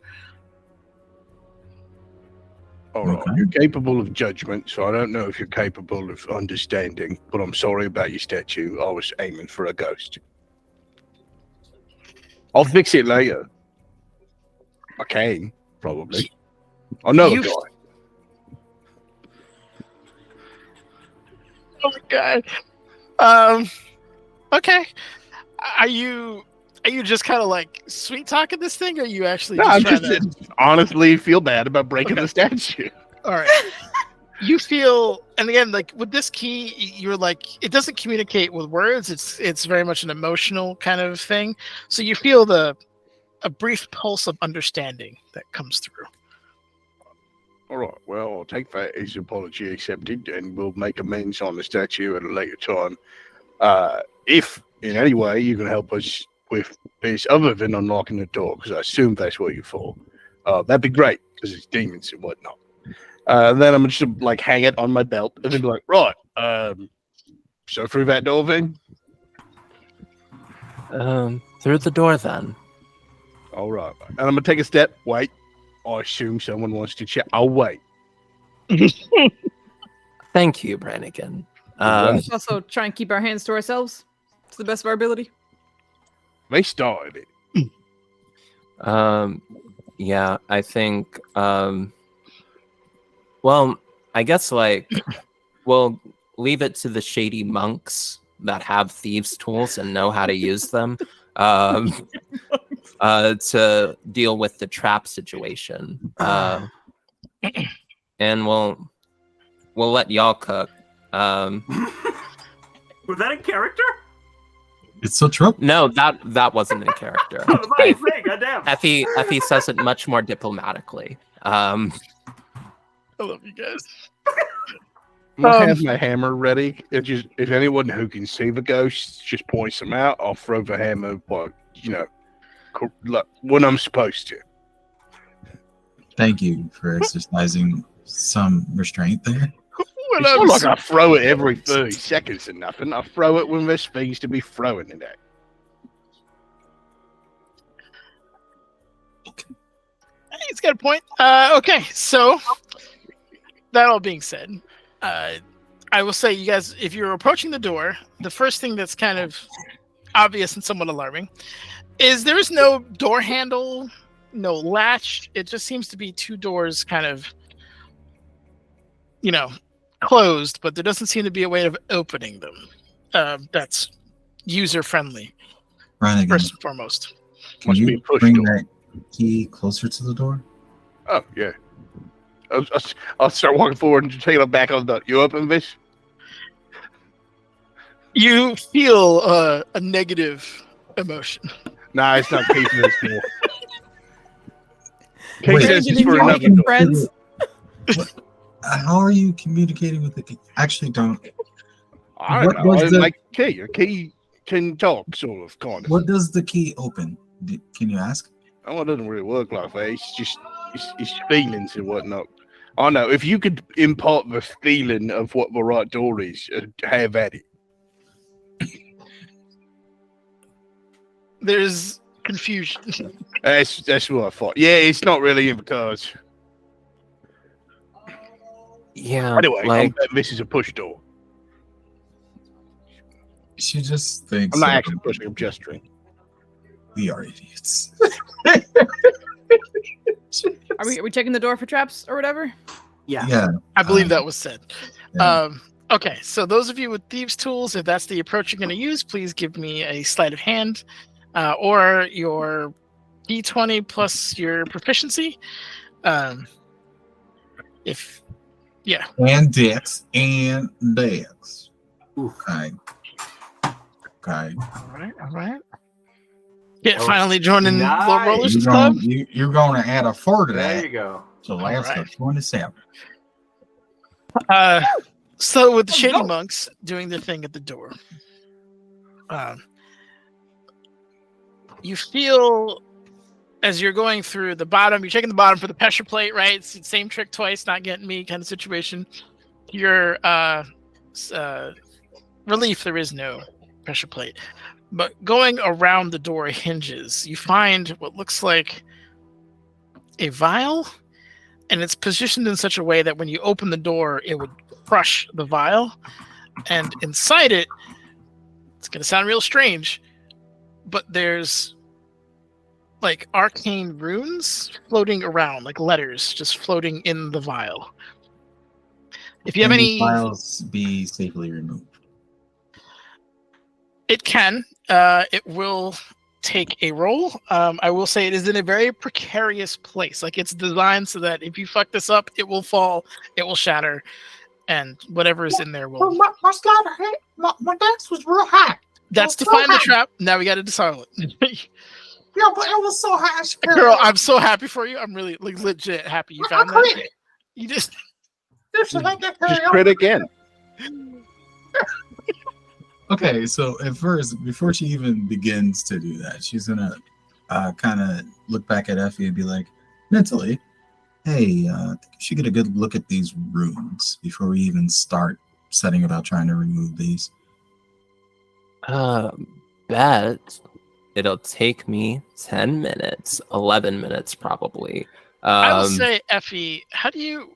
All right. Okay. You're capable of judgment, so I don't know if you're capable of understanding, but I'm sorry about your statue. I was aiming for a ghost. I'll fix it later. I can, probably. I know a guy. Oh my god. Okay. Are you just kind of like sweet talking this thing, or are you actually No, I'm just trying to... honestly feel bad about breaking the statue. All right. You feel, and again, like with this key, you're like, it doesn't communicate with words. It's very much an emotional kind of thing. So you feel a brief pulse of understanding that comes through. All right. Well, I'll take that as apology accepted, and we'll make amends on the statue at a later time. If in any way you can help us with this other than unlocking the door, because I assume that's what you're for, that'd be great, because it's demons and whatnot. Then I'm just like hang it on my belt and then be like, right, so through that door then? Through the door then. All right. And I'm gonna take a step. Wait. I assume someone wants to check. I'll wait. Thank you, Brannigan. Let's also try and keep our hands to ourselves to the best of our ability. They started it. Yeah, I think well, I guess like we'll leave it to the shady monks that have thieves' tools and know how to use them to deal with the trap situation. And we'll let y'all cook. Was that a character? It's so trope. No, that wasn't in character. Goddamn. Effie says it much more diplomatically. I love you guys. I have my hammer ready. If anyone who can see the ghosts just points them out, I'll throw the hammer, when I'm supposed to. Thank you for exercising some restraint there. When It's I'm not like I throw it every 30 seconds or nothing. I throw it when there's things to be throwing it at. He's got a point. Okay, so that all being said, I will say, you guys, if you're approaching the door, the first thing that's kind of obvious and somewhat alarming is there is no door handle, no latch. It just seems to be two doors kind of, closed, but there doesn't seem to be a way of opening them. That's user friendly, Brannigan, first and foremost. can Must be a you push bring door. that key closer to the door? Oh, yeah. I'll start walking forward and take it back on the. You open this? You feel a negative emotion. Nah, it's not keeping this door. Kate Wait, says it's Did for you another make door. friends? How are you communicating with the key? Actually, don't. I What don't know. was I the- like Key. A key can talk, sort of, kind of. What does the key open? Can you ask? Oh, it doesn't really work like that. It's just it's feelings and whatnot. I know. If you could impart the feeling of what the right door is, have at it. there's confusion. That's what I thought. Yeah, it's not really in the cards. Yeah, Anyway, like this is a push door. She just thinks I'm not that actually pushing. I'm gesturing. we are idiots. Are we checking the door for traps or whatever? Yeah. I believe that was said. Yeah. Okay, so those of you with thieves' tools, if that's the approach you're going to use, please give me a sleight of hand or your d20 plus your proficiency. And Dex. Okay. All right. Yeah, Oh, finally joining nice. Lord Rollers Club. You're going to add a 4 to There that. you go. So that's All right. a 27. So with the Let's shady go. monks doing their thing at the door, you feel as you're going through the bottom, you're checking the bottom for the pressure plate, right? It's the same trick twice, not getting me kind of situation. Your relief, there is no pressure plate. But going around the door hinges, you find what looks like a vial, and it's positioned in such a way that when you open the door, it would crush the vial. And inside it, it's going to sound real strange, but there's like arcane runes floating around, like letters just floating in the vial. If you have Can any, these files be safely removed? it can. It will take a roll. I will say it is in a very precarious place. Like it's designed so that if you fuck this up, it will fall, it will shatter, and whatever is in there will. My slider hit. My dex was real high. That's to find the trap. Now we got to disarm it. Yeah, but it was so high. Girl, I'm so happy for you. I'm really like, legit happy you found that. You just Just crit again. Okay, so at first, before she even begins to do that, she's gonna kind of look back at Effie and be like, mentally, hey, I think you should get a good look at these runes before we even start setting about trying to remove these. bet it'll take me 10 minutes, 11 minutes probably. I will say, Effie, how do you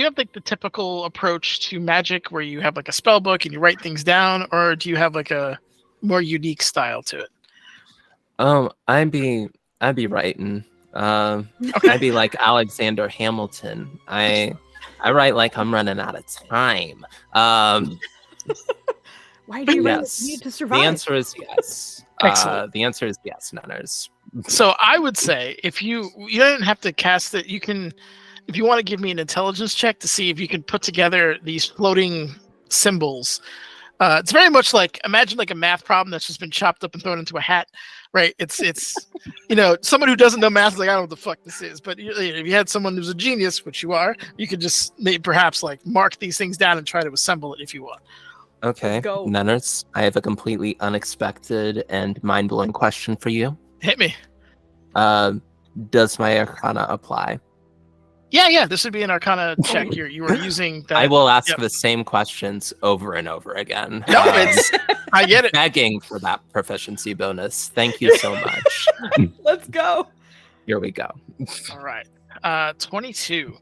have like the typical approach to magic where you have like a spell book and you write things down, or do you have like a more unique style to it? I'd be writing. Okay. I'd be like Alexander Hamilton. I write like I'm running out of time. Why do you Yes. need to The survive? answer is yes. Excellent. The answer is yes, Nanners. So I would say if you don't have to cast it, you can, if you want to give me an intelligence check to see if you can put together these floating symbols. It's very much like, imagine like a math problem that's just been chopped up and thrown into a hat, right? It's someone who doesn't know math is like, I don't know what the fuck this is. But if you had someone who's a genius, which you are, you could just perhaps like mark these things down and try to assemble it if you want. Okay, Go. Nanners, I have a completely unexpected and mind-blowing question for you. Hit me. Does my Arcana apply? Yeah, this would be an Arcana check. You were using that. I will ask yep. the same questions over and over again. No, I get it. Begging for that proficiency bonus. Thank you so much. Let's go. Here we go. All right. 22.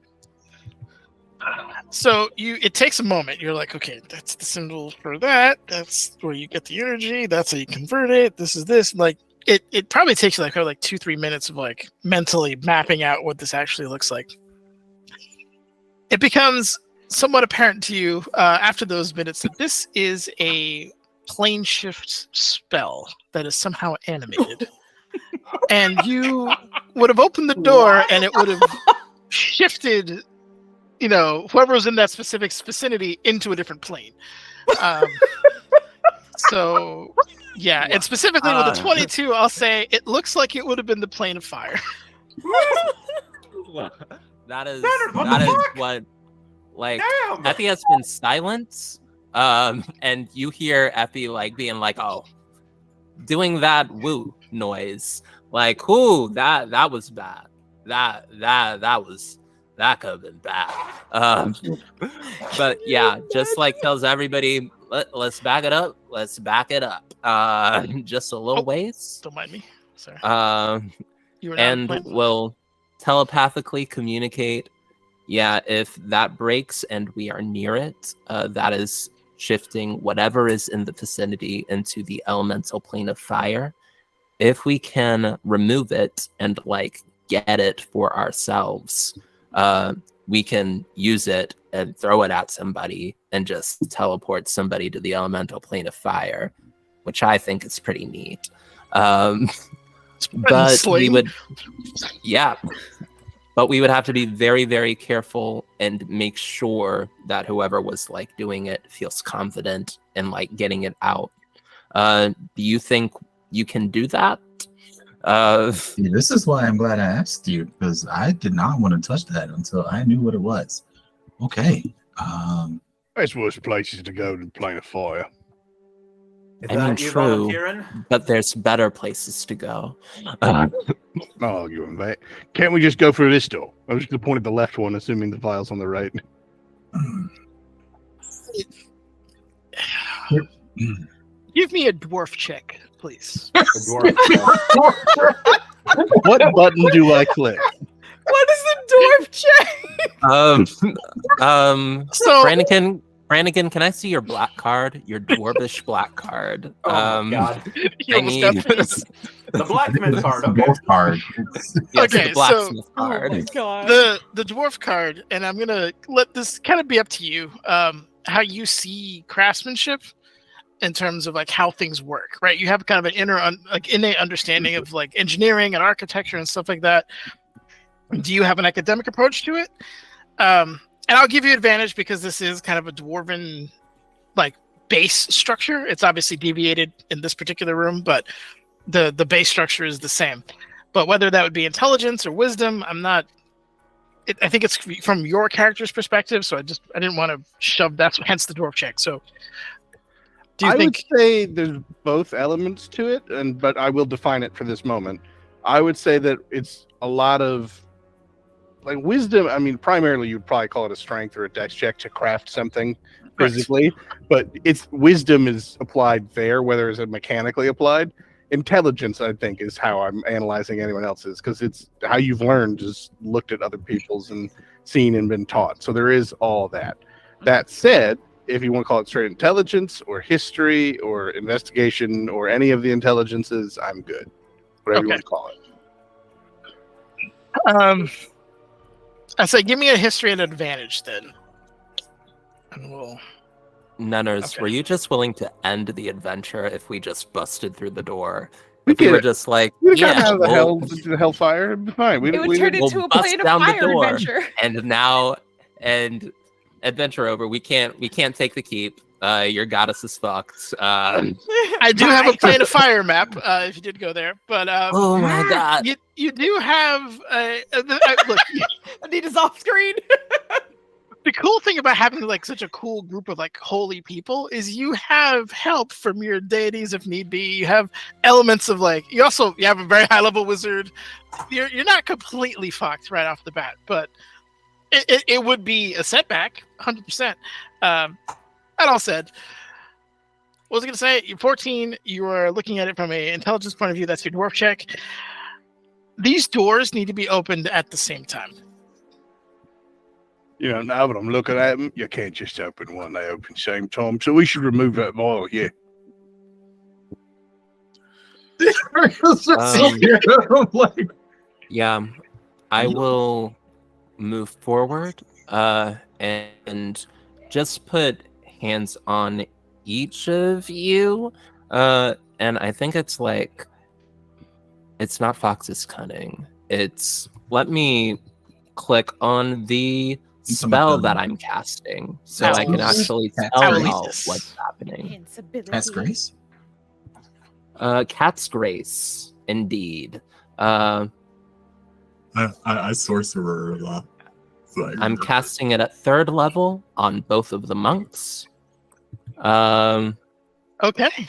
So it takes a moment. You're like, okay, that's the symbol for that. That's where you get the energy. That's how you convert it. This is this. Like it probably takes you like 2-3 minutes of like mentally mapping out what this actually looks like. It becomes somewhat apparent to you after those minutes that this is a plane shift spell that is somehow animated. And you would have opened the door and it would have shifted, whoever was in that specific vicinity into a different plane. So, yeah, and specifically with the 22, I'll say it looks like it would have been the plane of fire. That is fuck? what, like, Damn! Effie has been silent, and you hear Effie like being like, "Oh, doing that woo noise, like, ooh, that was bad. That that could have been bad. But yeah, just like tells everybody, let's back it up. Let's back it up. Just a little ways. Don't mind me. Sorry. You were not And will telepathically communicate. Yeah, if that breaks and we are near it, that is shifting whatever is in the vicinity into the elemental plane of fire. If we can remove it and like get it for ourselves, we can use it and throw it at somebody and just teleport somebody to the elemental plane of fire, which I think is pretty neat. But we would, yeah. But we would have to be very, very careful and make sure that whoever was like doing it feels confident in like getting it out. Do you think you can do that? This is why I'm glad I asked you, because I did not want to touch that until I knew what it was. Okay. There's worse places to go than plane of fire. I mean, true, but there's better places to go. Not arguing that. Can't we just go through this door? I was just going to point at the left one, assuming the vial's on the right. Give me a dwarf check, please. What button do I click? What is the dwarf check? So Brannigan, can I see your black card? Your dwarvish black card. Oh my God. you almost got this. The blacksmith card. Okay. Both card. Yes, Okay, the blacksmith Oh card. my god. The dwarf card, and I'm gonna let this kind of be up to you. How you see craftsmanship in terms of like how things work, right? You have kind of an innate understanding of like engineering and architecture and stuff like that. Do you have an academic approach to it? And I'll give you advantage because this is kind of a dwarven like base structure. It's obviously deviated in this particular room, but the base structure is the same. But whether that would be intelligence or wisdom, I'm not. I think it's from your character's perspective, so I didn't want to shove that. Hence the dwarf check. So, do you I think? would say there's both elements to it, but I will define it for this moment. I would say that it's a lot of like wisdom. I mean, primarily you'd probably call it a strength or a dex check to craft something physically, but it's wisdom is applied there, whether it's mechanically applied. Intelligence, I think, is how I'm analyzing anyone else's, because it's how you've learned, just looked at other people's and seen and been taught. So there is all that. That said, if you want to call it straight intelligence or history or investigation or any of the intelligences, I'm good. Whatever you want to call it. I say, give me a history and advantage then. And we'll. Nunners, Okay. were you just willing to end the adventure if we just busted through the door? We If we did were it. just like, We'd have yeah, gotten out of the we'll- hellfire. It'd be fine. It would turn we'll into a bust plane of down the fire door. adventure. and adventure over. We can't take the keep. Your goddess is fucked. I do have a plane of fire map. If you did go there, but Oh my god. you do have. Look, Anita's off screen. the cool thing about having like such a cool group of like holy people is you have help from your deities if need be. You have elements of like you have a very high level wizard. You're not completely fucked right off the bat, but it would be a setback, 100%. That all said, what was I going to say? You're 14. You are looking at it from an intelligence point of view. That's your dwarf check. These doors need to be opened at the same time. You know, now that I'm looking at them, you can't just open one. They open same time. So we should remove that vial, yeah. Yeah, I will move forward and just put hands on each of you. And I think it's like, it's not Fox's cunning. It's, let me click on the spell that I'm casting so I can actually tell y'all what's happening. That's Grace? Cat's Grace, indeed. I sorcerer a lot. So I'm casting it at 3rd level on both of the monks. Okay.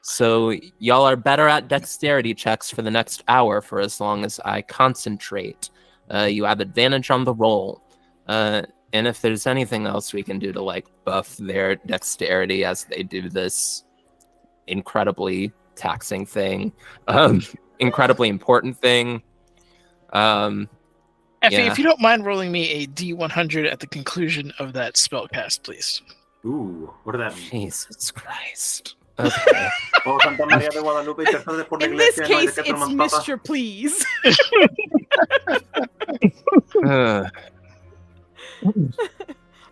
So y'all are better at dexterity checks for the next hour for as long as I concentrate. You have advantage on the roll. And if there's anything else we can do to like buff their dexterity as they do this incredibly taxing thing, incredibly important thing. Effie, Yeah. if you don't mind rolling me a D100 at the conclusion of that spell cast, please. Ooh, what does that mean? Jesus Christ. Okay. Oh, Santa Maria de Guadalupe, intercede por la In this iglesia, no hay de case, que it's toman papa. Mr. Please.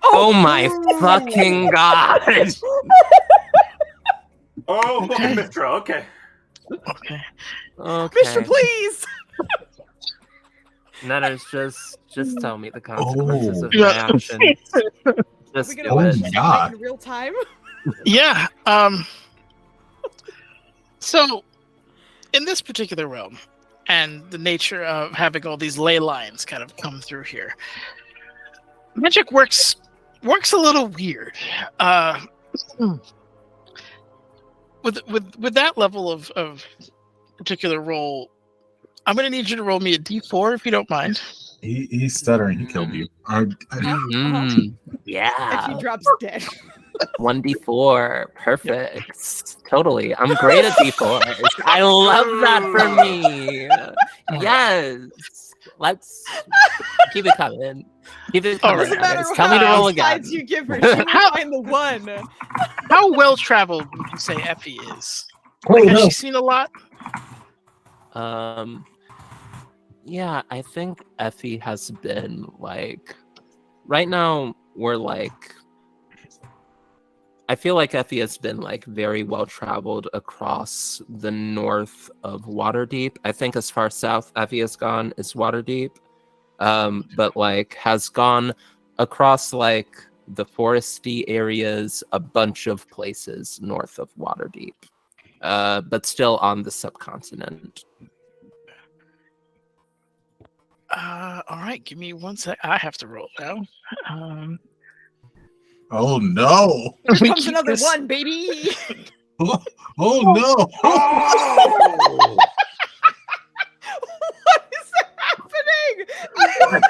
Oh my fucking god! Oh, fucking Mistro, okay. Okay. Okay. Mr. Please. Netters, just tell me the consequences of my Yeah. actions. Are Just we do gonna watch it. this God. fight in real time? Yeah. So, in this particular realm, and the nature of having all these ley lines kind of come through here, magic works a little weird. With that level of particular roll, I'm gonna need you to roll me a D4 if you don't mind. He's stuttering. He killed you. Mhm. If Yeah. he drops dead. 1d4. Perfect. Totally. I'm great at d4s. I love that for me. Yes. Let's keep it coming. Keep it All coming. right. Doesn't matter Netters. Tell me to how roll many again. sides you give her. She will find the one. How well traveled would you say Effie is? Oh, Like, has no. she seen a lot? Yeah, I think Effie has been like, right now we're like, I feel like Effie has been like very well traveled across the north of Waterdeep. I think as far south Effie has gone is Waterdeep, but like has gone across like the foresty areas, a bunch of places north of Waterdeep, but still on the subcontinent. All right, give me one sec. I have to roll now. Oh no! We Here comes keep another this- one, baby. Oh no! Oh! What is happening?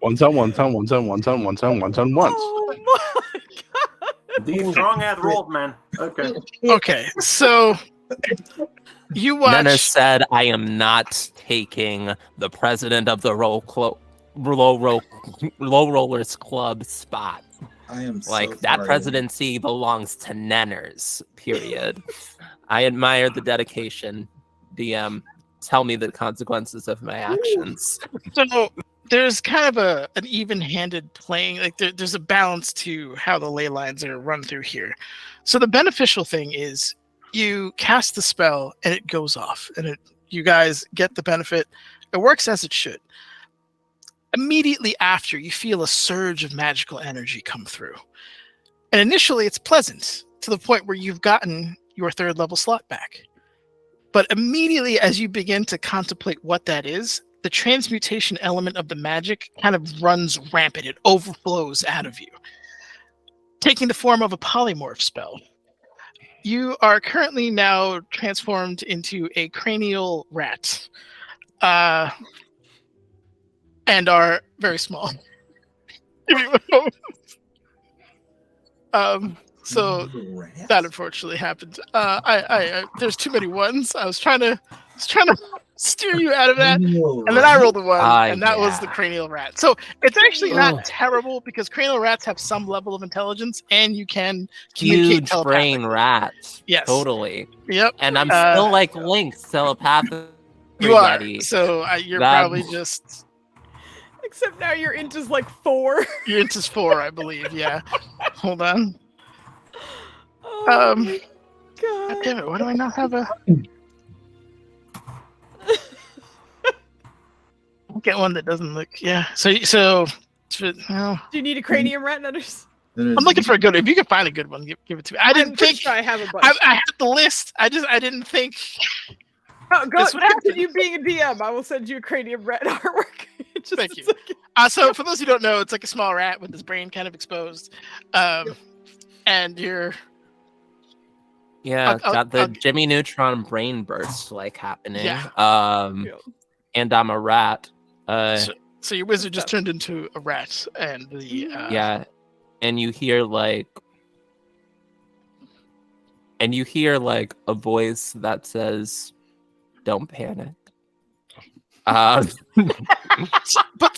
One ton, one ton, one ton, one ton, one ton, one ton, once. Oh my god. These strong ass rolls, man. Okay. Okay, so you Nenna watch. said, "I am not taking the president of the Low Rollers Club spot. I am Like so that sorry. presidency belongs to Nenners. Period." I admire the dedication. DM, tell me the consequences of my actions. So there's kind of an even-handed playing. Like there's a balance to how the ley lines are run through here. So the beneficial thing is you cast the spell and it goes off, and you guys get the benefit. It works as it should. Immediately after, you feel a surge of magical energy come through. And initially, it's pleasant to the point where you've gotten your 3rd level slot back. But immediately, as you begin to contemplate what that is, the transmutation element of the magic kind of runs rampant. It overflows out of you, taking the form of a polymorph spell. You are currently now transformed into a cranial rat. And are very small. Give me one moment. So that unfortunately happened. I there's too many ones. I was trying to steer you out of that, and then I rolled a one, and that was the Yeah. cranial rat. So it's actually not Ugh. terrible because cranial rats have some level of intelligence, and you can communicate Huge brain telepathically. rat. Yes. Totally. Yep, And I'm still like linked telepathically. you are. Yeti. So you're That- probably just Except now your int is like 4. you're into 4, I believe. Yeah. Hold on. Oh Um, my God god. damn it! Why do I not have a? Get one that doesn't look. Yeah. So. No. Do you need a cranium rat, Nutters? I'm looking for a good. If you can find a good one, give it to me. I I'm didn't pretty think. sure I have a bunch. I had the list. I didn't think. Go, this would happen. continue being a DM. I will send you a cranium rat artwork. Just Thank a you. second. So for those who don't know, it's like a small rat with his brain kind of exposed, and you're. Yeah, I'll- got the I'll- Jimmy Neutron brain burst like happening. Yeah. Yeah. and I'm a rat. So your wizard just turned into a rat, and the yeah, and you hear like a voice that says, "Don't panic." but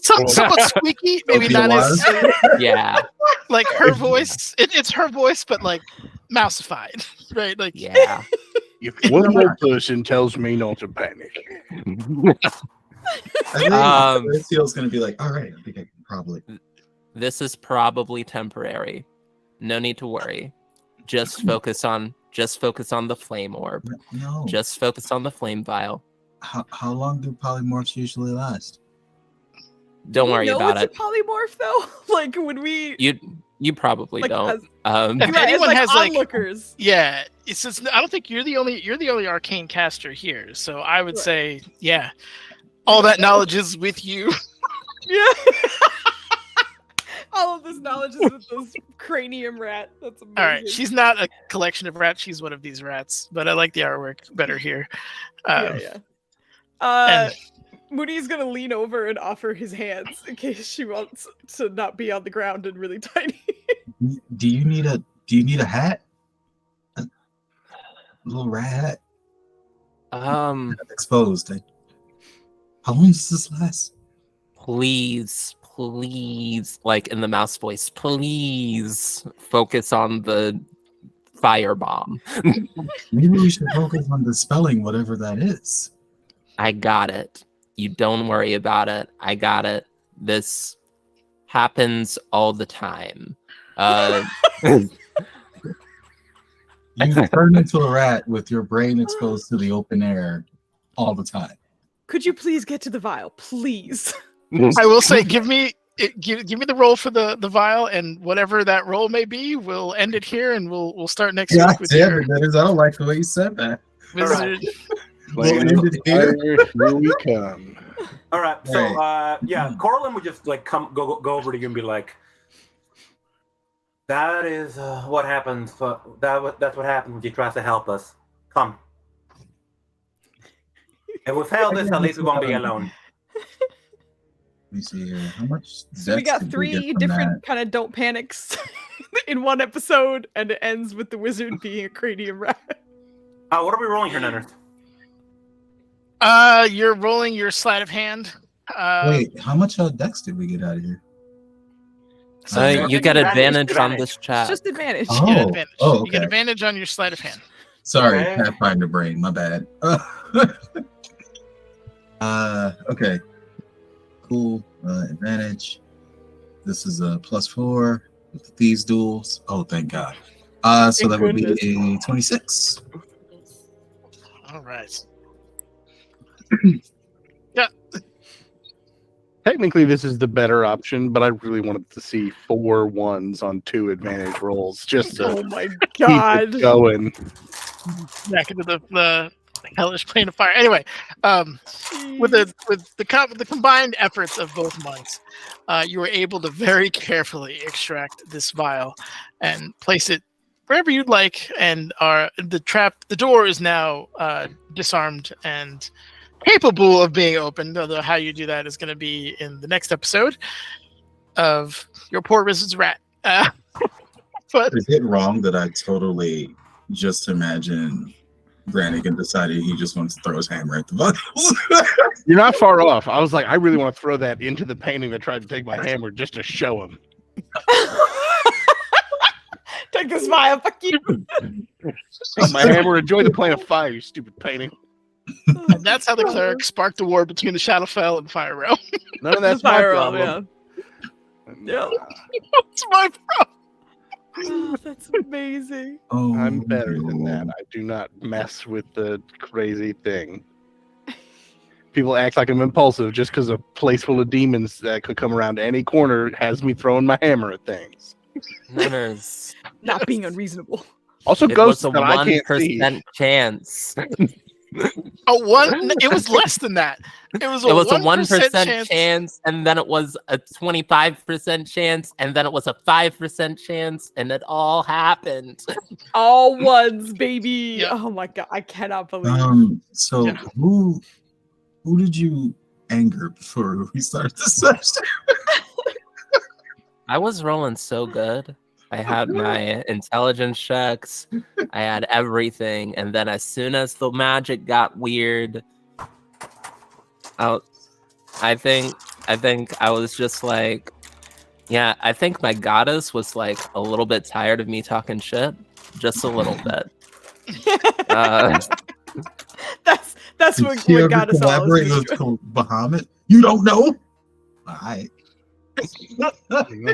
somewhat squeaky, maybe not as Yeah, like her voice. It's her voice, but like mouseified, right? Like yeah. If one more person tells me not to panic. I think Seal's going to be like, all right, I think I can probably. This is probably temporary. No need to worry. Just focus on the flame orb. No. Just focus on the flame vial. How long do polymorphs usually last? Don't worry about it. It's a polymorph though. Like when we you probably like, don't. If anyone has like onlookers. Yeah, it's just, I don't think you're the only arcane caster here. So I would say, yeah, all that knowledge is with you. Yeah. All of this knowledge is with this cranium rat. That's amazing. All right, she's not a collection of rats. She's one of these rats. But I like the artwork better here. Moody's gonna lean over and offer his hands in case she wants to not be on the ground and really tiny. Do you need a hat? A little rat hat? Exposed. How long does this last? Please, like in the mouse voice, please focus on the firebomb. Maybe we should focus on dispelling whatever that is. I got it. You don't worry about it. I got it. This happens all the time. You turn into a rat with your brain exposed to the open air all the time. Could you please get to the vial, please? I will say, give me the roll for the vial, and whatever that roll may be, we'll end it here, and we'll start next week with your I don't like the way you said that. wizard. We'll end it here. Here we come. All right. So Corlin would just like go over to you and be like, "That is what happens. That's what happens when you try to help us. Come. If we fail this, at least we won't be alone." Let me see here. How much? So we got 3 different kind of don't panics in one episode, and it ends with the wizard being a cranium rat. What are we rolling here, Nenners? You're rolling your sleight of hand. Wait, how much dex did we get out of here? You get advantage on this chat. It's just advantage. You get advantage. Okay. You get advantage on your sleight of hand. Sorry, Okay. Pathfinder brain. My bad. Okay. Cool. Advantage. This is a +4 with these duels. Oh, thank God. So that would be a 26. All right. Technically, this is the better option, but I really wanted to see 4 ones on 2 advantage rolls just to Oh my keep god. it going. Back into the hellish plane of fire. Anyway, with the combined efforts of both monks, you were able to very carefully extract this vial and place it wherever you'd like. And the door is now disarmed and capable of being opened. Although how you do that is going to be in the next episode of Your Poor Wizard's Rat. But Is it wrong that I totally just imagine Brannigan decided he just wants to throw his hammer at the buckles? You're not far off. I was like, I really want to throw that into the painting that tried to take my hammer just to show him. Take this vial, fuck you. My hammer, enjoy the plane of fire, you stupid painting. and that's how the cleric sparked the war between the Shadowfell and Fire Realm. None of that's my Fire problem. Yeah. It's my problem. Oh, that's amazing. Oh, I'm better than that. I do not mess with the crazy thing. People act like I'm impulsive just because a place full of demons that could come around any corner has me throwing my hammer at things. Nenners. Not being unreasonable. Also, It ghosts was a that I can't see. 1% chance. It was less than that. It was a 1% chance, and then it was a 25% chance, and then it was a 5% chance, and it all happened. All ones, baby. Yeah. Oh my god, I cannot believe. So Yeah. who did you anger before we start this session. I was rolling so good. I had my intelligence checks. I had everything, and then as soon as the magic got weird, I think I was just like, yeah. I think my goddess was like a little bit tired of me talking shit, just a little bit. That's what You ever got us all. collaborate with Bahamut? You don't know? All right.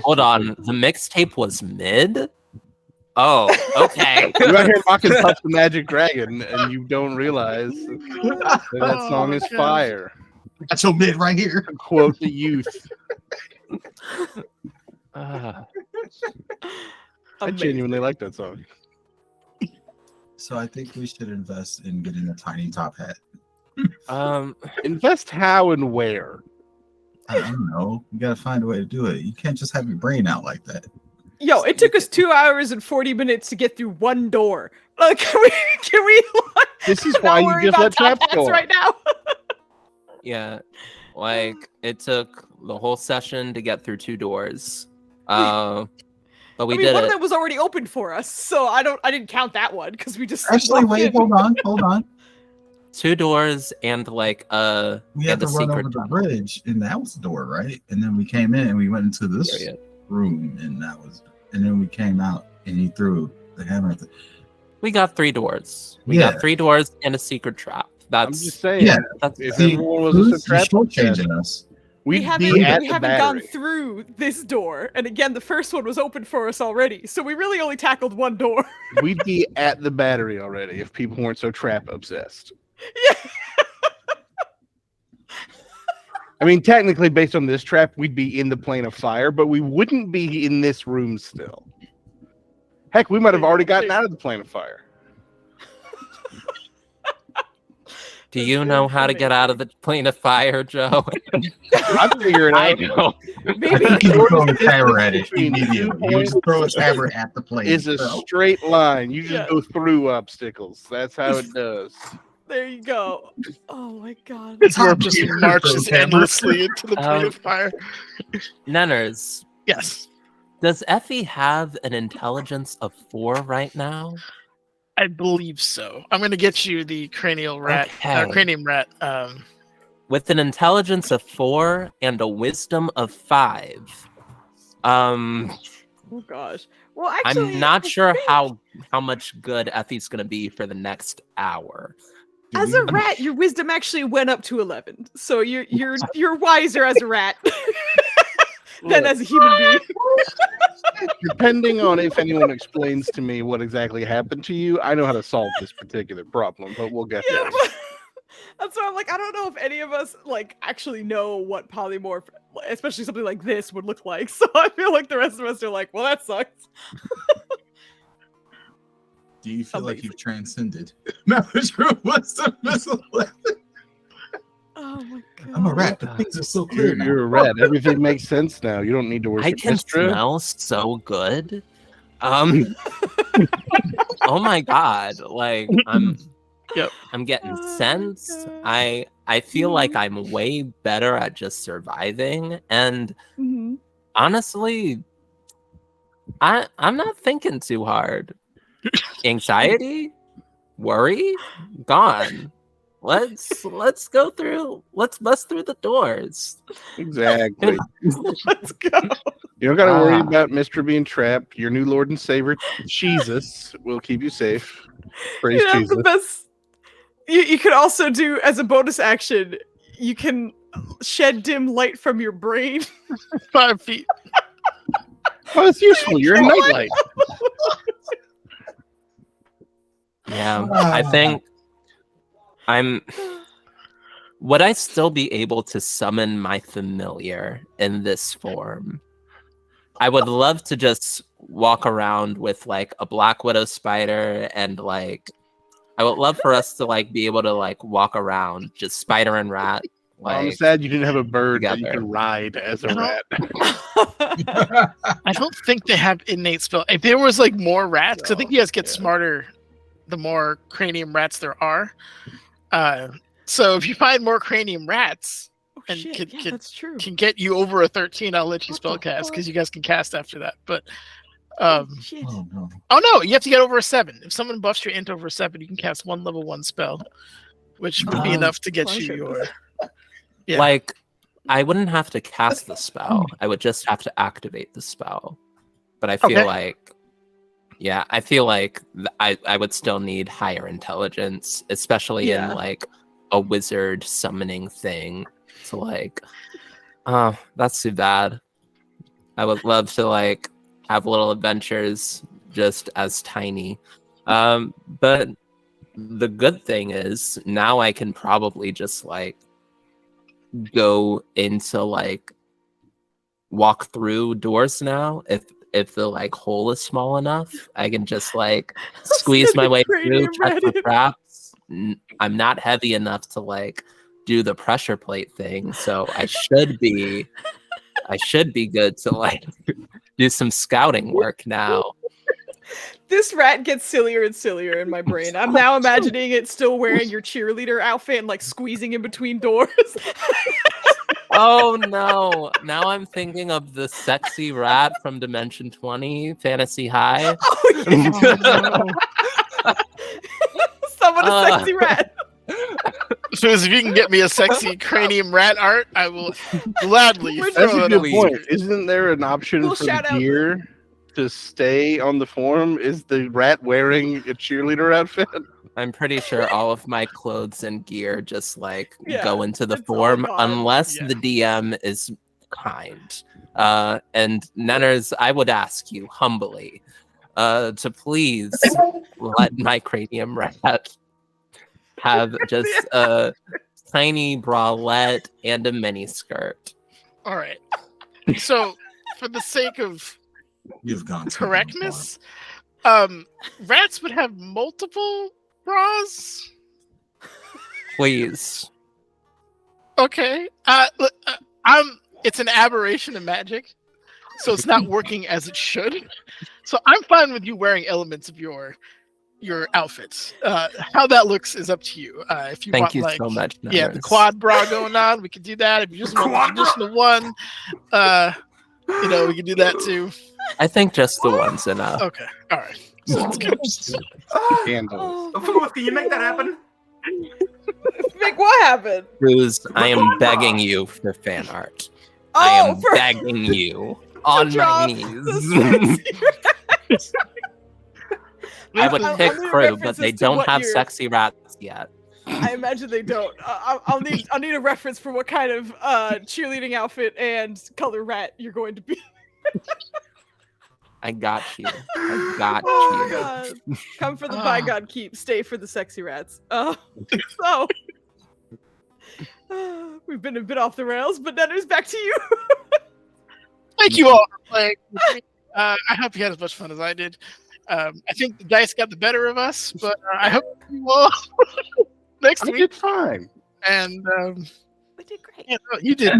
Hold on, the mixtape was mid. Oh, okay. You out here mocking Puff the Magic Dragon, and you don't realize that song is fire. That's your mid right here. To quote the youth. I genuinely like that song. So I think we should invest in getting a tiny top hat. Invest how and where? I don't know. You gotta find a way to do it. You can't just have your brain out like that. Yo, it took us 2 hours and 40 minutes to get through one door. Like, can we This is not why you worry just about let top traps hats go. right now? Yeah, like it took the whole session to get through 2 doors. But we I mean, did one it. of them was already open for us, so I didn't count that one because we just Actually, walked wait, in. hold on. 2 doors and like We had and to a run secret over the tunnel. bridge, and that was the door, right? And then we came in and we went into this Period. room, and then we came out and he threw the hammer at the. We got 3 doors. We Yeah. got 3 doors and a secret trap. I'm That's just saying. Yeah. that's If See, everyone was who's a trap, shortchanging us? We we'd haven't, be at we the haven't gone battery. through this door, and again, the first one was open for us already, so we really only tackled one door. We'd be at the battery already if people weren't so trap obsessed. Yeah. I mean, technically, based on this trap, we'd be in the plane of fire, but we wouldn't be in this room still. Heck, we might have already gotten out of the plane of fire. Do you know how to get out of the plane of fire, Joe? I'll figure it I out. know. Maybe. You can throw a hammer at it Between immediately. 2 You just throw a hammer at the plane. Is a bro. straight line. You just Yeah. go through obstacles. That's how it does. There you go. Oh my god. It's Or hard just to marches throw hammers. endlessly into the plane of fire. Nenners, Yes, does Effie have an intelligence of 4 right now? I believe so. I'm gonna get you the cranial rat, Okay. cranium rat. With an intelligence of 4 and a wisdom of 5. Oh gosh. Well, actually, I'm not I sure think how much good Effie's gonna be for the next hour. As a rat, your wisdom actually went up to 11, so you're wiser as a rat than as a human being. Depending on if anyone explains to me what exactly happened to you, I know how to solve this particular problem, but we'll get Yeah, there. but that's why I'm like, I don't know if any of us like actually know what polymorph, especially something like this, would look like. So I feel like the rest of us are like, well, that sucks. Do you feel like Amazing. you've transcended? No, true. What's the missile? Oh my god. I'm a rat, but things are so clear now. You're a rat. Everything makes sense now. You don't need to I worship can Mistra. smell so good. Oh my god! Like Yep. I'm getting Oh, sense. God. I feel like I'm way better at just surviving, and Mhm. honestly, I'm not thinking too hard. Anxiety, worry, gone. Let's go through. Let's bust through the doors. Exactly. Let's go. You don't got to worry Ah. about Mistra being trapped. Your new Lord and Savior, Jesus, will keep you safe. Praise You have Jesus. the best. You could also do as a bonus action. You can shed dim light from your brain. 5 feet. Oh, it's useful. You're a nightlight. Yeah, I think would I still be able to summon my familiar in this form? I would love to just walk around with like a black widow spider, and like I would love for us to like be able to like walk around just spider and rat. I'm Like sad you didn't have a bird that you together. could ride as a I don't- rat. I don't think they have innate spell. If there was like more rats, because I think you guys get Yeah. smarter the more cranium rats there are. So if you find more cranium rats, and shit. Yeah, that's true. can get you over a 13, I'll let you What the spellcast fuck? because you guys can cast after that. But Shit. Oh no. oh no, you have to get over a 7. If someone buffs your int over a 7, you can cast 1 level 1 spell, which would be enough to get you your. Yeah. Like, I wouldn't have to cast the spell. I would just have to activate the spell. But I feel Okay. like, yeah, I feel like I would still need higher intelligence, especially in Yeah. like a wizard summoning thing. So like, that's too bad. I would love to like have little adventures just as tiny. But the good thing is now I can probably just like go into like walk through doors now. If the like hole is small enough, I can just like squeeze my way through, Cranium check for rat. traps. I'm not heavy enough to like do the pressure plate thing, so I should be good to like do some scouting work now. This rat gets sillier and sillier in my brain. I'm now imagining it still wearing your cheerleader outfit and like squeezing in between doors. Oh no! Now I'm thinking of the sexy rat from Dimension 20 Fantasy High. Oh, yeah. Summon a sexy rat. So if you can get me a sexy cranium rat art, I will gladly We're throw That's a that good on point. the Isn't there an option We'll for the shout out gear to stay on the form? Is the rat wearing a cheerleader outfit? I'm pretty sure all of my clothes and gear just like Yeah, go into the it's all form gone. unless Yeah. the DM is kind. And Nenners, I would ask you humbly to please let my cranium rat have just a tiny bralette and a mini skirt. All right. So, for the sake of You've gone too correctness, rats would have multiple bras. Please. Okay. Look, it's an aberration of magic, so it's not working as it should. So I'm fine with you wearing elements of your outfits. How that looks is up to you. If you Thank want, you like, so much. yeah, the Nenners. quad bra going on, we could do that. If you just want the traditional one, we can do that too. I think just the one's enough. Okay. All right. Sounds good. Candles. Oh, Foozca, can you make that happen? make what happen? Cruz, I am begging you for fan art. I am begging you on draw my the knees. sexy I would I'll pick need crew, but references they to don't what have year. sexy rats yet. I imagine they don't. I'll need a reference for what kind of cheerleading outfit and color rat you're going to be. I got you. I got Oh you. god! Come for the Bygone keep, stay for the sexy rats. So we've been a bit off the rails, but Nenners, back to you. Thank you all for playing with me. I hope you had as much fun as I did. I think the dice got the better of us, but I hope you all next I week. did fine. And We did great. yeah, no, you did.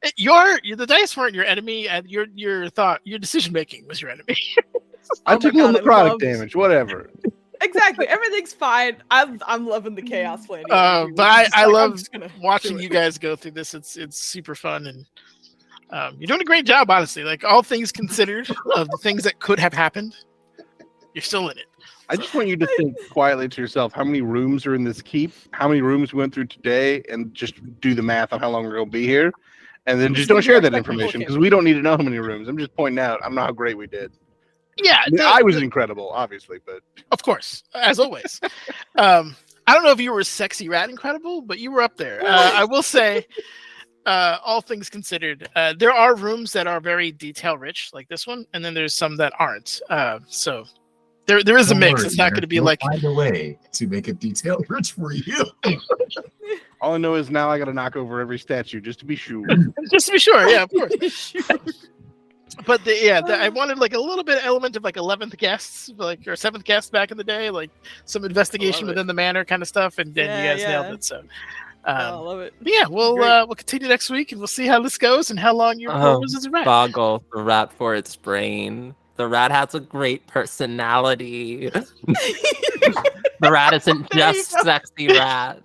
The dice weren't your enemy, and your decision making was your enemy. I Oh took my a little God, I necrotic loved- damage, whatever. Exactly. Everything's fine. I'm loving the chaos planning. But I love watching you guys go through this. It's super fun, and you're doing a great job, honestly. Like, all things considered, of the things that could have happened, you're still in it. I just want you to think quietly to yourself how many rooms are in this keep, how many rooms we went through today, and just do the math on how long we're going to be here. And then just don't share that information because we don't need to know how many rooms. I'm just pointing out, I don't know how great we did. Yeah, I mean, I was incredible, obviously, but of course, as always. I don't know if you were sexy rat incredible, but you were up there. I will say, all things considered, there are rooms that are very detail rich, like this one, and then there's some that aren't. So there is a Don't mix. worry, It's not going to be we'll like find a way to make it detail rich for you. all I know is now I got to knock over every statue just to be sure. just to be sure. Yeah, of course. But I wanted like a little bit of element of like 11th guests, like, or 7th guest back in the day, like some investigation within the manor kind of stuff, and then you guys nailed it. So I love it. but yeah, we'll continue next week, and we'll see how this goes and how long your pose as a rat. Boggle the rat for its brain. The rat has a great personality. The rat isn't just sexy rat.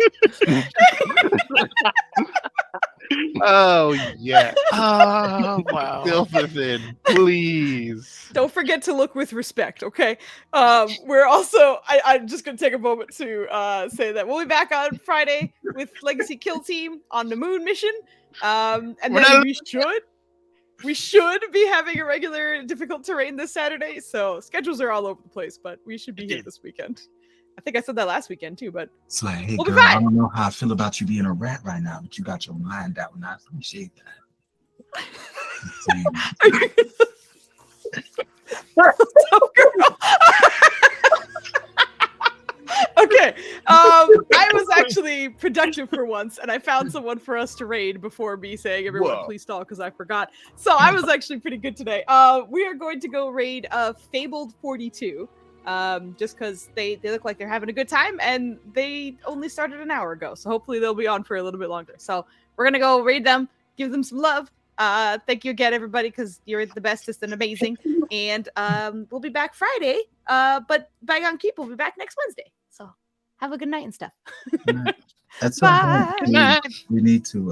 Oh yeah. Oh wow. Dilthathan, please. Don't forget to look with respect, okay? We're also I'm just gonna take a moment to say that we'll be back on Friday with Legacy Kill Team on the moon mission. And We're then not- we should be having a regular difficult terrain this Saturday, so schedules are all over the place, but we should be here this weekend. I think I said that last weekend too, but It's like, hey We'll be girl, I fine. don't know how I feel about you being a rat right now, but you got your mind out, and I appreciate that. okay. I was actually productive for once, and I found someone for us to raid before me saying everyone Whoa. please stall because I forgot. So I was actually pretty good today. We are going to go raid Fabled 42. Just because they look like they're having a good time, and they only started an hour ago, so hopefully they'll be on for a little bit longer. So we're gonna go raid them, give them some love. Thank you again, everybody, because you're the bestest and amazing. And we'll be back Friday. But Bygone Keep will be back next Wednesday. So have a good night and stuff. At some point, Good night. we need to